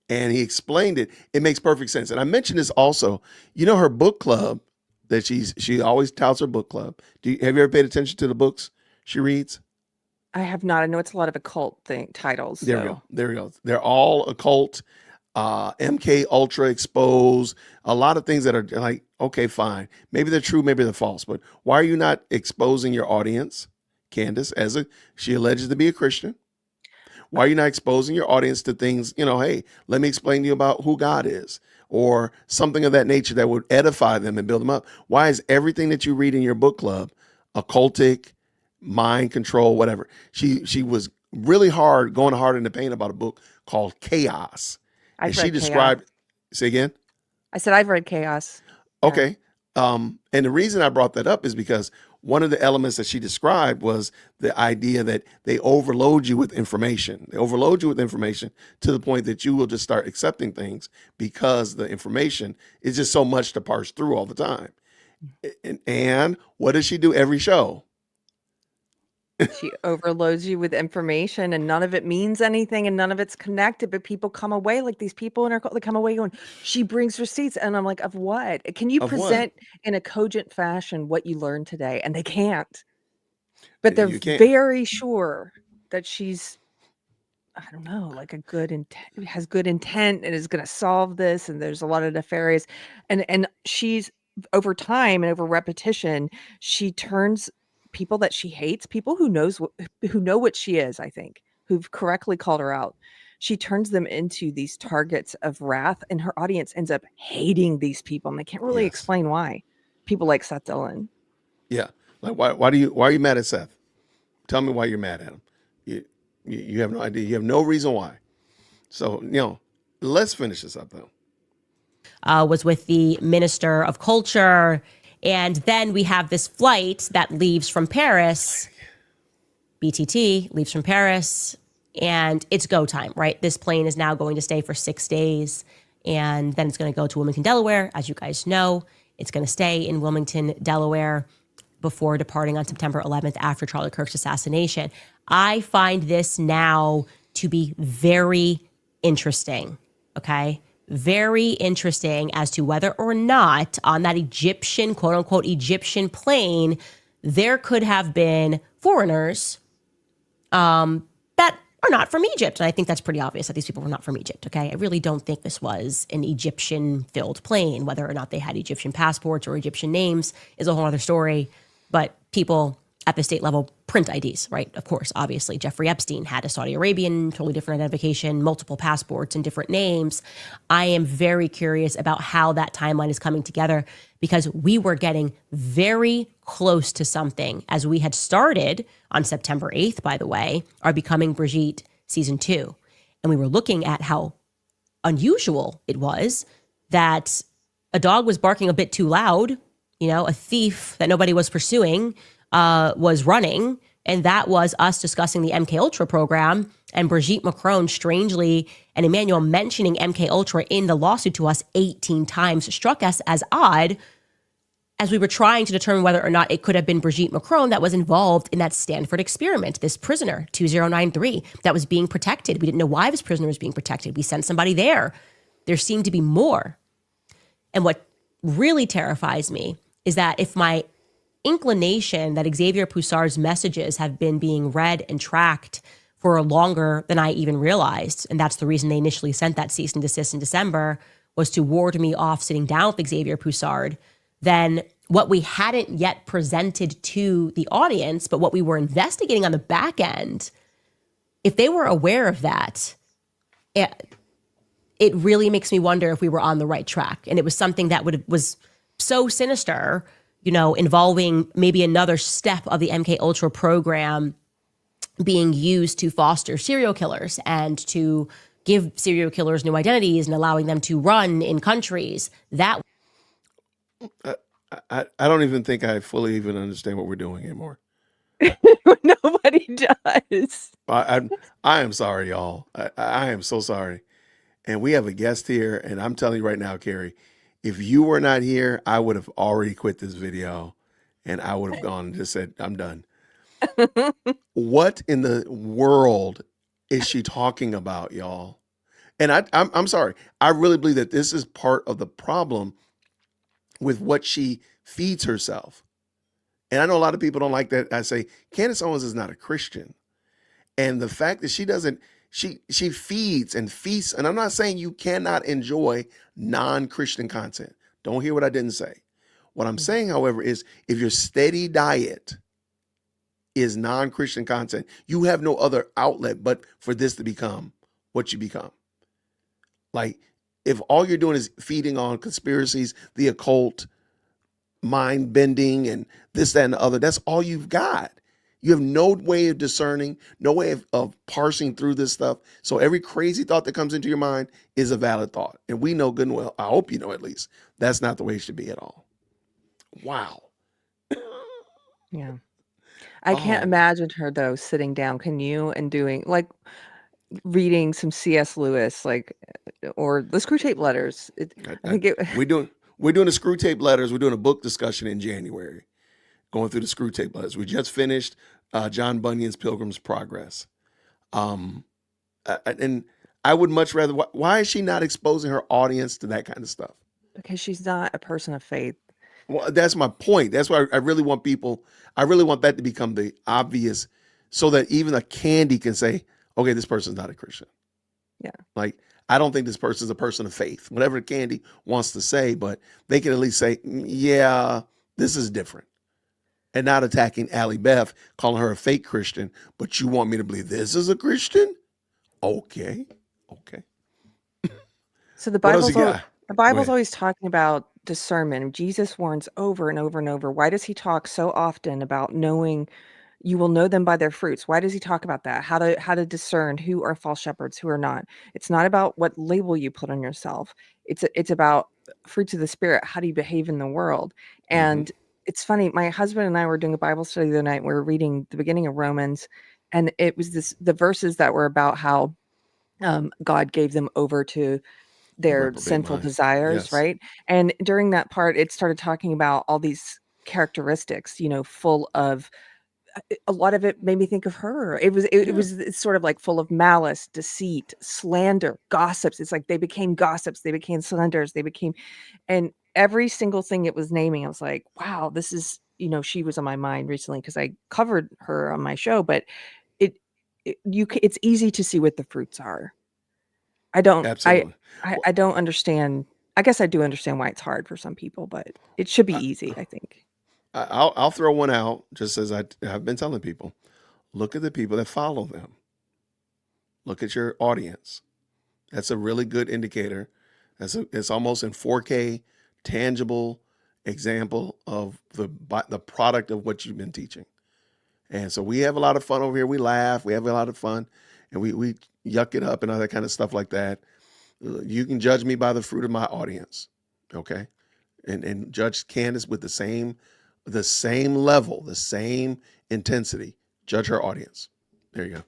And he explained it. It makes perfect sense. And I mentioned this also, her book club that she always touts her book club. Have you ever paid attention to the books she reads? I have not. I know it's a lot of occult titles. There we go. They're all occult, MK Ultra exposed, a lot of things that are like, okay, fine. Maybe they're true, maybe they're false, but why are you not exposing your audience, Candace, she alleges to be a Christian? Why are you not exposing your audience to things, hey, let me explain to you about who God is or something of that nature that would edify them and build them up? Why is everything that you read in your book club occultic, mind control, whatever? She was really going hard in the paint about a book called Chaos. And she described, say again? I said, I've read Chaos. Okay. And the reason I brought that up is because one of the elements that she described was the idea that they overload you with information. They overload you with information to the point that you will just start accepting things because the information is just so much to parse through all the time. And what does she do every show? She overloads you with information and none of it means anything and none of it's connected, but people come away like these people in her they come away going, she brings receipts. And I'm like, of what? Can you present in a cogent fashion what you learned today? And they can't. But they're very sure that she's, I don't know, like has good intent and is going to solve this. And there's a lot of nefarious and she's over time and over repetition, she turns people that she hates, people who know what she is, I think, who've correctly called her out. She turns them into these targets of wrath, and her audience ends up hating these people, and they can't really explain why. People like Seth Dillon. Yeah, like why are you mad at Seth? Tell me why you're mad at him. You have no idea. You have no reason why. So, let's finish this up though. Was with the Minister of Culture. And then we have this flight that leaves from Paris. BTT leaves from Paris, and it's go time, right? This plane is now going to stay for 6 days, and then it's going to go to Wilmington, Delaware. As you guys know, it's going to stay in Wilmington, Delaware before departing on September 11th after Charlie Kirk's assassination. I find this now to be very interesting, okay? Very interesting as to whether or not on that Egyptian, quote unquote, Egyptian plane, there could have been foreigners that are not from Egypt. And I think that's pretty obvious that these people were not from Egypt, okay? I really don't think this was an Egyptian-filled plane. Whether or not they had Egyptian passports or Egyptian names is a whole other story. But people at the state level print IDs, right? Of course, obviously. Jeffrey Epstein had a Saudi Arabian, totally different identification, multiple passports and different names. I am very curious about how that timeline is coming together because we were getting very close to something as we had started on September 8th, by the way, our Becoming Brigitte season 2. And we were looking at how unusual it was that a dog was barking a bit too loud, a thief that nobody was pursuing was running, and that was us discussing the MK Ultra program and Brigitte Macron strangely and Emmanuel mentioning MK Ultra in the lawsuit to us 18 times struck us as odd as we were trying to determine whether or not it could have been Brigitte Macron that was involved in that Stanford experiment, this prisoner 2093 that was being protected. We didn't know why this prisoner was being protected. We sent somebody there. There seemed to be more. And what really terrifies me is that if my inclination that Xavier Poussard's messages have been being read and tracked for longer than I even realized, and that's the reason they initially sent that cease and desist in December, was to ward me off sitting down with Xavier Poussard, then what we hadn't yet presented to the audience, but what we were investigating on the back end, if they were aware of that, it really makes me wonder if we were on the right track. And it was something that was so sinister, involving maybe another step of the MK Ultra program being used to foster serial killers and to give serial killers new identities and allowing them to run in countries. That I don't even think I fully even understand what we're doing anymore. Nobody does. I am sorry, y'all. I am so sorry. And we have a guest here, and I'm telling you right now, Carrie, if you were not here, I would have already quit this video, and I would have gone and just said, I'm done. What in the world is she talking about, y'all? And I'm sorry. I really believe that this is part of the problem with what she feeds herself. And I know a lot of people don't like that. I say, Candace Owens is not a Christian. And the fact that she doesn't, she feeds and feasts. And I'm not saying you cannot enjoy non-Christian content. Don't hear what I didn't say. What I'm saying, however, is if your steady diet is non-Christian content, you have no other outlet but for this to become what you become. Like, if all you're doing is feeding on conspiracies, the occult, mind bending, and this, that, and the other, that's all you've got. You have no way of discerning, no way of parsing through this stuff. So every crazy thought that comes into your mind is a valid thought. And we know good and well, I hope you know at least, that's not the way it should be at all. Wow. Yeah. I can't imagine her, though, sitting down. Can you? And doing, like, reading some C.S. Lewis, like, or the Screw Tape Letters. We're doing the Screw Tape Letters. We're doing a book discussion in January, going through the Screw Tape Letters. We just finished John Bunyan's Pilgrim's Progress. And I would much rather, why is she not exposing her audience to that kind of stuff? Because she's not a person of faith. Well, that's my point. That's why I really want that to become the obvious, so that even a Candy can say, okay, this person's not a Christian. Yeah. Like, I don't think this person's a person of faith, whatever Candy wants to say, but they can at least say, yeah, this is different. And not attacking Allie Beth, calling her a fake Christian, but you want me to believe this is a Christian? Okay. So the Bible's always talking about discernment. Jesus warns over and over and over. Why does he talk so often about knowing You will know them by their fruits. Why does he talk about that? How to discern who are false shepherds, who are not. It's not about what label you put on yourself. It's about fruits of the spirit. How do you behave in the world? Mm-hmm. And it's funny. My husband and I were doing a Bible study the other night. We were reading the beginning of Romans, and it was the verses that were about how God gave them over to A their reprobate sinful mind. desires, Yes. right? And during that part, it started talking about all these characteristics, full of a lot of it made me think of her. Yeah. It's sort of like full of malice, deceit, slander, gossips. It's like they became gossips, they became slanders, and every single thing it was naming, I was like, wow, this is, she was on my mind recently because I covered her on my show, but it, it's easy to see what the fruits are. I don't I Absolutely. I Well, I don't understand. I guess I do understand why it's hard for some people, but it should be I, easy, I think. I'll throw one out just as I've been telling people. Look at the people that follow them. Look at your audience. That's a really good indicator. It's almost in 4K, tangible example of the product of what you've been teaching. And so we have a lot of fun over here. We laugh. We have a lot of fun, and we yuck it up and all that kind of stuff like that. You can judge me by the fruit of my audience, okay? And judge Candace with the same level, the same intensity. Judge her audience. There you go.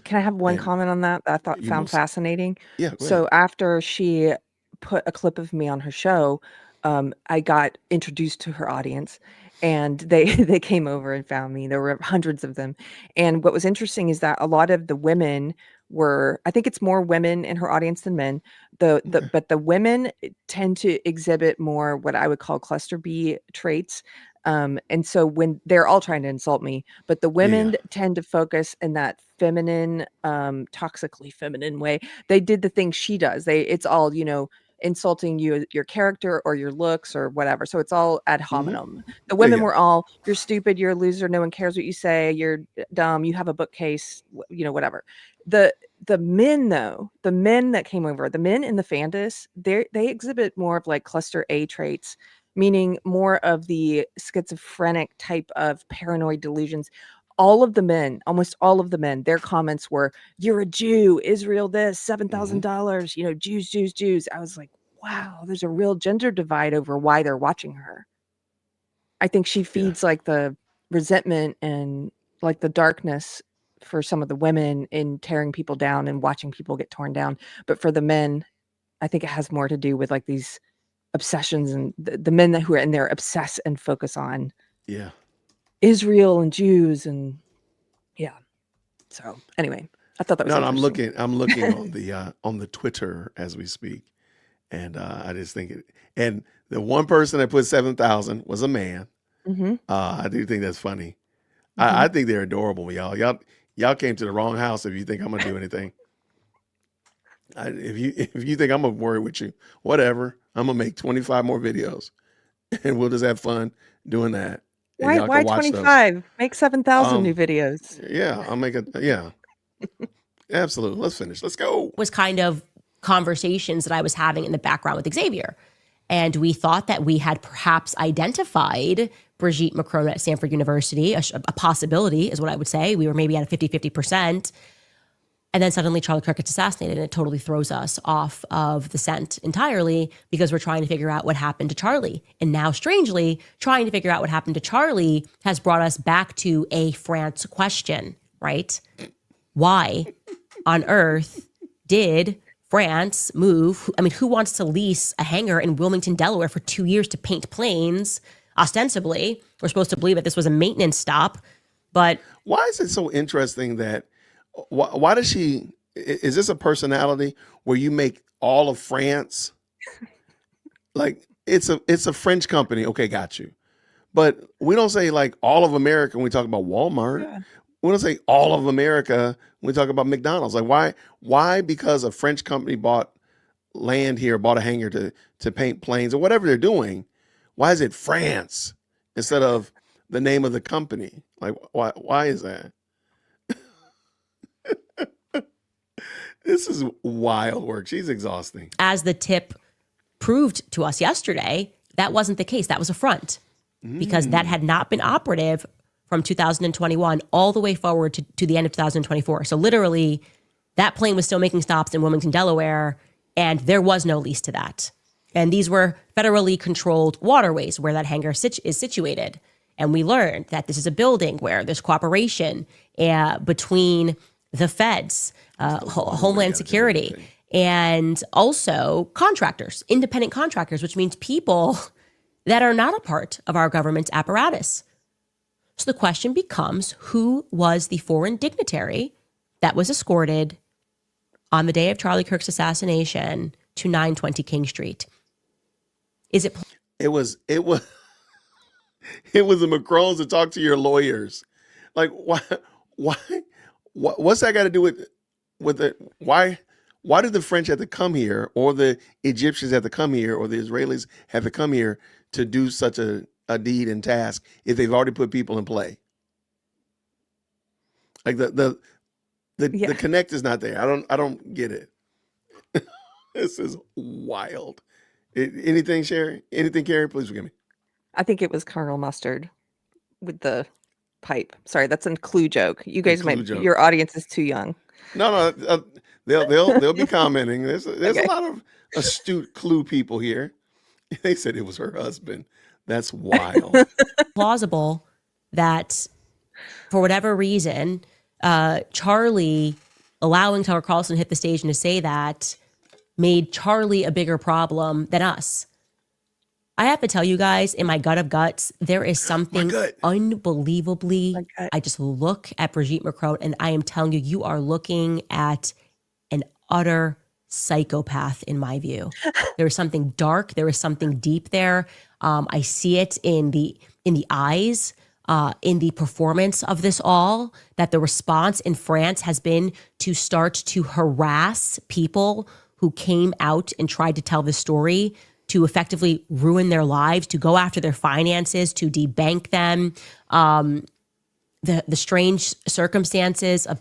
Can I have one And comment on that I you found most fascinating? yeah, go ahead. So after she put a clip of me on her show, I got introduced to her audience, and they they came over and found me. There were hundreds of them. And what was interesting is that a lot of the women were, I think it's more women in her audience than men. Okay. But the women tend to exhibit more what I would call cluster B traits. And so when they're all trying to insult me, but the Yeah, yeah. women tend to focus in that feminine, toxically feminine way. They did the thing she does. It's all, insulting you, your character or your looks or whatever. So it's all ad Mm-hmm. hominem. The Yeah, women yeah. were all, you're stupid, you're a loser, no one cares what you say, you're dumb, you have a bookcase, whatever. The the men though, the men that came over, the men in the Fandus, they exhibit more of like cluster A traits, meaning more of the schizophrenic type of paranoid delusions. All of the men, almost all of the men, their comments were, "You're a Jew, Israel this, Mm-hmm. $7,000, Jews, Jews, Jews." I was like, wow, there's a real gender divide over why they're watching her. I think she Yeah. feeds like the resentment and like the darkness for some of the women in tearing people down and watching people get torn down. But for the men, I think it has more to do with like these obsessions, and the men who are in there obsess and focus on Yeah. Israel and Jews, and yeah. So anyway, I thought that was No, no, interesting. I'm looking on the Twitter as we speak, and I just think it. And the one person that put 7,000 was a man. Hmm. I do think that's funny. Hmm. I think they're adorable, y'all. Y'all came to the wrong house if you think I'm gonna do anything. If you think I'm gonna worry with you, whatever. I'm gonna make 25 more videos, and we'll just have fun doing that, and y'all can Why watch those. 25? Make 7,000 new Um, videos. yeah, I'll make it. Yeah, absolutely. Let's finish. Let's go. Was kind of conversations that I was having in the background with Xavier. And we thought that we had perhaps identified Brigitte Macron at Stanford University, a possibility is what I would say. We were maybe at a 50-50%. And then suddenly Charlie Kirk gets assassinated, and it totally throws us off of the scent entirely because we're trying to figure out what happened to Charlie. And now, strangely, trying to figure out what happened to Charlie has brought us back to a France question, right? Why on earth did France move? I mean, who wants to lease a hangar in Wilmington, Delaware for 2 years to paint planes? Ostensibly, we're supposed to believe that this was a maintenance stop, but Why is it so interesting that why does she is this a personality where you make all of France like it's a French company? Okay, got you. But we don't say like all of America when we talk about Walmart. Yeah. We don't say all of America when we talk about McDonald's. Like why because a French company bought land here, bought a hangar to paint planes or whatever they're doing, why is it France instead of the name of the company? Like why is that? This is wild work. She's exhausting. as the tip proved to us yesterday, that wasn't the case. That was a front because that had not been operative from 2021 all the way forward to the end of 2024. So literally, that plane was still making stops in Wilmington, Delaware, and there was no lease to that. And these were federally controlled waterways where that hangar is situated. And we learned that this is a building where there's cooperation between the feds, Homeland Security, and also contractors, independent contractors, which means people that are not a part of our government's apparatus. So the question becomes, who was the foreign dignitary that was escorted on the day of Charlie Kirk's assassination to 920 King Street? Is it? It was the Macrons to talk to your lawyers. Like, what's that got to do with it? Why did the French have to come here, or the Egyptians have to come here, or the Israelis have to come here to do such a deed and task if they've already put people in play? Like the connect is not there. I don't get it. This is wild. Anything, Sherry? Anything, Carrie? Please forgive me. I think it was Colonel Mustard with the pipe. Sorry, that's a clue joke. You guys your audience is too young. No, they'll be commenting. There's okay. A lot of astute clue people here. They said it was her husband. That's wild. Plausible that for whatever reason, Charlie allowing Tucker Carlson to hit the stage and to say that made Charlie a bigger problem than us. I have to tell you guys, in my gut of guts, there is something unbelievably. I just look at Brigitte Macron and I am telling you, you are looking at an utter psychopath in my view. There is something dark. There is something deep there. I see it in the eyes, in the performance of this all, that the response in France has been to start to harass people who came out and tried to tell the story, to effectively ruin their lives, to go after their finances, to debank them, the strange circumstances of.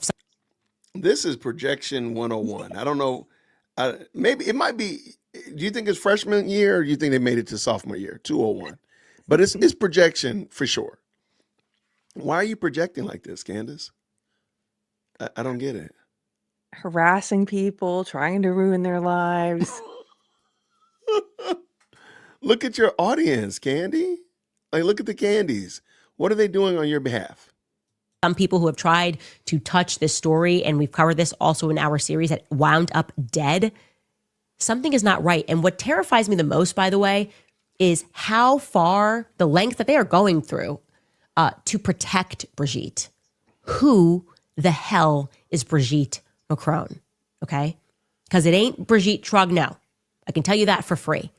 This is projection 101. I don't know. Maybe it might be. Do you think it's freshman year, or do you think they made it to sophomore year, 201? But it's projection for sure. Why are you projecting like this, Candace? I don't get it. Harassing people, trying to ruin their lives. Look at your audience, Candy. Like, look at the Candies. What are they doing on your behalf? Some people who have tried to touch this story, and we've covered this also in our series, that wound up dead. Something is not right. And what terrifies me the most, by the way, is how far, the length that they are going through to protect Brigitte. Who the hell is Brigitte Macron? Okay? Because it ain't Brigitte Trogneau. I can tell you that for free.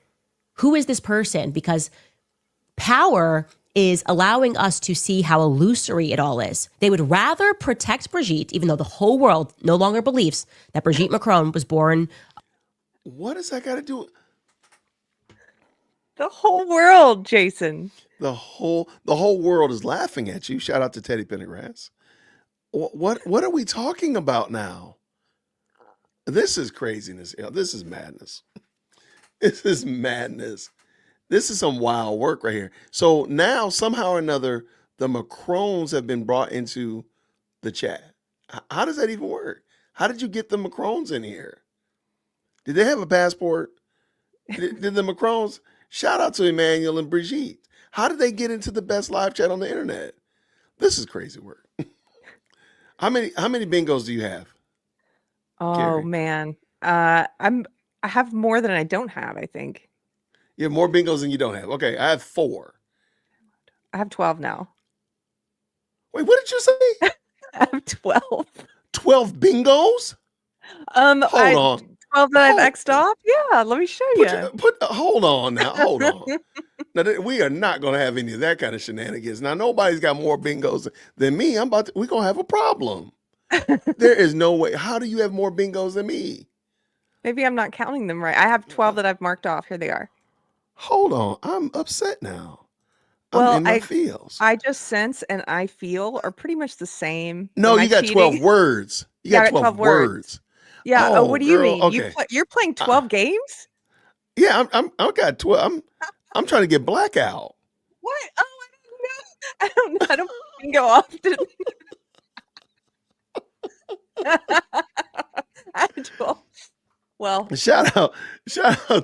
Who is this person? Because power is allowing us to see how illusory it all is. They would rather protect Brigitte, even though the whole world no longer believes that Brigitte Macron was born. What does that got to do? The whole world, Jason. The whole world is laughing at you. Shout out to Teddy Pendergrass. What are we talking about now? This is craziness. This is madness. This is madness. This is some wild work right here. So now, somehow or another, the Macrons have been brought into the chat. How does that even work? How did you get the Macrons in here? Did they have a passport? Did the Macrons? Shout out to Emmanuel and Brigitte. How did they get into the best live chat on the internet? This is crazy work. How many bingos do you have? Oh, Carrie? Man. I have more than I don't have, I think. You have more bingos than you don't have. Okay, I have 4. I have 12 now. Wait, what did you say? I have 12. 12 bingos? Hold on. 12 that I've X'd off? Yeah, let me show you. Hold on now. Hold on. Now, we are not going to have any of that kind of shenanigans. Now, nobody's got more bingos than me. We're going to have a problem. There is no way. How do you have more bingos than me? Maybe I'm not counting them right. I have 12 that I've marked off. Here they are. Hold on. I'm upset now. Well, I'm in my feels. I just sense and I feel are pretty much the same. No, Am you got cheating? 12 words. You got 12 words. Yeah. Oh, what do you mean? Okay. You're playing 12 games? Yeah, I got 12. I'm trying to get blackout. What? Oh, I don't know. bingo often. Well, Shout out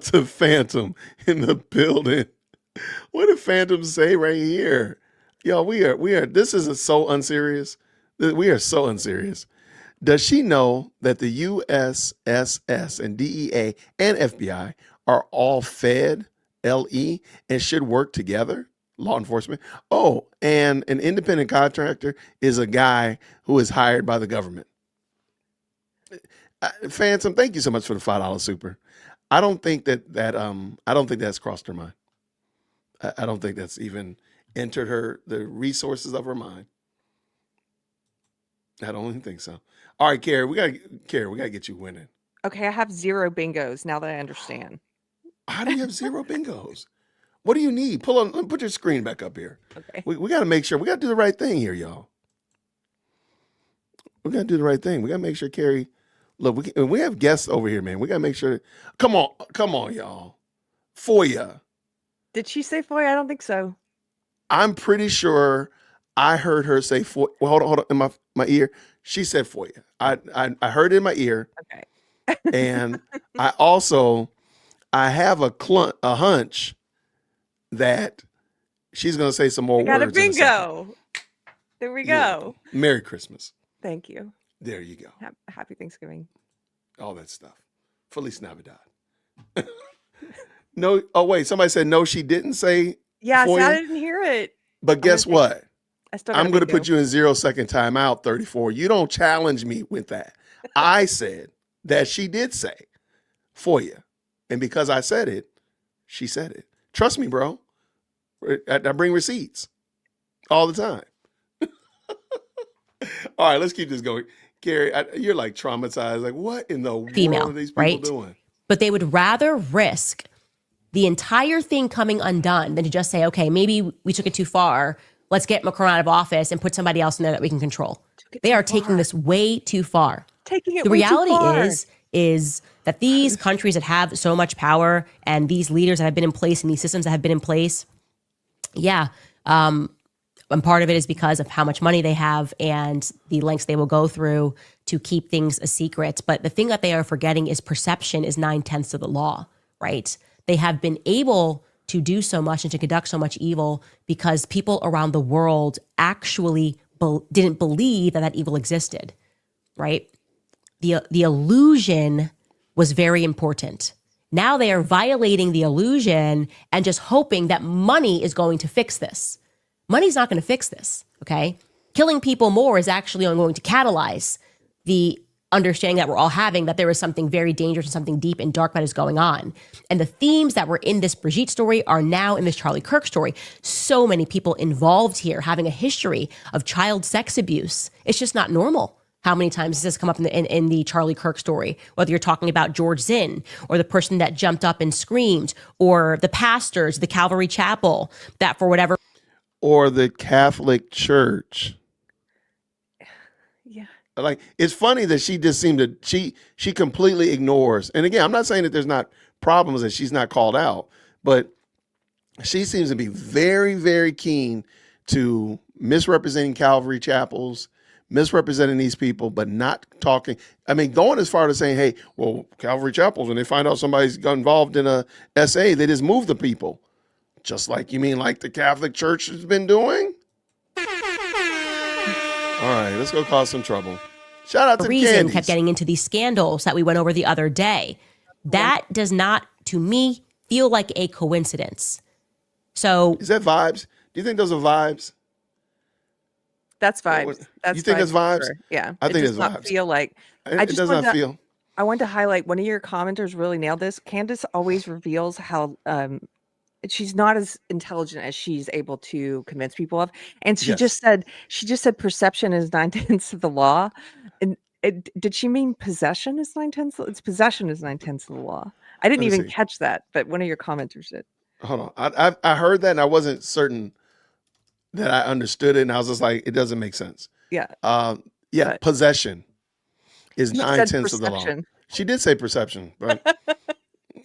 to Phantom in the building. What did Phantom say right here? Yo, we are. This is so unserious. We are so unserious. Does she know that the USSS and DEA and FBI are all Fed, LE, and should work together? Law enforcement. Oh, and an independent contractor is a guy who is hired by the government. Phantom, thank you so much for the $5 super. I don't think I don't think that's crossed her mind. I don't think that's even entered the resources of her mind. I don't even think so. All right, Carrie, we gotta get you winning. okay, I have 0 bingos now that I understand. How do you have 0 bingos? What do you need? Put your screen back up here. Okay. We got to make sure. We got to do the right thing here, y'all. We got to do the right thing. We got to make sure Carrie. Look, we have guests over here, man. We got to make sure. Come on, y'all. FOIA. Did she say FOIA? I don't think so. I'm pretty sure I heard her say FOIA. Well, hold on. In my ear, she said FOIA. I heard it in my ear. Okay. And I have a hunch that she's going to say some more I got a words. in a second. bingo. There we You're go. welcome. Merry Christmas. Thank you. There you go. Happy Thanksgiving. All that stuff. Feliz Navidad. No. Oh, wait. Somebody said no, she didn't say Yeah, FOIA. I didn't hear it. But guess what? I still got I'm a going to bingo. put you in 0-second timeout, 34. You don't challenge me with that. I said that she did say FOIA. And because I said it, she said it. Trust me, bro. I bring receipts all the time. All right, let's keep this going. Gary, you're like traumatized. Like, what in the Female, world are these people right? doing? But they would rather risk the entire thing coming undone than to just say, okay, maybe we took it too far. Let's get Macron out of office and put somebody else in there that we can control. They are taking this way too far. Taking it The way too reality far. is that these countries that have so much power and these leaders that have been in place and these systems that have been in place, and part of it is because of how much money they have and the lengths they will go through to keep things a secret. But the thing that they are forgetting is perception is 9/10 of the law, right? They have been able to do so much and to conduct so much evil because people around the world actually didn't believe that evil existed, right? The illusion was very important. Now they are violating the illusion and just hoping that money is going to fix this. Money's not going to fix this, okay? Killing people more is actually only going to catalyze the understanding that we're all having that there is something very dangerous and something deep and dark that is going on. And the themes that were in this Brigitte story are now in this Charlie Kirk story. So many people involved here having a history of child sex abuse. It's just not normal. How many times does this come up in the Charlie Kirk story? Whether you're talking about George Zinn or the person that jumped up and screamed or the pastors, the Calvary Chapel, that for whatever. Or the Catholic Church. Yeah. Like, it's funny that she just seemed to, she completely ignores. And again, I'm not saying that there's not problems that she's not called out, but she seems to be very, very keen to misrepresenting Calvary chapels, misrepresenting these people, but not talking. I mean, going as far to saying, hey, well, Calvary chapels, when they find out somebody's got involved in a SA, they just move the people. Just like, you mean like the Catholic Church has been doing? All right, let's go cause some trouble. Shout out to reason Candace. kept getting into these scandals that we went over the other day. That does not, to me, feel like a coincidence. So Is that vibes? Do you think those are vibes? That's vibes. That's You think that's vibes? for sure. Yeah. I think does it's not vibes. feel like It does not feel. I want to highlight one of your commenters really nailed this. Candace always reveals how she's not as intelligent as she's able to convince people of. And she Yes. just said perception is 9/10 of the law. And did she mean possession is 9/10? It's possession is 9/10 of the law. I didn't Let me even see. catch that, but one of your commenters did. Hold on. I heard that and I wasn't certain that I understood it. And I was just like, it doesn't make sense. Yeah. Yeah, possession is She said 9/10 of the law. perception. She did say perception, but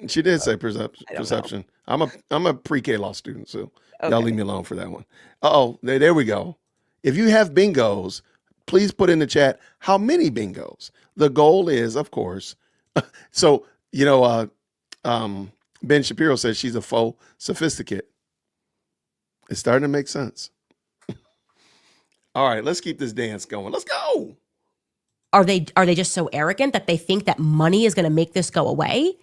she did say perception. I'm a pre-K law student, so y'all leave me alone for that one. There we go. If you have bingos, please put in the chat how many bingos. The goal is, of course. So, Ben Shapiro says she's a faux sophisticate. It's starting to make sense. All right, let's keep this dance going. Let's go. Are they just so arrogant that they think that money is going to make this go away?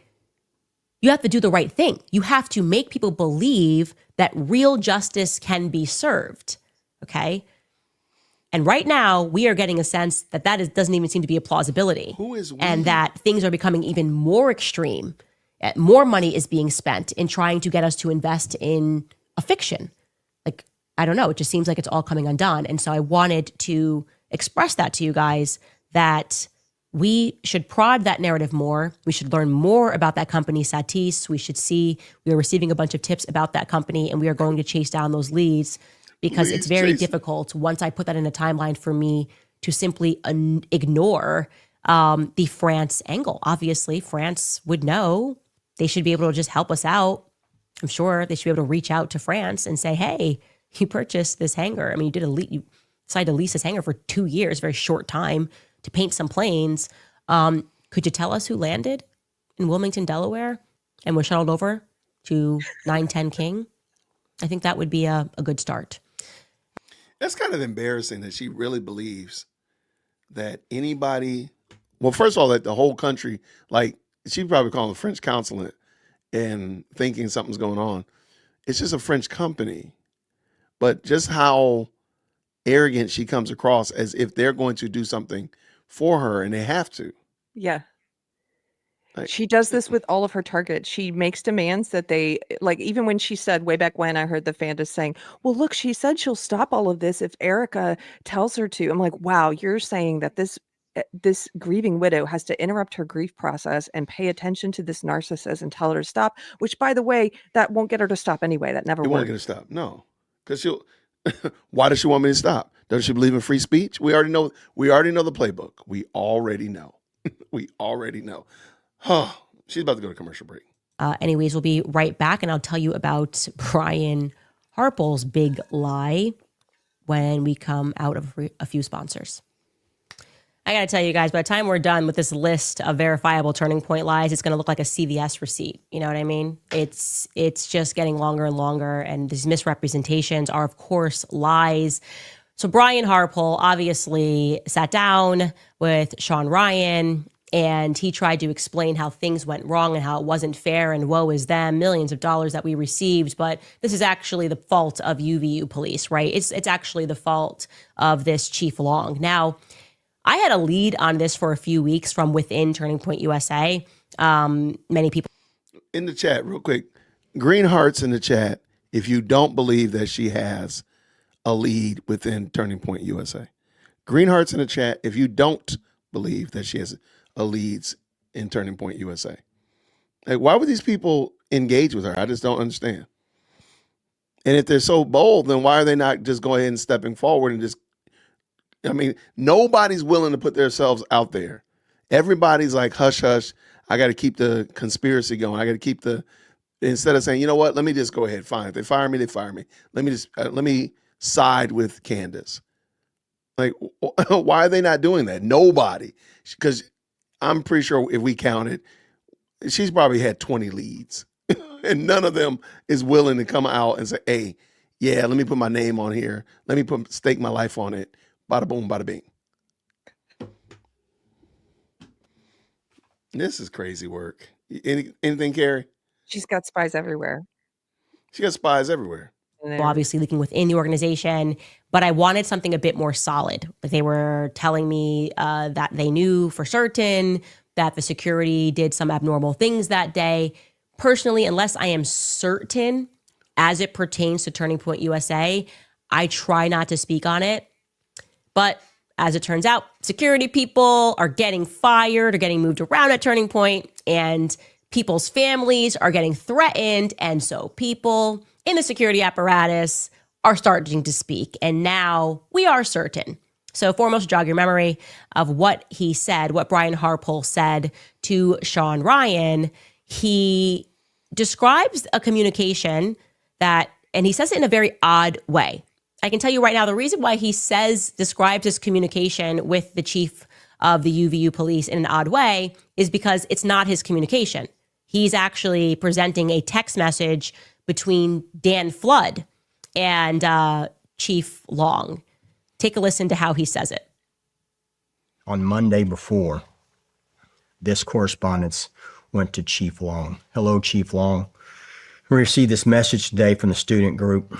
You have to do the right thing. You have to make people believe that real justice can be served. Okay? And right now, we are getting a sense that doesn't even seem to be a plausibility. Who is we? And that things are becoming even more extreme. More money is being spent in trying to get us to invest in a fiction. Like, I don't know. It just seems like it's all coming undone. And so I wanted to express that to you guys, that we should prod that narrative more. We should learn more about that company, Satis. We are receiving a bunch of tips about that company, and we are going to chase down those leads, because it's very difficult once I put that in a timeline for me to simply ignore the France angle. Obviously, France would know. They should be able to just help us out. I'm sure they should be able to reach out to France and say, hey, you purchased this hangar. I mean, you decided to lease this hangar for 2 years, very short time, to paint some planes. Could you tell us who landed in Wilmington, Delaware, and was shuttled over to 910 King? I think that would be a good start. That's kind of embarrassing that she really believes that anybody, well, first of all, that the whole country, like, she'd probably call the French consulate and thinking something's going on. It's just a French company. But just how arrogant she comes across, as if they're going to do something for her, and they have to. Yeah. Like, She does this with all of her targets. She makes demands that they, like, even when she said way back when, I heard the Candace saying, well, look, she said she'll stop all of this if Erica tells her to. I'm like, wow, you're saying that this grieving widow has to interrupt her grief process and pay attention to this narcissist and tell her to stop, which, by the way, that won't get her to stop anyway. That never it won't worked. get her to stop. No. Because she'll, why does she want me to stop? Does she believe in free speech? We already know the playbook. We already know. We already know. She's about to go to commercial break. Anyways, we'll be right back, and I'll tell you about Brian Harple's big lie when we come out of a few sponsors. I got to tell you guys, by the time we're done with this list of verifiable turning point lies, it's going to look like a CVS receipt. You know what I mean? It's just getting longer and longer, and these misrepresentations are, of course, lies. So Brian Harple obviously sat down with Sean Ryan, and he tried to explain how things went wrong and how it wasn't fair, and woe is them, millions of dollars that we received. But this is actually the fault of UVU police, right? It's actually the fault of this Chief Long. Now, I had a lead on this for a few weeks from within Turning Point USA. Many people in the chat, real quick, green hearts in the chat if you don't believe that she has a lead within Turning Point USA. Green hearts in the chat if you don't believe that she has a leads in Turning Point USA. Like, why would these people engage with her? I just don't understand. And if they're so bold, then why are they not just going ahead and stepping forward and just, I mean, nobody's willing to put themselves out there. Everybody's like, hush, hush. I got to keep the conspiracy going. I got to keep instead of saying, you know what, let me just go ahead. Fine. If they fire me, they fire me. Let me side with Candace. Like, why are they not doing that? Nobody. Because I'm pretty sure if we counted, she's probably had 20 leads. And none of them is willing to come out and say, hey, yeah, let me put my name on here. Let me stake my life on it. Bada boom, bada bing. This is crazy work. Anything, Carrie? She's got spies everywhere. She got spies everywhere. obviously leaking within the organization, but I wanted something a bit more solid. Like they were telling me that they knew for certain that the security did some abnormal things that day. Personally, unless I am certain as it pertains to Turning Point USA, I try not to speak on it. But as it turns out, security people are getting fired or getting moved around at Turning Point, and people's families are getting threatened. And so people in the security apparatus are starting to speak. And now we are certain. So foremost, jog your memory of what he said, what Brian Harpole said to Sean Ryan. He describes a communication that, and he says it in a very odd way. I can tell you right now, the reason why he describes his communication with the chief of the UVU police in an odd way is because it's not his communication. He's actually presenting a text message between Dan Flood and Chief Long. Take a listen to how he says it. On Monday before, this correspondence went to Chief Long. Hello, Chief Long. We received this message today from the student group.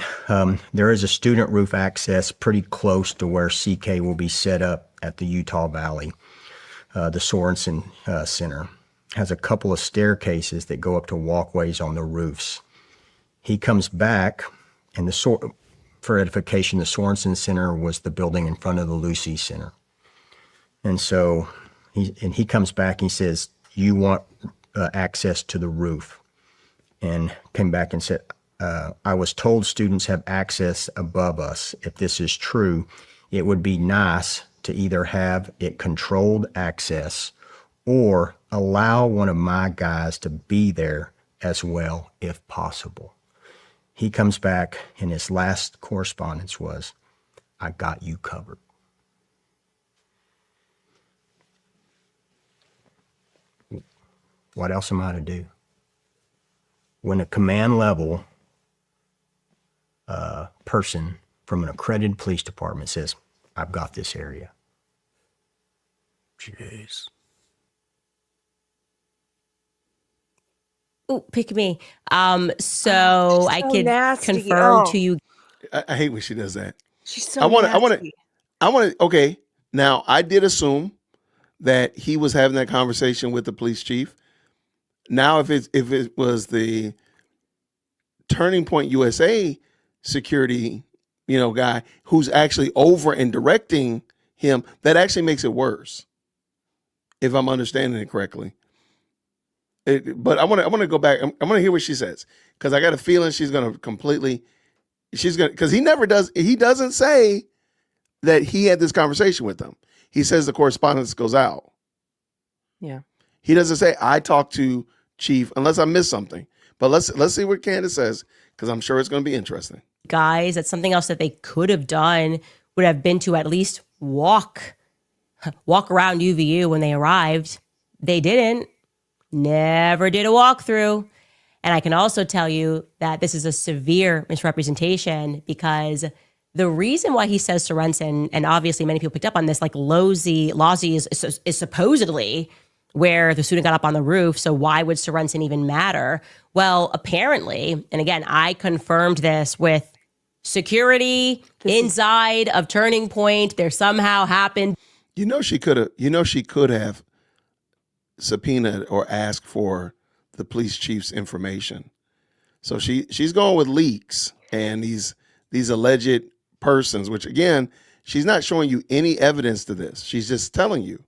There is a student roof access pretty close to where CK will be set up at the Utah Valley. The Sorensen Center has a couple of staircases that go up to walkways on the roofs. He comes back, and for edification, the Sorensen Center was the building in front of the Lucy Center. And so he comes back and he says, you want access to the roof. And came back and said, I was told students have access above us. If this is true, it would be nice to either have it controlled access or allow one of my guys to be there as well, if possible. He comes back and his last correspondence was, I got you covered. What else am I to do? When a command level person from an accredited police department says, I've got this area. Jeez. Ooh, pick me. So I could nasty. confirm to you. I hate when she does that. She's so I want nasty. to, okay. Now, I did assume that he was having that conversation with the police chief. Now, if it was the Turning Point USA security, guy who's actually over and directing him, that actually makes it worse. If I'm understanding it correctly. But I want to go back. I'm going to hear what she says, because I got a feeling she's going to because he doesn't say that he had this conversation with them. He says the correspondence goes out. Yeah. He doesn't say, I talked to Chief, unless I missed something. But let's see what Candace says, because I'm sure it's going to be interesting. Guys, that's something else that they could have done, would have been to at least walk around UVU when they arrived. They didn't. Never did a walkthrough. And I can also tell you that this is a severe misrepresentation, because the reason why he says Sorensen, and obviously many people picked up on this, like Lozzie is supposedly where the student got up on the roof. So why would Sorensen even matter? Well, apparently, and again, I confirmed this with security inside of Turning Point. There somehow happened. She could have subpoenaed or asked for the police chief's information. So she's going with leaks and these alleged persons, which again, she's not showing you any evidence to this. She's just telling you.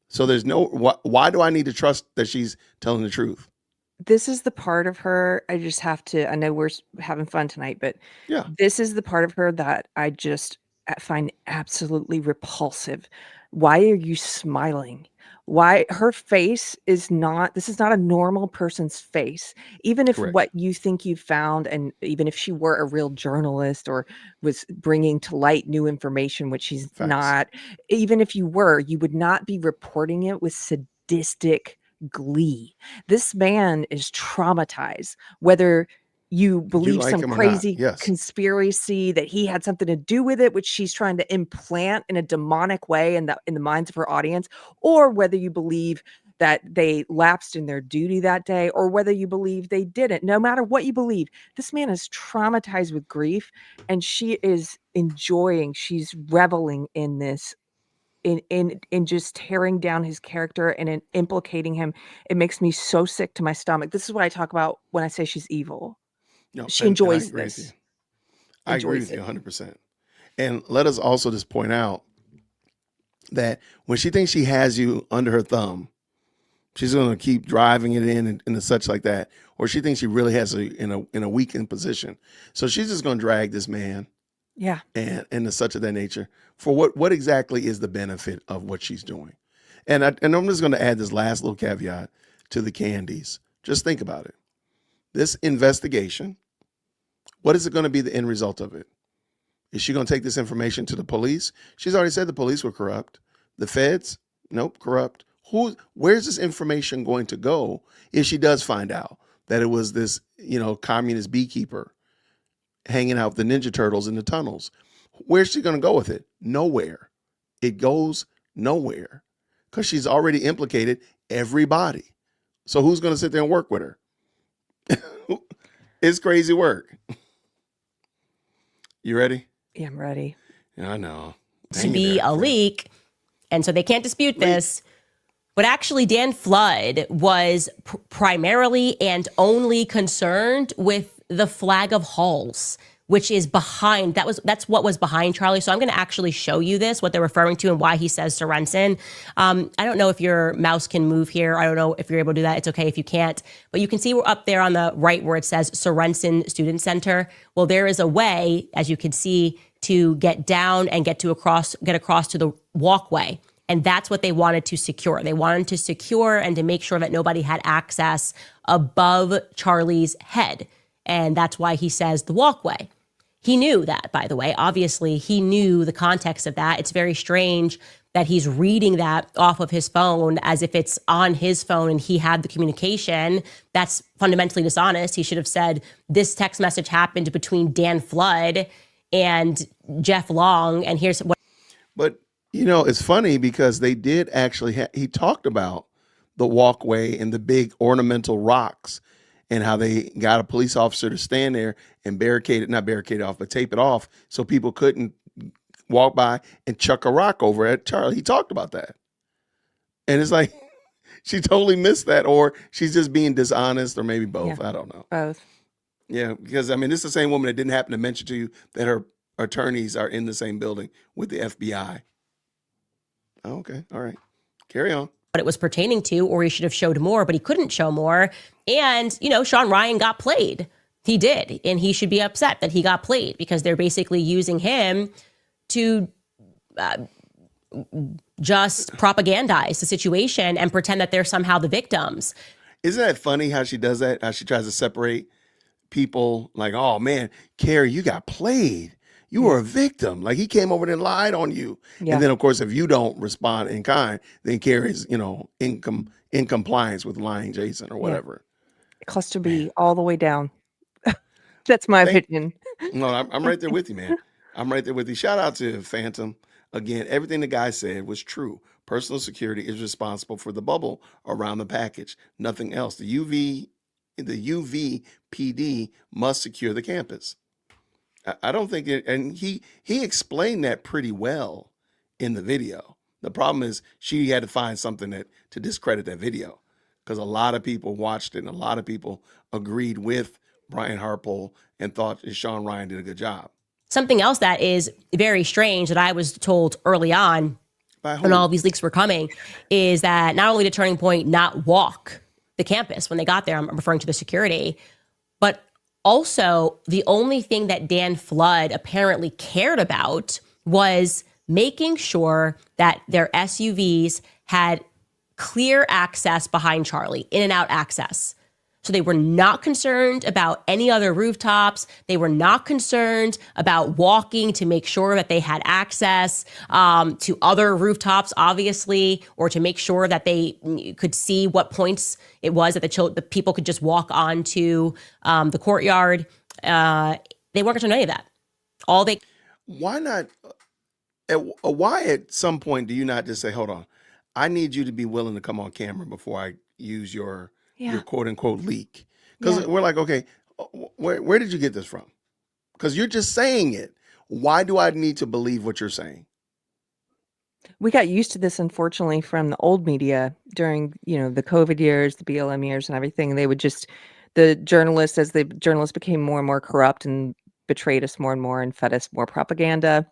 So there's why do I need to trust that she's telling the truth? This is the part of her I just have to, I know we're having fun tonight, but Yeah. this is the part of her that I just find absolutely repulsive. Why are you smiling? Why her face is not, this is not a normal person's face. Even if Correct. what you think you found, and even if she were a real journalist or was bringing to light new information, which she's Facts. not, even if you were, you would not be reporting it with sadistic glee. This man is traumatized, whether you believe like some him or not, crazy yes. conspiracy that he had something to do with it, which she's trying to implant in a demonic way in the minds of her audience, or whether you believe that they lapsed in their duty that day, or whether you believe they didn't. No matter what you believe, this man is traumatized with grief, and she is she's reveling in this, in just tearing down his character and in implicating him. It makes me so sick to my stomach. This is what I talk about when I say she's evil. No, She enjoys I agree with you. this. I agree with you 100%. And let us also just point out that when she thinks she has you under her thumb, she's going to keep driving it in and such like that. Or she thinks she really has you in a weakened position. So she's just going to drag this man. Yeah. And such of that nature for what exactly is the benefit of what she's doing. And I'm just going to add this last little caveat to the candies. Just think about it. This investigation, what is it going to be the end result of it? Is she going to take this information to the police? She's already said the police were corrupt. The feds, nope, corrupt. Where's this information going to go if she does find out that it was this, communist beekeeper hanging out with the Ninja Turtles in the tunnels? Where's she going to go with it? Nowhere. It goes nowhere because she's already implicated everybody. So who's going to sit there and work with her? It's crazy work. You ready? Yeah, I'm ready. Yeah, I know. To be a leak, and so they can't dispute this. But actually, Dan Flood was primarily and only concerned with the flag of halls, which is behind. That's what was behind Charlie. So I'm going to actually show you this, what they're referring to, and why he says Sorensen. I don't know if your mouse can move here. I don't know if you're able to do that. It's okay if you can't. But you can see we're up there on the right where it says Sorensen Student Center. Well, there is a way, as you can see, to get down and get across to the walkway. And that's what they wanted to secure. They wanted to secure and to make sure that nobody had access above Charlie's head. And that's why he says the walkway. He knew that, by the way. Obviously, he knew the context of that. It's very strange that he's reading that off of his phone as if it's on his phone and he had the communication. That's fundamentally dishonest. He should have said, this text message happened between Dan Flood and Jeff Long, and here's what. But it's funny because they did actually, he talked about the walkway and the big ornamental rocks and how they got a police officer to stand there and not barricade it off, but tape it off so people couldn't walk by and chuck a rock over at Charlie. He talked about that. And it's like, she totally missed that, or she's just being dishonest, or maybe both. Yeah, I don't know. Both. Yeah, because this is the same woman that didn't happen to mention to you that her attorneys are in the same building with the FBI. Oh, okay. All right. Carry on. What it was pertaining to, or he should have showed more, but he couldn't show more. And, Sean Ryan got played. He did. And he should be upset that he got played because they're basically using him to just propagandize the situation and pretend that they're somehow the victims. Isn't that funny how she does that? How she tries to separate people like, oh man, Carrie, you got played. You were a victim. Like he came over there and lied on you. Yeah. And then of course, if you don't respond in kind, then Carrie's, in compliance with lying Jason or whatever. Cluster B all the way down. That's my opinion. No, I'm right there with you, man. I'm right there with you. Shout out to Phantom. Again, everything the guy said was true. Personal security is responsible for the bubble around the package. Nothing else. The UVPD must secure the campus. I don't think it, and he explained that pretty well in the video. The problem is she had to find something to discredit that video because a lot of people watched it and a lot of people agreed with Brian Harpole and thought Sean Ryan did a good job. Something else that is very strange that I was told early on when all these leaks were coming is that not only did Turning Point not walk the campus when they got there, I'm referring to the security, but also the only thing that Dan Flood apparently cared about was making sure that their SUVs had clear access behind Charlie, in and out access. So they were not concerned about any other rooftops. They were not concerned about walking to make sure that they had access to other rooftops, obviously, or to make sure that they could see what points it was that the people could just walk onto the courtyard. They weren't concerned with any of that. Why not? Why at some point do you not just say, hold on, I need you to be willing to come on camera before I use your quote unquote leak? Because we're like, okay, where did you get this from? Because you're just saying it. Why do I need to believe what you're saying? We got used to this, unfortunately, from the old media during, the COVID years, the BLM years and everything. They would the journalists, as the journalists became more and more corrupt and betrayed us more and more and fed us more propaganda.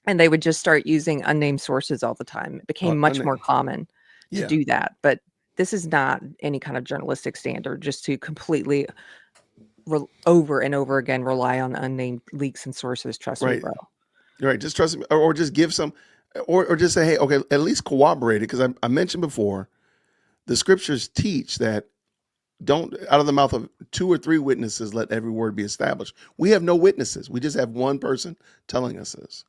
And they would just start using unnamed sources all the time. It became much more common to do that. But this is not any kind of journalistic standard, just to completely over and over again rely on unnamed leaks and sources. Trust me, bro. Right. Just trust me, or just give some, or just say, hey, okay, at least corroborate it. Because I mentioned before, the scriptures teach that don't, out of the mouth of 2 or 3 witnesses, let every word be established. We have no witnesses. We just have one person telling us this.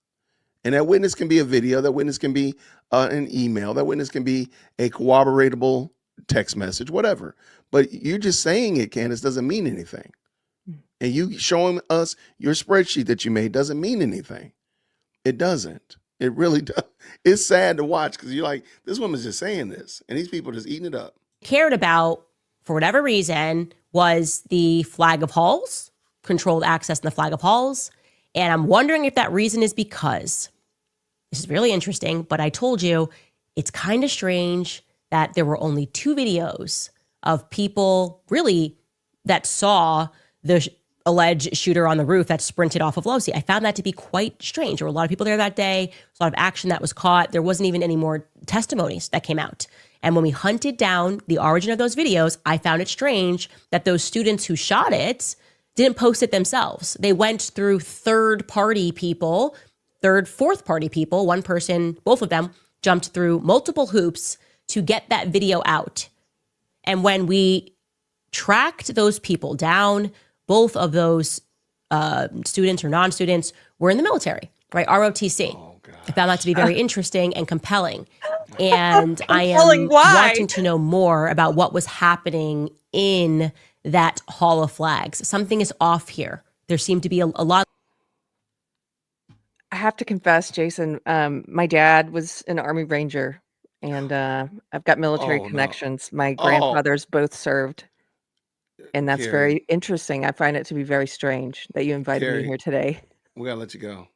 And that witness can be a video. That witness can be an email. That witness can be a corroboratable text message, whatever. But you're just saying it, Candace, doesn't mean anything. And you showing us your spreadsheet that you made doesn't mean anything. It doesn't. It really does. It's sad to watch because you're like, this woman's just saying this, and these people are just eating it up. Cared about, for whatever reason, was the flag of halls, controlled access in the flag of halls. And I'm wondering if that reason is because, this is really interesting, but I told you, it's kind of strange that there were only 2 videos of people really that saw the alleged shooter on the roof that sprinted off of Losi. I found that to be quite strange. There were a lot of people there that day. There was a lot of action that was caught. There wasn't even any more testimonies that came out. And when we hunted down the origin of those videos, I found it strange that those students who shot it didn't post it themselves. They went through third-party people, fourth-party people. One person, both of them, jumped through multiple hoops to get that video out. And when we tracked those people down, both of those students or non-students were in the military, right? ROTC. Oh, God. I found that to be very interesting and compelling. And I am Compelling, why? wanting to know more about what was happening in that Hall of Flags. Something is off here. There seemed to be a lot. I have to confess, Jason, my dad was an Army Ranger, and I've got military Oh, no. connections. My Oh. grandfathers both served, and that's Carrie, very interesting. I find it to be very strange that you invited Carrie. me here today. we gotta let you go.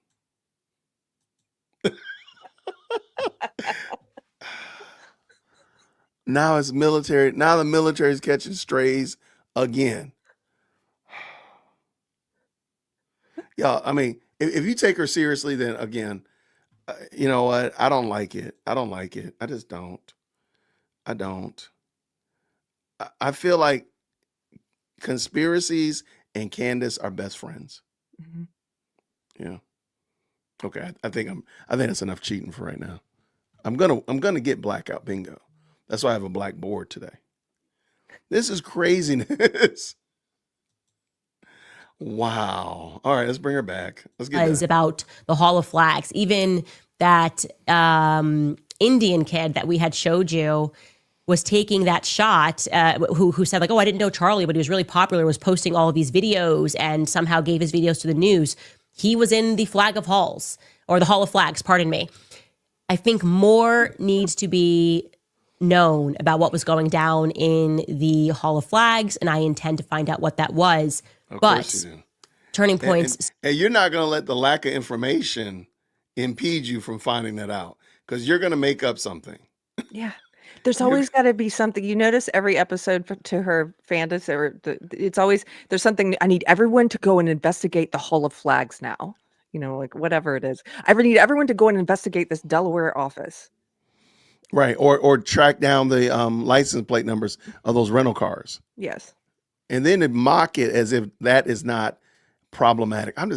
Now it's military. Now the military is catching strays again. Yeah, I mean, if you take her seriously, then again, you know what? I don't like it. I don't like it. I just don't. I don't. I feel like conspiracies and Candace are best friends. Mhm. Yeah. Okay. I think that's enough cheating for right now. I'm gonna get blackout bingo. That's why I have a black board today. This is craziness. Wow. All right, let's bring her back. Let's get Was that. about the Hall of Flags. Even that Indian kid that we had showed you was taking that shot, who said like, oh, I didn't know Charlie, but he was really popular, was posting all of these videos and somehow gave his videos to the news. He was in the Flag of Halls, or the Hall of Flags, pardon me. I think more needs to be known about what was going down in the Hall of Flags, and I intend to find out what that was. Of But course you do. turning points. And you're not going to let the lack of information impede you from finding that out because you're going to make up something. Yeah. There's always got to be something. You notice every episode to her Candace, it's always, there's something. I need everyone to go and investigate the Hall of Flags now. You know, like whatever it is. I need everyone to go and investigate this Delaware office. Right. Or track down the license plate numbers of those rental cars. Yes. And then to mock it as if that is not problematic. I'm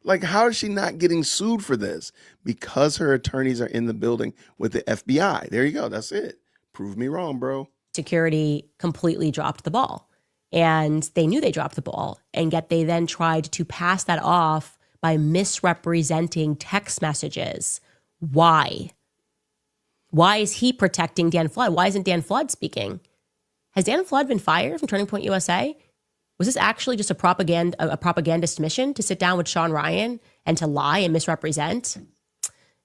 like, how is she not getting sued for this? Because her attorneys are in the building with the FBI. There you go. That's it. Prove me wrong, bro. Security completely dropped the ball, and they knew they dropped the ball, and yet they then tried to pass that off by misrepresenting text messages. Why is he protecting Dan Flood? Why isn't Dan Flood speaking? Has Dan Flood been fired from Turning Point USA? Was this actually just a propagandist mission to sit down with Sean Ryan and to lie and misrepresent?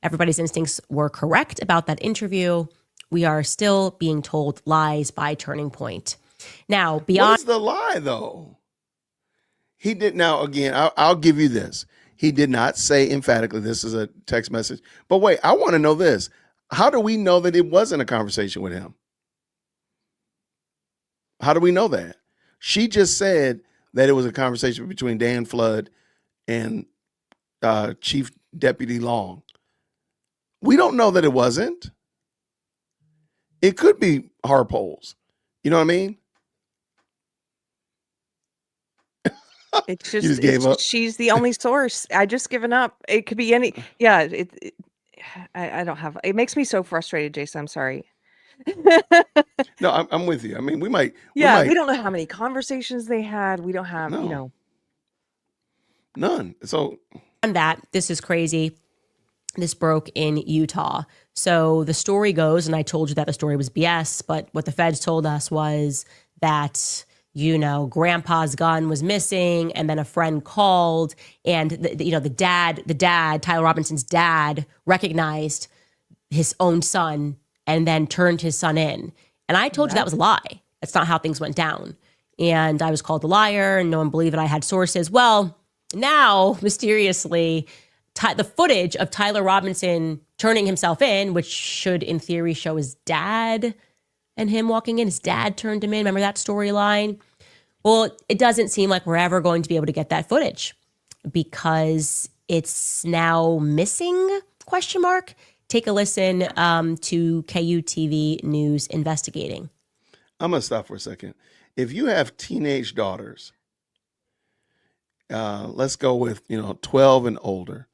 Everybody's instincts were correct about that interview. We are still being told lies by Turning Point. Now, beyond... What's the lie, though? He did. Now, again, I'll give you this. He did not say emphatically this is a text message. But wait, I want to know this. How do we know that it wasn't a conversation with him? How do we know that? She just said that it was a conversation between Dan Flood and Chief Deputy Long. We don't know that it wasn't. It could be Harpoles. You know what I mean? It's You just, just gave up? she's the only source. I just given up. It could be any. Yeah. I don't have. It makes me so frustrated, Jason. I'm sorry. No, I'm with you. I mean, we might Yeah, we don't know how many conversations they had. We don't have, no, none. So And that this is crazy. This broke in Utah. So the story goes, and I told you that the story was BS, but what the feds told us was that, grandpa's gun was missing, and then a friend called, and the dad, Tyler Robinson's dad, recognized his own son and then turned his son in. And I told you that was a lie. That's not how things went down. And I was called a liar, and no one believed that I had sources. Well, now, mysteriously, the footage of Tyler Robinson turning himself in, which should in theory show his dad and him walking in, his dad turned him in. Remember that storyline? Well, it doesn't seem like we're ever going to be able to get that footage because it's now missing, ? Take a listen to KUTV News investigating. I'm going to stop for a second. If you have teenage daughters, let's go with, 12 and older,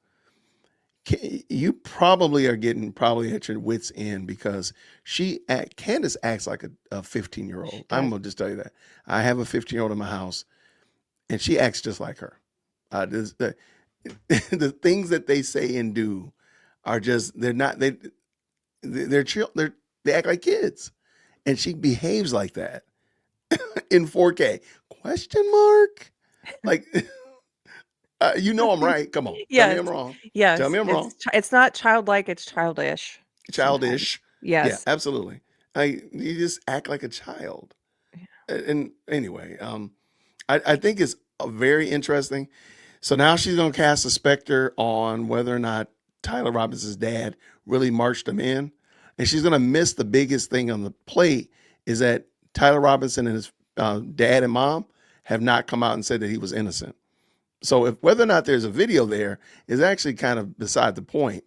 you probably are getting at your wit's end because Candace acts like a 15-year-old. I'm going to just tell you that. I have a 15-year-old in my house, and she acts just like her. The things that they say and do are just, they act like kids, and she behaves like that in 4K. ? Like, I'm right. Come on. Yes. Tell me I'm wrong. Yes. Tell me I'm wrong. It's not childlike, it's childish. Childish. Yes. Yeah, absolutely. You just act like a child. And anyway, I think it's very interesting. So now she's going to cast a specter on whether or not Tyler Robinson's dad really marched him in. And she's going to miss the biggest thing on the plate is that Tyler Robinson and his dad and mom have not come out and said that he was innocent. So whether or not there's a video there is actually kind of beside the point.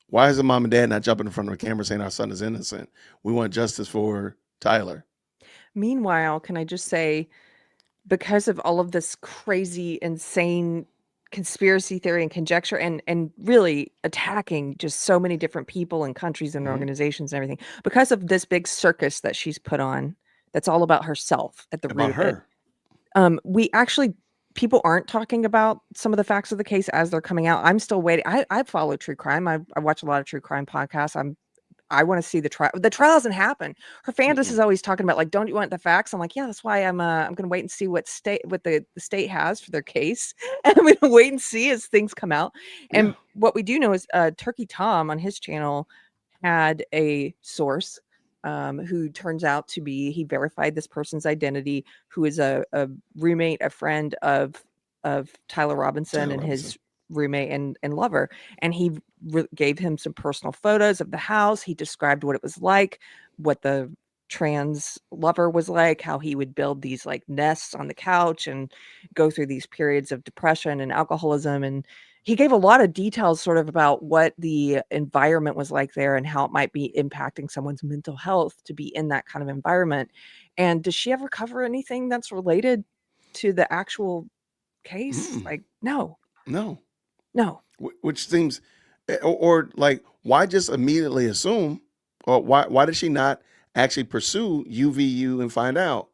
Why is the mom and dad not jumping in front of a camera saying our son is innocent? We want justice for Tyler. Meanwhile, can I just say, because of all of this crazy, insane conspiracy theory and conjecture and really attacking just so many different people and countries and organizations and everything, because of this big circus that she's put on, that's all about herself at the root About of it. People aren't talking about some of the facts of the case as they're coming out. I'm still waiting. I follow true crime. I watch a lot of true crime podcasts. I want to see the trial. The trial hasn't happened. Her Candace is always talking about, like, don't you want the facts? I'm like, yeah, that's why I'm going to wait and see what the state has for their case. And I'm going to wait and see as things come out. And what we do know is Turkey Tom on his channel had a source who turns out to be, he verified this person's identity, who is a roommate, a friend of Tyler Robinson and his roommate and lover. And he gave him some personal photos of the house. He described what it was like, what the trans lover was like, how he would build these like nests on the couch and go through these periods of depression and alcoholism. And he gave a lot of details sort of about what the environment was like there and how it might be impacting someone's mental health to be in that kind of environment. And does she ever cover anything that's related to the actual case? Like, no. Which seems, or like, why just immediately assume, or why did she not actually pursue UVU and find out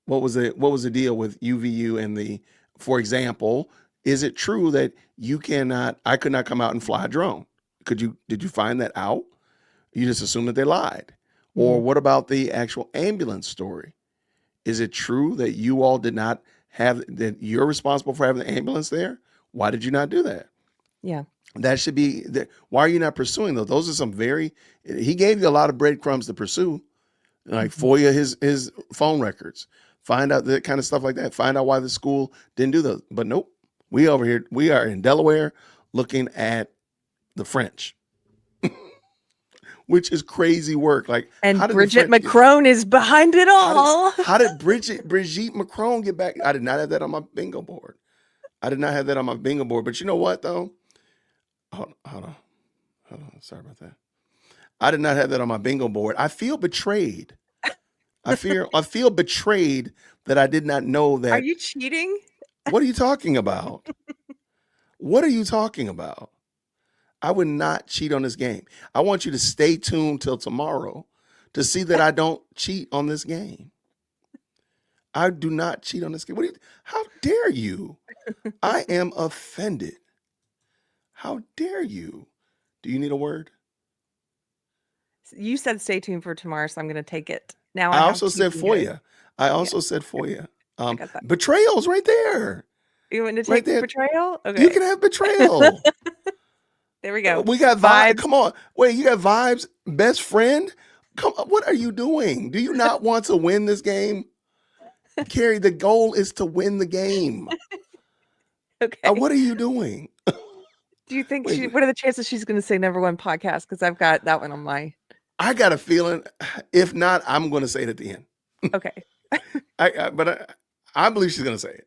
what was the deal with UVU and for example, is it true that I could not come out and fly a drone? Did you find that out? You just assume that they lied. Or what about the actual ambulance story? Is it true that you all did not have, that you're responsible for having the ambulance there? Why did you not do that? Yeah. That should be, why are you not pursuing those? Those are he gave you a lot of breadcrumbs to pursue, like FOIA his phone records, find out that kind of stuff like that, find out why the school didn't do those. But nope, we are in Delaware looking at the French, which is crazy work. Like, and Bridget Macron is behind it all. How did Brigitte Macron get back? I did not have that on my bingo board. But you know what though? Hold on. Sorry about that. I did not have that on my bingo board. I feel betrayed. I feel betrayed that I did not know that. Are you cheating? What are you talking about? What are you talking about? I would not cheat on this game. I want you to stay tuned till tomorrow to see that I don't cheat on this game. I do not cheat on this game. How dare you? I am offended. How dare you? Do you need a word? You said stay tuned for tomorrow, so I'm going to take it. Now I have also said to for go. you. I also said for you. I got that. Betrayal's right there. You want to Right take there. betrayal? You Okay. can have betrayal. There we go. We got Vibes. Vibes. Come on. Wait, you got Vibes, best friend? Come on. What are you doing? Do you not want to win this game? Carrie, the goal is to win the game. Okay. What are you doing? Do you think Wait. what are the chances she's going to say number one podcast? Because I've got that one on my. I got a feeling. If not, I'm going to say it at the end. Okay. But I believe she's going to say it.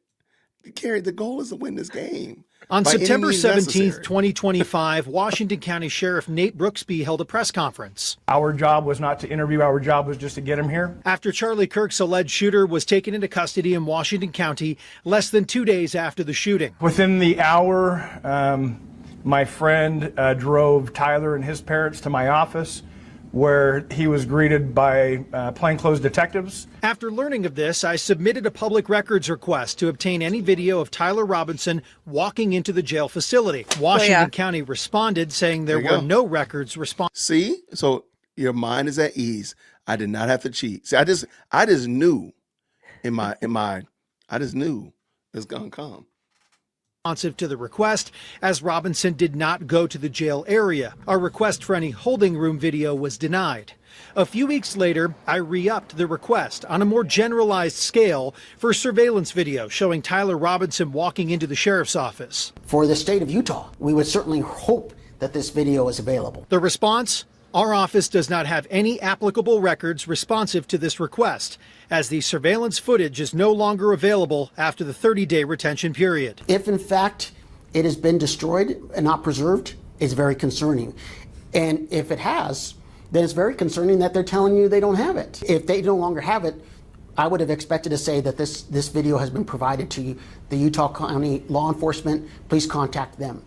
Carrie, the goal is to win this game. On by any September means 17th, necessary. 2025, Washington County Sheriff Nate Brooksby held a press conference. Our job was not to interview, our job was just to get him here. After Charlie Kirk's alleged shooter was taken into custody in Washington County less than 2 days after the shooting. Within the hour, my friend drove Tyler and his parents to my office, where he was greeted by plainclothes detectives. After learning of this, I submitted a public records request to obtain any video of Tyler Robinson walking into the jail facility. Washington County responded saying there were no records responded. See? So your mind is at ease. I did not have to cheat. See, I just knew I just knew it's gonna come. Responsive to the request, as Robinson did not go to the jail area. Our request for any holding room video was denied. A few weeks later, I re-upped the request on a more generalized scale for surveillance video showing Tyler Robinson walking into the sheriff's office. For the state of Utah, we would certainly hope that this video is available. The response? Our office does not have any applicable records responsive to this request, as the surveillance footage is no longer available after the 30-day retention period. If, in fact, it has been destroyed and not preserved, it's very concerning. And if it has, then it's very concerning that they're telling you they don't have it. If they no longer have it, I would have expected to say that this video has been provided to the Utah County law enforcement. Please contact them.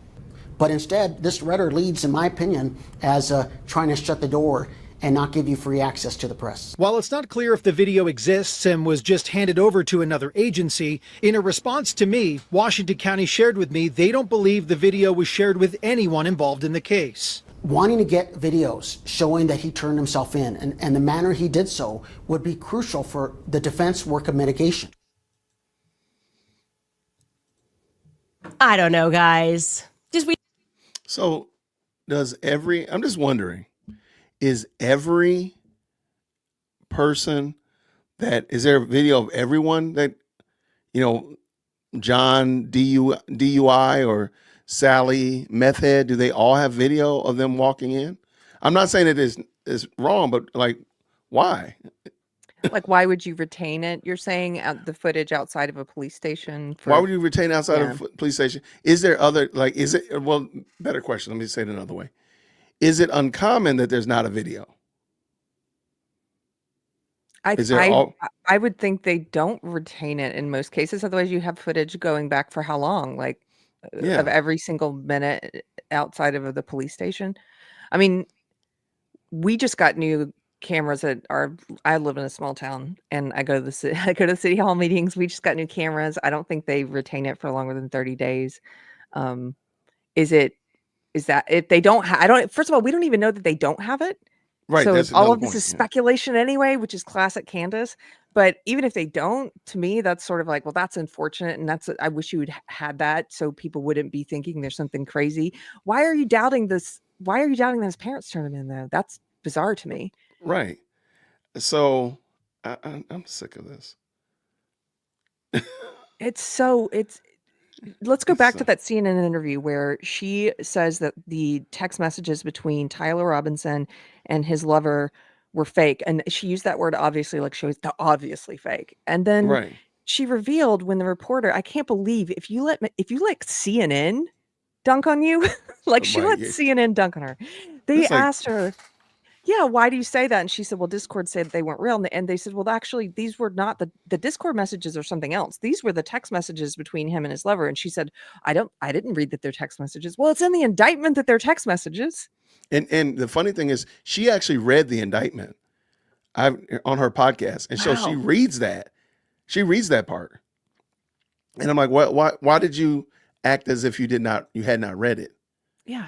But instead, this letter leads, in my opinion, as trying to shut the door and not give you free access to the press. While it's not clear if the video exists and was just handed over to another agency, in a response to me, Washington County shared with me they don't believe the video was shared with anyone involved in the case. Wanting to get videos showing that he turned himself in and the manner he did so would be crucial for the defense work of mitigation. I don't know, guys. So I'm just wondering, is every person is there a video of everyone that, John DUI or Sally meth head, do they all have video of them walking in? I'm not saying it is wrong, but like, why? Like, why would you retain it? You're saying the footage outside of a police station? Why would you retain outside of a police station? Is there other, better question. Let me say it another way. Is it uncommon that there's not a video? I would think they don't retain it in most cases. Otherwise, you have footage going back for how long? Of every single minute outside of the police station. I mean, we just got new cameras I live in a small town and I go to the city hall meetings. We just got new cameras. I don't think they retain it for longer than 30 days. Is that if they don't first of all, we don't even know that they don't have it. Right. So That's all of point, this is speculation anyway, which is classic Candace. But even if they don't, to me, that's sort of like, well, that's unfortunate. And I wish you would had that so people wouldn't be thinking there's something crazy. Why are you doubting this? Why are you doubting that his parents turned him in though? That's bizarre to me. Right. So I'm sick of this. Let's go back to that CNN interview where she says that the text messages between Tyler Robinson and his lover were fake. And she used that word obviously, like she was obviously fake. And then she revealed when the reporter, I can't believe if you let CNN dunk on you, like she let CNN dunk on her. They asked her, yeah, why do you say that? And she said, well, Discord said they weren't real. And they said, well, actually, these were not the Discord messages or something else. These were the text messages between him and his lover. And she said, I didn't read that they're text messages. Well, it's in the indictment that they're text messages. And the funny thing is, she actually read the indictment, on her podcast, and so she Wow. reads that. She reads that part, and I'm like, what? Why did you act as if you had not read it? Yeah.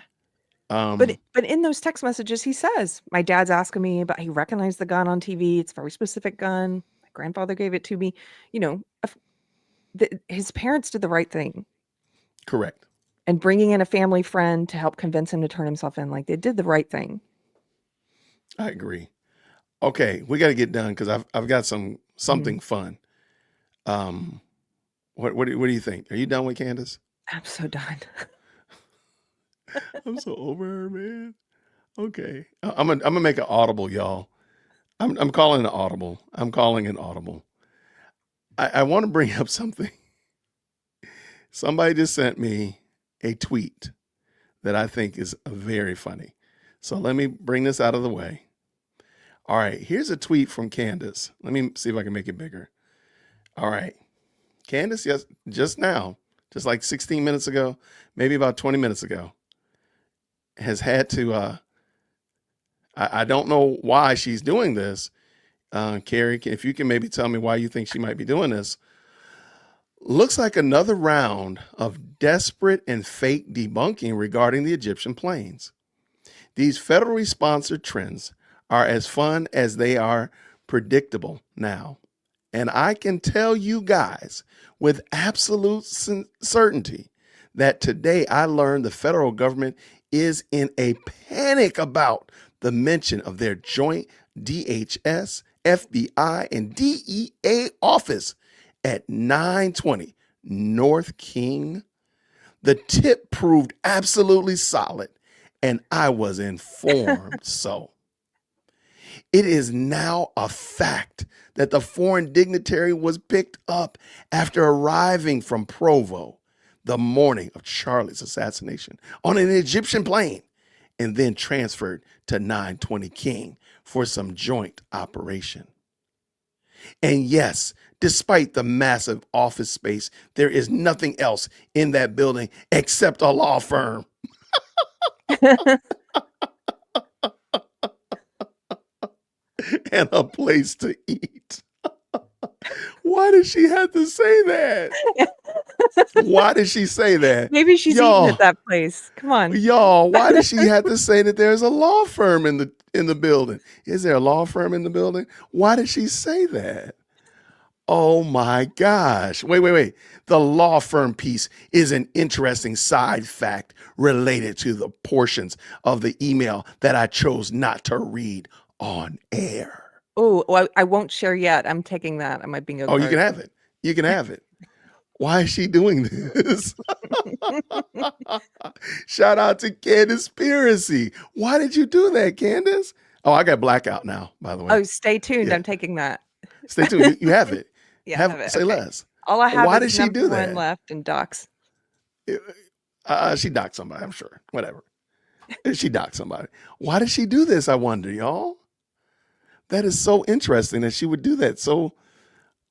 Um, But in those text messages, he says, "My dad's asking me, but he recognized the gun on TV. It's a very specific gun. My grandfather gave it to me." You know, his parents did the right thing, correct. and bringing in a family friend to help convince him to turn himself in, like they did the right thing. I agree. Okay, we got to get done because I've got something fun. What do you think? Are you done with Candace? I'm so done. I'm so over her, man. Okay, I'm gonna make an audible, y'all. I'm calling an audible. I'm calling an audible. I want to bring up something. Somebody just sent me a tweet that I think is very funny. So let me bring this out of the way. All right, here's a tweet from Candace. Let me see if I can make it bigger. All right. Candace, yes, just now, just like 16 minutes ago, maybe about 20 minutes ago, has had to, I don't know why she's doing this. Carrie, if you can maybe tell me why you think she might be doing this. Looks like another round of desperate and fake debunking regarding the Egyptian planes. These federally sponsored trends are as fun as they are predictable now. And I can tell you guys with absolute certainty that today I learned the federal government is in a panic about the mention of their joint DHS, FBI, and DEA office at 920 North King. The tip proved absolutely solid, and I was informed so. It is now a fact that the foreign dignitary was picked up after arriving from Provo the morning of Charlie's assassination on an Egyptian plane and then transferred to 920 King for some joint operation. And yes, despite the massive office space, there is nothing else in that building except a law firm. And a place to eat. Why did she have to say that? Why did she say that? Maybe she's eating at that place. Come on. Y'all, why did she have to say that there's a law firm in the building? Is there a law firm in the building? Why did she say that? Oh my gosh. Wait. The law firm piece is an interesting side fact related to the portions of the email that I chose not to read on air. Oh, well, I won't share yet. I'm taking that on my bingo card. Oh, you can have it. You can have it. Why is she doing this? Shout out to Candace. Why did you do that, Candace? Oh, I got blackout now, by the way. Oh, stay tuned. Yeah. I'm taking that. Stay tuned. You have it. Yeah, I have it. Say Okay. less. All I have Why is did she do number one that? left and docs. She docked somebody, I'm sure. Whatever. She docked somebody. Why did she do this, I wonder, y'all? That is so interesting that she would do that. So,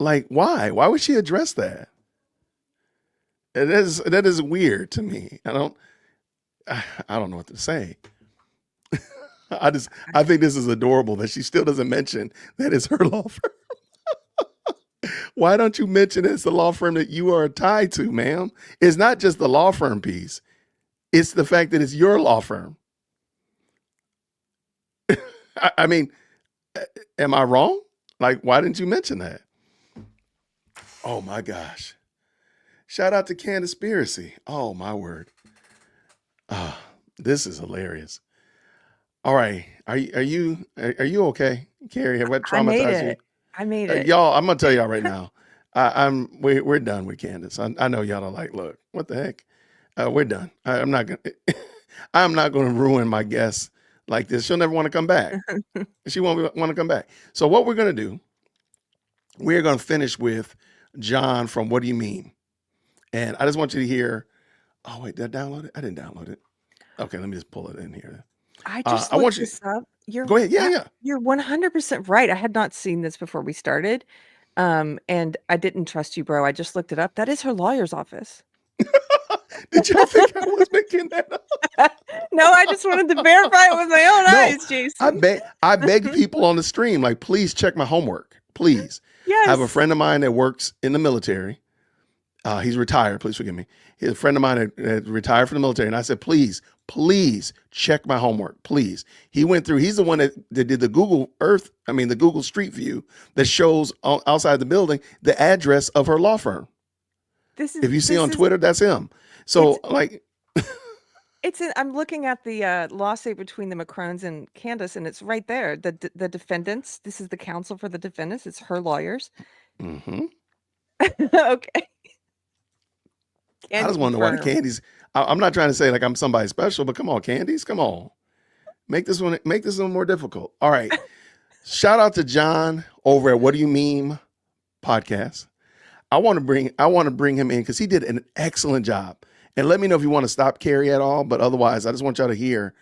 like, why? Why would she address that? That is weird to me. I don't know what to say. I think this is adorable that she still doesn't mention that it's her law firm. Why don't you mention it's the law firm that you are tied to, ma'am? It's not just the law firm piece. It's the fact that it's your law firm. I mean, am I wrong? Like, why didn't you mention that? Oh my gosh. Shout out to Candace. Oh my word. This is hilarious. All right. Are you okay? Carrie, have I traumatized you? I made it. Y'all, I'm gonna tell y'all right now. We're done with Candace. I know y'all are like, look, what the heck? We're done. I'm not gonna ruin my guest like this. She'll never want to come back. She won't want to come back. So what we're gonna do, we're gonna finish with John from What Do You Mean? And I just want you to hear. Oh wait, did I download it? I didn't download it. Okay, let me just pull it in here. I just I want looked you. this up. Go ahead. Yeah. You're 100% right. I had not seen this before we started. And I didn't trust you, bro. I just looked it up. That is her lawyer's office. Did y'all think I was making that up? No, I just wanted to verify it with my own eyes, Jason. I beg people on the stream, like, please check my homework. Please. Yes. I have a friend of mine that works in the military. He's retired. Please forgive me. He's a friend of mine that retired from the military. And I said, please check my homework. Please. He's the one that did the Google the Google Street View that shows outside the building the address of her law firm. If you see on Twitter, that's him. So I'm looking at the lawsuit between the Macrones and Candace, and it's right there. The defendants. This is the counsel for the defendants. It's her lawyers. Mm-hmm. Okay. I just want to know why the Candies. I'm not trying to say like I'm somebody special, but come on, Candies, come on. Make this one more difficult. All right. Shout out to John over at What Do You Meme podcast. I want to bring him in because he did an excellent job. And let me know if you want to stop Carrie at all. But otherwise, I just want y'all to hear,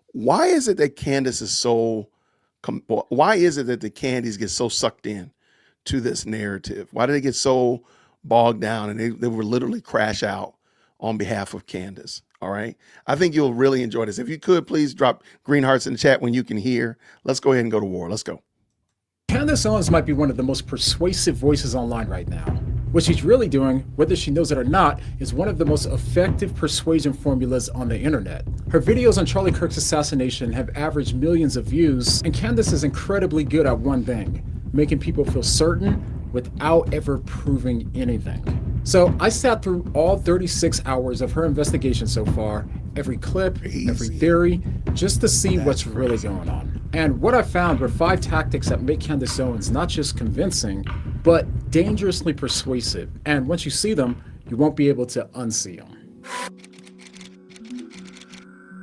why is it that Candace is why is it that the Candies get so sucked in to this narrative? Why do they get so bogged down and they will literally crash out on behalf of Candace? All right. I think you'll really enjoy this. If you could, please drop green hearts in the chat when you can hear. Let's go ahead and go to war. Let's go. Candace Owens might be one of the most persuasive voices online right now. What she's really doing, whether she knows it or not, is one of the most effective persuasion formulas on the internet. Her videos on Charlie Kirk's assassination have averaged millions of views, and Candace is incredibly good at one thing: making people feel certain without ever proving anything. So I sat through all 36 hours of her investigation so far, every clip, every theory, just to see what's really going on. And what I found were 5 tactics that make Candace Owens not just convincing, but dangerously persuasive. And once you see them, you won't be able to unsee them.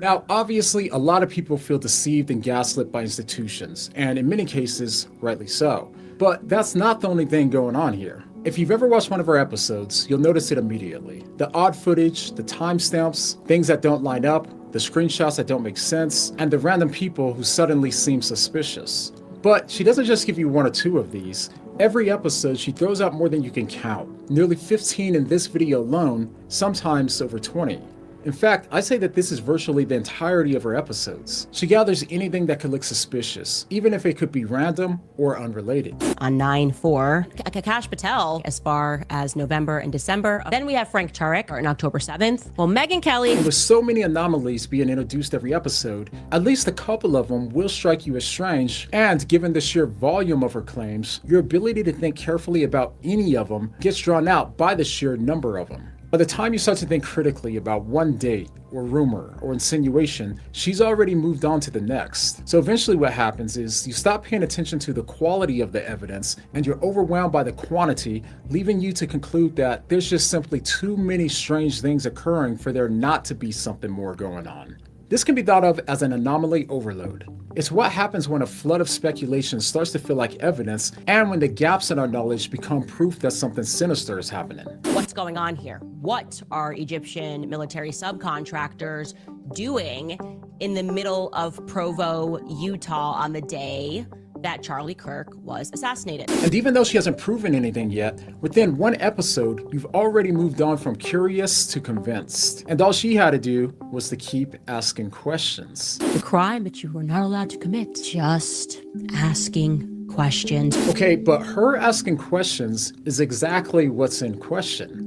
Now, obviously, a lot of people feel deceived and gaslit by institutions, and in many cases, rightly so. But that's not the only thing going on here. If you've ever watched one of our episodes, you'll notice it immediately. The odd footage, the timestamps, things that don't line up, the screenshots that don't make sense, and the random people who suddenly seem suspicious. But she doesn't just give you 1 or 2 of these. Every episode, she throws out more than you can count. Nearly 15 in this video alone, sometimes over 20. In fact, I say that this is virtually the entirety of her episodes. She gathers anything that could look suspicious, even if it could be random or unrelated. On 9/4, Akash Patel as far as November and December. Then we have Frank Turek on October 7th. Well, Megyn Kelly. And with so many anomalies being introduced every episode, at least a couple of them will strike you as strange. And given the sheer volume of her claims, your ability to think carefully about any of them gets drawn out by the sheer number of them. By the time you start to think critically about one date, or rumor, or insinuation, she's already moved on to the next. So eventually what happens is you stop paying attention to the quality of the evidence, and you're overwhelmed by the quantity, leaving you to conclude that there's just simply too many strange things occurring for there not to be something more going on. This can be thought of as an anomaly overload. It's what happens when a flood of speculation starts to feel like evidence, and when the gaps in our knowledge become proof that something sinister is happening. What's going on here? What are Egyptian military subcontractors doing in the middle of Provo, Utah on the day that Charlie Kirk was assassinated? And even though she hasn't proven anything yet, within 1 episode, you've already moved on from curious to convinced. And all she had to do was to keep asking questions. The crime that you were not allowed to commit. Just asking questions. Okay, but her asking questions is exactly what's in question.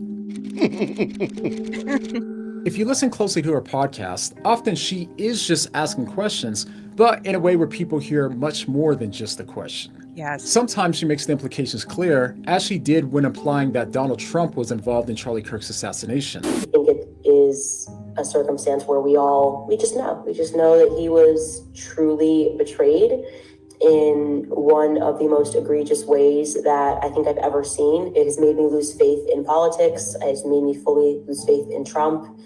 If you listen closely to her podcast, often she is just asking questions, but in a way where people hear much more than just a question. Yes. Sometimes she makes the implications clear, as she did when implying that Donald Trump was involved in Charlie Kirk's assassination. I think it is a circumstance where we just know. We just know that he was truly betrayed in one of the most egregious ways that I think I've ever seen. It has made me lose faith in politics. It's made me fully lose faith in Trump.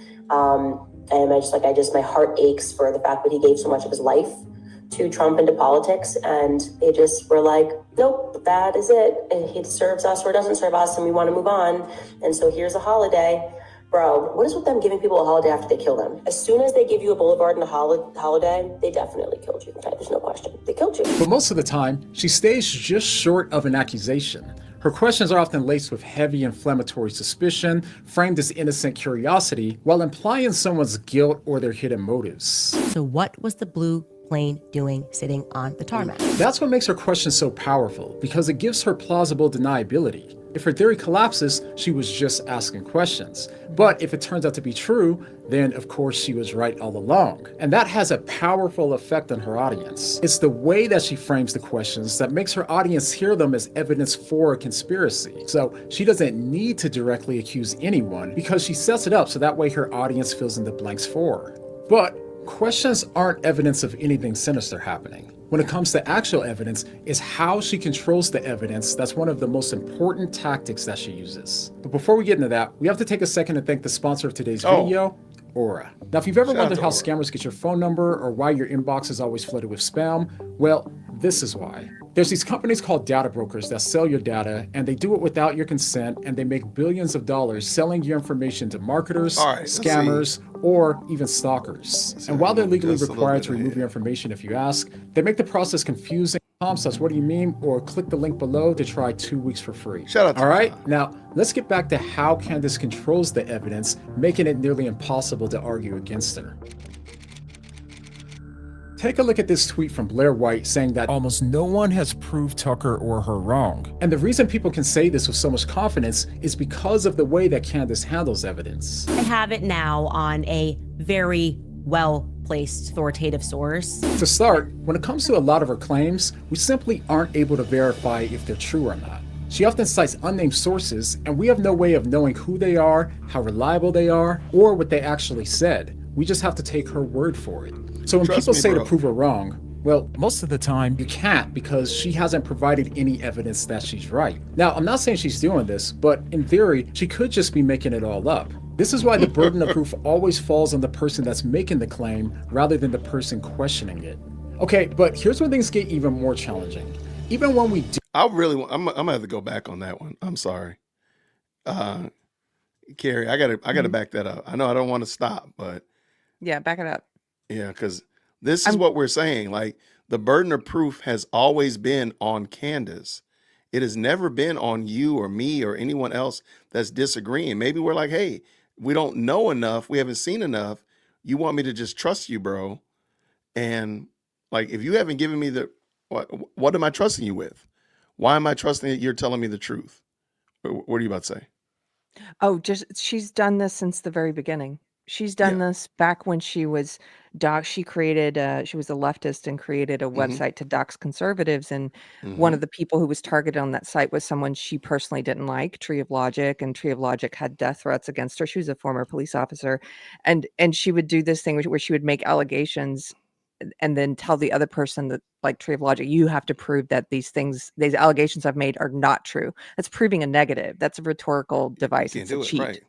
And my heart aches for the fact that he gave so much of his life to Trump and to politics. And they just were like, nope, that is it. And he serves us or doesn't serve us, and we want to move on. And so here's a holiday. Bro, what is with them giving people a holiday after they kill them? As soon as they give you a boulevard and a holiday, they definitely killed you. There's no question. They killed you. But most of the time, she stays just short of an accusation. Her questions are often laced with heavy inflammatory suspicion, framed as innocent curiosity, while implying someone's guilt or their hidden motives. So what was the blue plane doing sitting on the tarmac? That's what makes her question so powerful, because it gives her plausible deniability. If her theory collapses, she was just asking questions. But if it turns out to be true, then of course she was right all along. And that has a powerful effect on her audience. It's the way that she frames the questions that makes her audience hear them as evidence for a conspiracy. So she doesn't need to directly accuse anyone, because she sets it up so that way her audience fills in the blanks for her. But questions aren't evidence of anything sinister happening. When it comes to actual evidence, is how she controls the evidence that's one of the most important tactics that she uses. But before we get into that, we have to take a second to thank the sponsor of today's video, Aura. Now, if you've ever wondered how scammers get your phone number or why your inbox is always flooded with spam, well, this is why. There's these companies called data brokers that sell your data, and they do it without your consent, and they make billions of dollars selling your information to marketers, scammers, or even stalkers. And while they're legally required to remove your information if you ask, they make the process confusing. Tom says, what do you mean? Or click the link below to try 2 weeks for free. Shout out to All right, now let's get back to how Candace controls the evidence, making it nearly impossible to argue against her. Take a look at this tweet from Blair White saying that almost no one has proved Tucker or her wrong. And the reason people can say this with so much confidence is because of the way that Candace handles evidence. I have it now on a very well-placed authoritative source. To start, when it comes to a lot of her claims, we simply aren't able to verify if they're true or not. She often cites unnamed sources, and we have no way of knowing who they are, how reliable they are, or what they actually said. We just have to take her word for it. So when people say to prove her wrong, well, most of the time you can't, because she hasn't provided any evidence that she's right. Now, I'm not saying she's doing this, but in theory, she could just be making it all up. This is why the burden of proof always falls on the person that's making the claim rather than the person questioning it. Okay, but here's where things get even more challenging. Even when we do... I'm gonna have to go back on that one. I'm sorry. Carrie, I gotta back that up. I know I don't want to stop, but... Yeah, back it up. Yeah, because this is what we're saying. Like, the burden of proof has always been on Candace. It has never been on you or me or anyone else that's disagreeing. Maybe we're like, hey, we don't know enough. We haven't seen enough. You want me to just trust you, bro. And like, if you haven't given me the, what am I trusting you with? Why am I trusting that you're telling me the truth? What are you about to say? Oh, she's done this since the very beginning. She's done this back when she was she created, she was a leftist and created a website to dox conservatives. And one of the people who was targeted on that site was someone she personally didn't like, Tree of Logic, and Tree of Logic had death threats against her. She was a former police officer. And she would do this thing where she would make allegations and then tell the other person that, like Tree of Logic, you have to prove that these allegations I've made are not true. That's proving a negative. That's a rhetorical device. It's a cheat. Right.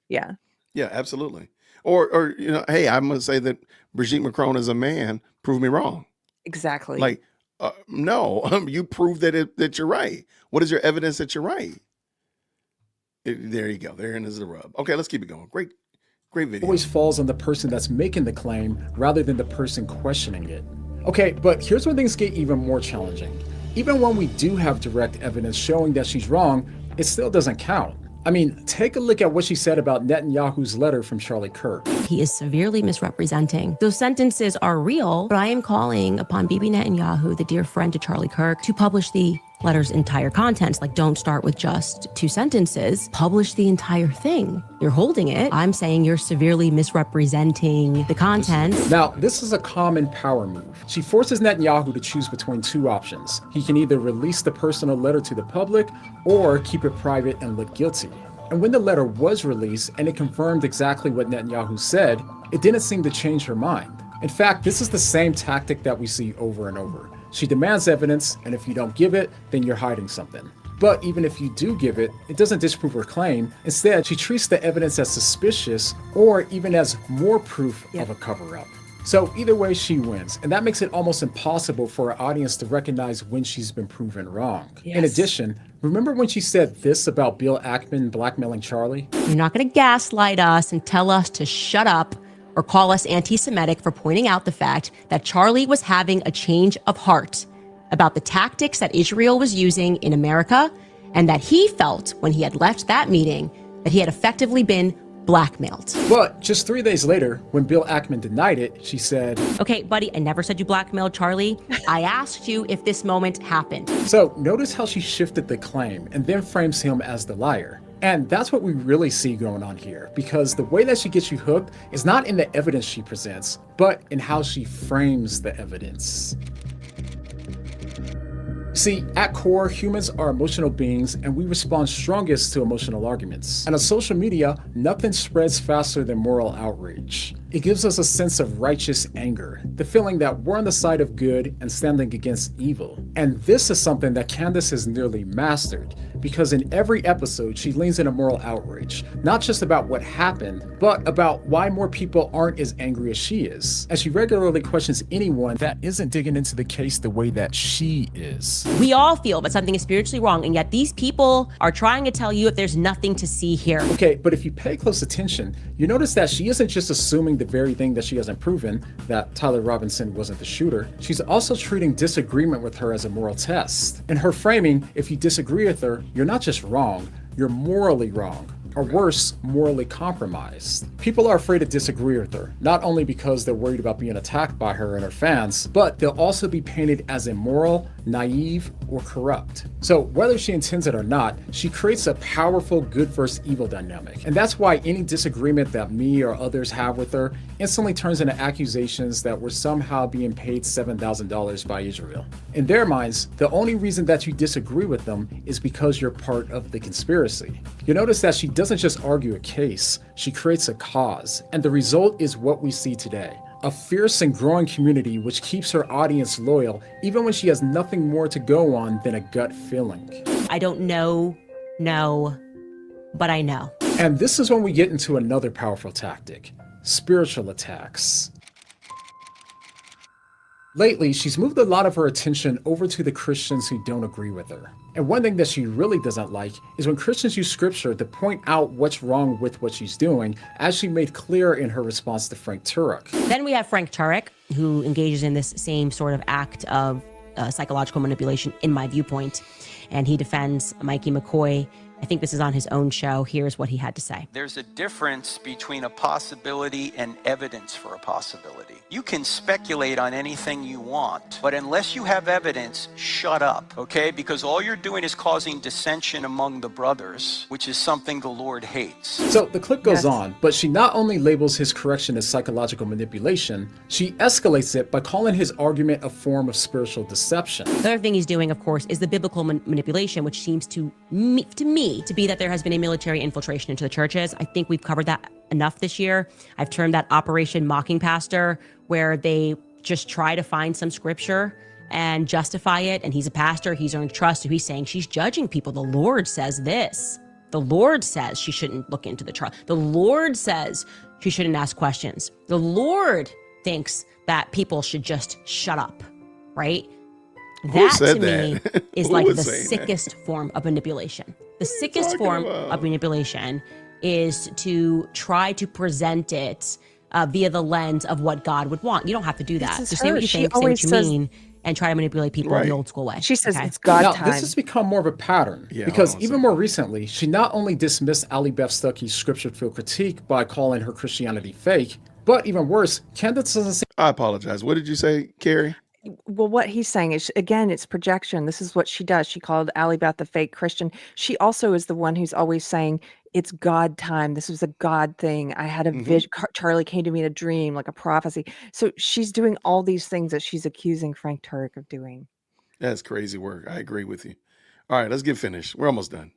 Yeah. Yeah, absolutely. Or you know, hey, I'm gonna say that Brigitte Macron is a man. Prove me wrong. Exactly. Like, no, you prove that you're right. What is your evidence that you're right? There you go. Therein is the rub. Okay, let's keep it going. Great video. Always falls on the person that's making the claim rather than the person questioning it. Okay, but here's where things get even more challenging. Even when we do have direct evidence showing that she's wrong, it still doesn't count. I mean, take a look at what she said about Netanyahu's letter from Charlie Kirk. He is severely misrepresenting. Those sentences are real, but I am calling upon Bibi Netanyahu, the dear friend to Charlie Kirk, to publish the letter's entire contents. Like, don't start with just 2 sentences. Publish the entire thing. You're holding it. I'm saying you're severely misrepresenting the content. Now, this is a common power move. She forces Netanyahu to choose between 2 options. He can either release the personal letter to the public or keep it private and look guilty. And when the letter was released and it confirmed exactly what Netanyahu said, it didn't seem to change her mind. In fact, this is the same tactic that we see over and over. She demands evidence, and if you don't give it, then you're hiding something. But even if you do give it, it doesn't disprove her claim. Instead, she treats the evidence as suspicious or even as more proof of a cover-up. So either way, she wins. And that makes it almost impossible for our audience to recognize when she's been proven wrong. Yes. In addition, remember when she said this about Bill Ackman blackmailing Charlie? You're not going to gaslight us and tell us to shut up or call us anti-Semitic for pointing out the fact that Charlie was having a change of heart about the tactics that Israel was using in America and that he felt when he had left that meeting that he had effectively been blackmailed. But just 3 days later, when Bill Ackman denied it, she said, "Okay, buddy, I never said you blackmailed Charlie. I asked you if this moment happened." So notice how she shifted the claim and then frames him as the liar. And that's what we really see going on here, because the way that she gets you hooked is not in the evidence she presents, but in how she frames the evidence. See, at core, humans are emotional beings and we respond strongest to emotional arguments. And on social media, nothing spreads faster than moral outrage. It gives us a sense of righteous anger, the feeling that we're on the side of good and standing against evil. And this is something that Candace has nearly mastered, because in every episode, she leans into moral outrage, not just about what happened, but about why more people aren't as angry as she is. And she regularly questions anyone that isn't digging into the case the way that she is. We all feel that something is spiritually wrong, and yet these people are trying to tell you if there's nothing to see here. Okay, but if you pay close attention, you notice that she isn't just assuming the very thing that she hasn't proven, that Tyler Robinson wasn't the shooter. She's also treating disagreement with her as a moral test. In her framing, if you disagree with her, you're not just wrong, you're morally wrong. Or worse, morally compromised. People are afraid to disagree with her, not only because they're worried about being attacked by her and her fans, but they'll also be painted as immoral, naive, or corrupt. So whether she intends it or not, she creates a powerful good versus evil dynamic. And that's why any disagreement that me or others have with her instantly turns into accusations that we're somehow being paid $7,000 by Israel. In their minds, the only reason that you disagree with them is because you're part of the conspiracy. You notice that she doesn't just argue a case, she creates a cause, and the result is what we see today. A fierce and growing community which keeps her audience loyal even when she has nothing more to go on than a gut feeling. I don't know, but I know. And this is when we get into another powerful tactic: spiritual attacks. Lately, she's moved a lot of her attention over to the Christians who don't agree with her. And one thing that she really doesn't like is when Christians use scripture to point out what's wrong with what she's doing, as she made clear in her response to Frank Turek. Then we have Frank Turek, who engages in this same sort of act of psychological manipulation, in my viewpoint. And he defends Mikey McCoy. I think this is on his own show. Here's what he had to say. There's a difference between a possibility and evidence for a possibility. You can speculate on anything you want, but unless you have evidence, shut up, okay? Because all you're doing is causing dissension among the brothers, which is something the Lord hates. So the clip goes on, but she not only labels his correction as psychological manipulation, she escalates it by calling his argument a form of spiritual deception. The other thing he's doing, of course, is the biblical manipulation, which seems to me to be that there has been a military infiltration into the churches. I think we've covered that enough this year. I've termed that Operation Mocking Pastor, where they just try to find some scripture and justify it. And he's a pastor, he's earned trust, so he's saying she's judging people. The Lord says this. The Lord says she shouldn't look into the trial. The Lord says she shouldn't ask questions. The Lord thinks that people should just shut up, right? That to me is like the sickest form of manipulation. The sickest form of manipulation is to try to present it via the lens of what God would want. You don't have to do that. Just say what you think, say what you mean, and try to manipulate people in the old school way. She says it's God time. This has become more of a pattern, because even more recently, she not only dismissed Ali Beth Stuckey's scripture-filled critique by calling her Christianity fake, but even worse, Candace doesn't say— I apologize. What did you say, Carrie? Well, what he's saying is, again, it's projection. This is what she does. She called Ali Beth the fake Christian. She also is the one who's always saying, it's God time. This was a God thing. I had a vision. Charlie came to me in a dream, like a prophecy. So she's doing all these things that she's accusing Frank Turek of doing. That's crazy work. I agree with you. All right, let's get finished. We're almost done.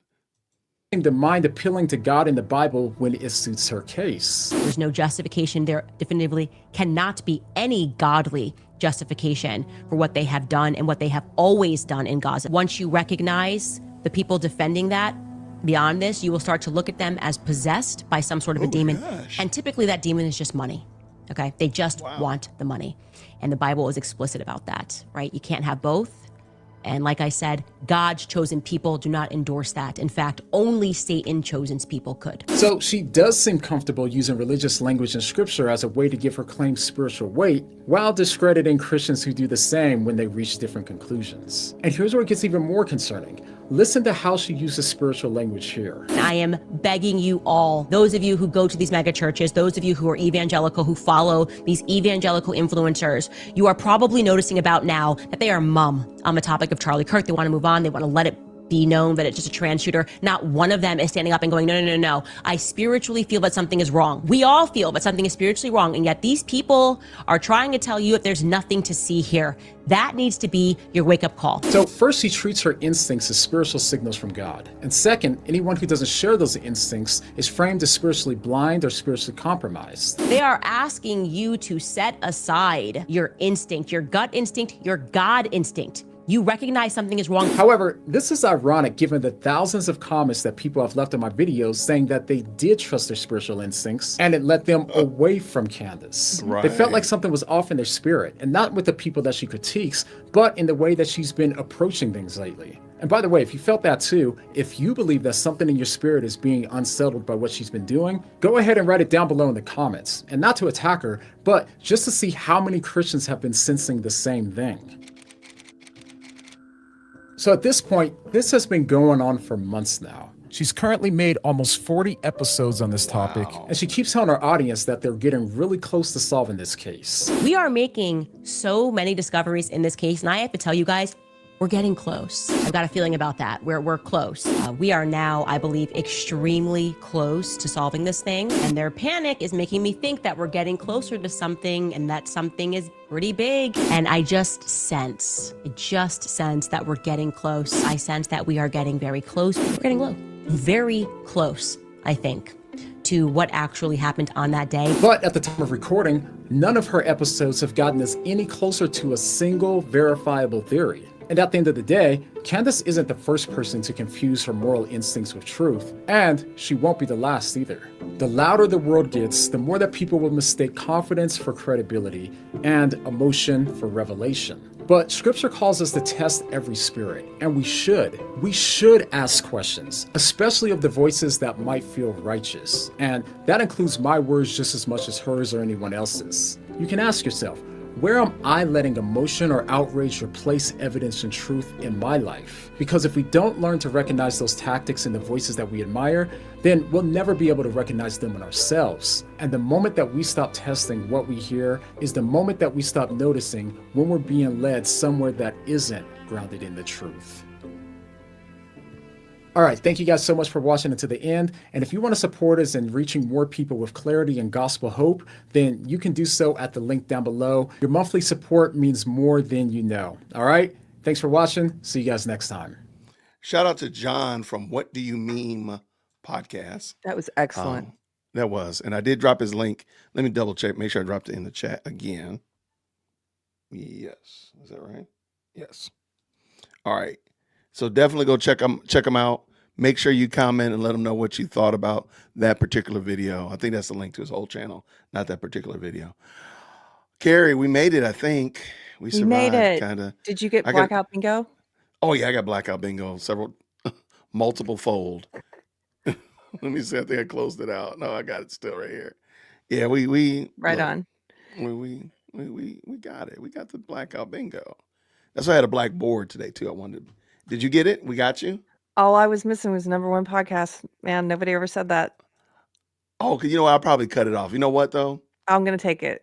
The mind appealing to God in the Bible when it suits her case. There's no justification. There definitively cannot be any godly justification for what they have done and what they have always done in Gaza. Once you recognize the people defending that, beyond this, you will start to look at them as possessed by some sort of a demon. And typically that demon is just money. Okay, they just want the money. And the Bible is explicit about that, right? You can't have both. And like I said, God's chosen people do not endorse that. In fact, only Satan chosen people could. So she does seem comfortable using religious language in scripture as a way to give her claims spiritual weight, while discrediting Christians who do the same when they reach different conclusions. And here's where it gets even more concerning. Listen to how she uses spiritual language here. I am begging you all, those of you who go to these mega churches, those of you who are evangelical, who follow these evangelical influencers, you are probably noticing about now that they are mum on the topic of Charlie Kirk. They want to move on. They want to let it be known that it's just a trans shooter. Not one of them is standing up and going, no. I spiritually feel that something is wrong. We all feel that something is spiritually wrong. And yet these people are trying to tell you that there's nothing to see here. That needs to be your wake-up call. So first, she treats her instincts as spiritual signals from God. And second, anyone who doesn't share those instincts is framed as spiritually blind or spiritually compromised. They are asking you to set aside your instinct, your gut instinct, your God instinct. You recognize something is wrong. However, this is ironic given the thousands of comments that people have left on my videos saying that they did trust their spiritual instincts and it led them away from Candace. Right. They felt like something was off in their spirit, and not with the people that she critiques, but in the way that she's been approaching things lately. And by the way, if you felt that too, if you believe that something in your spirit is being unsettled by what she's been doing, go ahead and write it down below in the comments. And not to attack her, but just to see how many Christians have been sensing the same thing. So at this point, this has been going on for months now. She's currently made almost 40 episodes on this topic, and she keeps telling her audience that they're getting really close to solving this case. We are making so many discoveries in this case, and I have to tell you guys, we're getting close. I've got a feeling about that. We're close. We are now, I believe, extremely close to solving this thing. And their panic is making me think that we're getting closer to something and that something is pretty big. And I just sense that we're getting close. I sense that we are getting very close. We're getting low. Very close, I think, to what actually happened on that day. But at the time of recording, none of her episodes have gotten us any closer to a single verifiable theory. And at the end of the day, Candace isn't the first person to confuse her moral instincts with truth, and she won't be the last either. The louder the world gets, the more that people will mistake confidence for credibility and emotion for revelation. But scripture calls us to test every spirit, and we should ask questions, especially of the voices that might feel righteous. And that includes my words just as much as hers or anyone else's. You can ask yourself, where am I letting emotion or outrage replace evidence and truth in my life? Because if we don't learn to recognize those tactics in the voices that we admire, then we'll never be able to recognize them in ourselves. And the moment that we stop testing what we hear is the moment that we stop noticing when we're being led somewhere that isn't grounded in the truth. All right, thank you guys so much for watching until the end. And if you want to support us in reaching more people with clarity and gospel hope, then you can do so at the link down below. Your monthly support means more than you know. All right, thanks for watching. See you guys next time. Shout out to John from What Do You Meme podcast. That was excellent. That was. And I did drop his link. Let me double check. Make sure I dropped it in the chat again. Yes. Is that right? Yes. All right. So definitely go check them out. Make sure you comment and let them know what you thought about that particular video. I think that's the link to his whole channel, not that particular video. Carrie, we made it, I think. We survived, made it. Kinda. Did you get blackout bingo? Oh, yeah, I got blackout bingo. Multiple fold. Let me see. I think I closed it out. No, I got it still right here. Yeah, we Right look, on. We got it. We got the blackout bingo. That's why I had a black board today, too. Did you get it? We got you? All I was missing was #1 podcast. Man, nobody ever said that. Oh, you know what? I'll probably cut it off. You know what, though? I'm going to take it.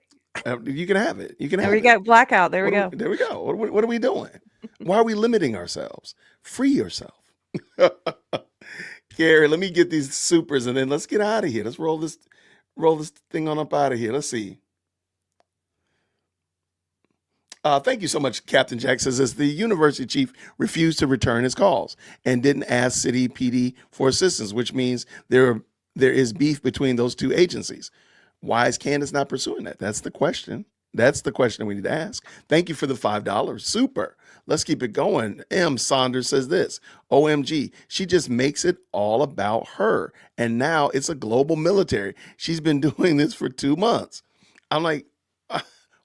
You can have it. You can have There we it. go. Blackout. There we go. There we go. What are we doing? Why are we limiting ourselves? Free yourself. Carrie, let me get these supers and then let's get out of here. Let's roll this thing on up out of here. Let's see. Thank you so much, Captain Jack. Says, as the university chief refused to return his calls and didn't ask city PD for assistance, which means there is beef between those two agencies. Why is Candace not pursuing that? That's the question. That's the question we need to ask. Thank you for the $5. Super. Let's keep it going. M. Saunders says this, OMG, she just makes it all about her. And now it's a global military. She's been doing this for 2 months. I'm like,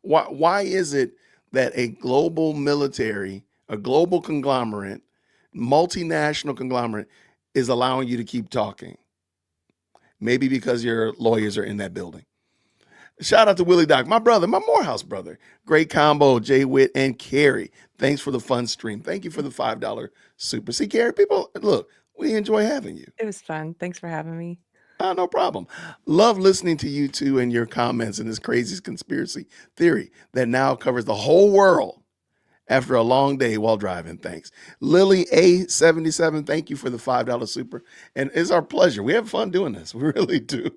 why is it that a global military, a global conglomerate, multinational conglomerate is allowing you to keep talking? Maybe because your lawyers are in that building. Shout out to Willie Doc, my brother, my Morehouse brother. Great combo, Jay Witt and Carrie. Thanks for the fun stream. Thank you for the $5 super. See, Carrie, people, look, we enjoy having you. It was fun. Thanks for having me. No problem. Love listening to you two and your comments and this crazy conspiracy theory that now covers the whole world after a long day while driving. Thanks. Lily A77, thank you for the $5 super. And it's our pleasure. We have fun doing this. We really do.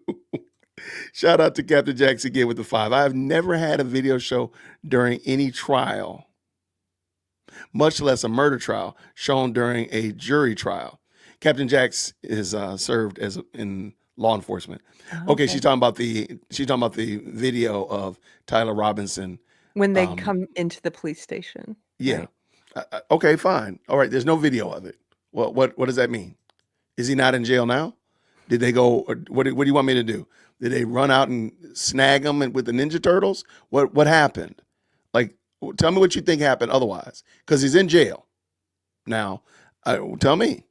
Shout out to Captain Jax again with the 5. I have never had a video show during any trial, much less a murder trial, shown during a jury trial. Captain Jax is served as in law enforcement. Okay, she's talking about the video of Tyler Robinson when they come into the police station. Yeah. Right? Okay, fine. All right. There's no video of it. Well, what does that mean? Is he not in jail now? Did they go? What do you want me to do? Did they run out and snag him with the Ninja Turtles? What happened? Like, tell me what you think happened otherwise, because he's in jail now. Tell me.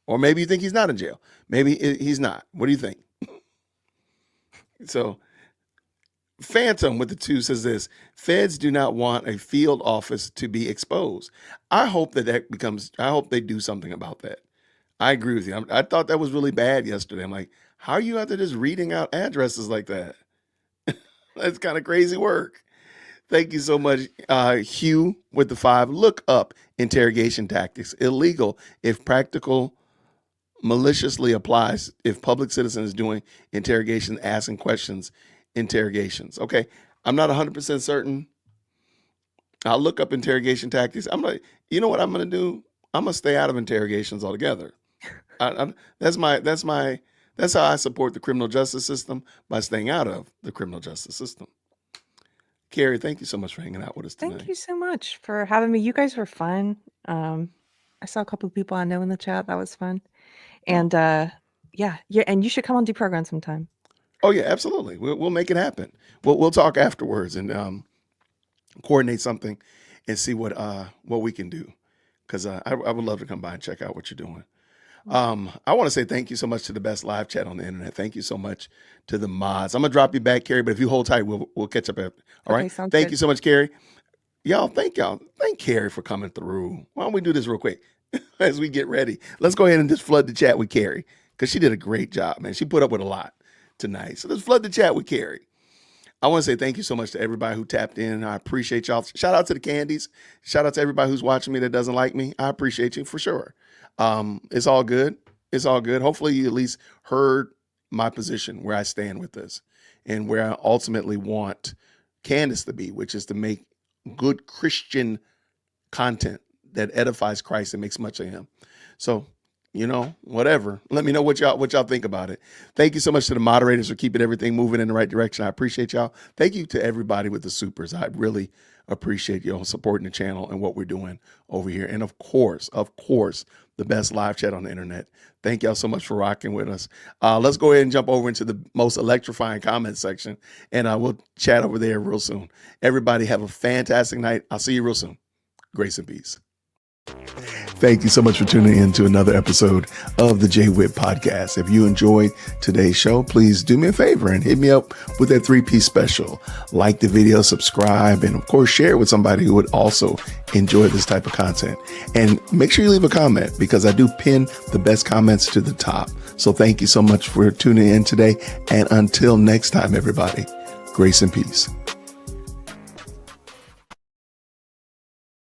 Or maybe you think he's not in jail. Maybe he's not. What do you think? So Phantom with the 2 says this: feds do not want a field office to be exposed. I hope I hope they do something about that. I agree with you. I thought that was really bad yesterday. I'm like, how are you out there just reading out addresses like that? That's kind of crazy work. Thank you so much, Hugh with the 5. Look up interrogation tactics. Illegal if practical, maliciously applies if public citizen is doing interrogation, asking questions, interrogations. Okay, I'm not 100% certain. I'll look up interrogation tactics. I'm like, you know what I'm going to do? I'm going to stay out of interrogations altogether. That's how I support the criminal justice system, by staying out of the criminal justice system. Carrie, thank you so much for hanging out with us tonight. Thank you so much for having me. You guys were fun. I saw a couple of people I know in the chat. That was fun. And yeah, and you should come on Deprogram sometime. Oh yeah, absolutely. We'll make it happen. We'll talk afterwards and coordinate something and see what we can do. Because I would love to come by and check out what you're doing. I want to say thank you so much to the best live chat on the internet. Thank you so much to the mods. I'm gonna drop you back, Carrie, but if you hold tight, we'll catch up. All right. Thank you so much, Carrie. Thank Carrie for coming through. Why don't we do this real quick as we get ready? Let's go ahead and just flood the chat with Carrie, because she did a great job, man. She put up with a lot tonight. So let's flood the chat with Carrie. I want to say thank you so much to everybody who tapped in. I appreciate y'all. Shout out to the Candies. Shout out to everybody who's watching me that doesn't like me. I appreciate you for sure. It's all good. It's all good. Hopefully you at least heard my position, where I stand with this and where I ultimately want Candace to be, which is to make good Christian content that edifies Christ and makes much of him. So, whatever. Let me know what y'all think about it. Thank you so much to the moderators for keeping everything moving in the right direction. I appreciate y'all. Thank you to everybody with the supers. I really appreciate y'all supporting the channel and what we're doing over here. And of course, the best live chat on the internet. Thank y'all so much for rocking with us. Let's go ahead and jump over into the most electrifying comment section, and we'll chat over there real soon. Everybody have a fantastic night. I'll see you real soon. Grace and peace. Thank you so much for tuning in to another episode of the Jay Witt Podcast. If you enjoyed today's show, please do me a favor and hit me up with that 3-piece special. Like the video, subscribe, and of course, share it with somebody who would also enjoy this type of content. And make sure you leave a comment, because I do pin the best comments to the top. So thank you so much for tuning in today. And until next time, everybody, grace and peace.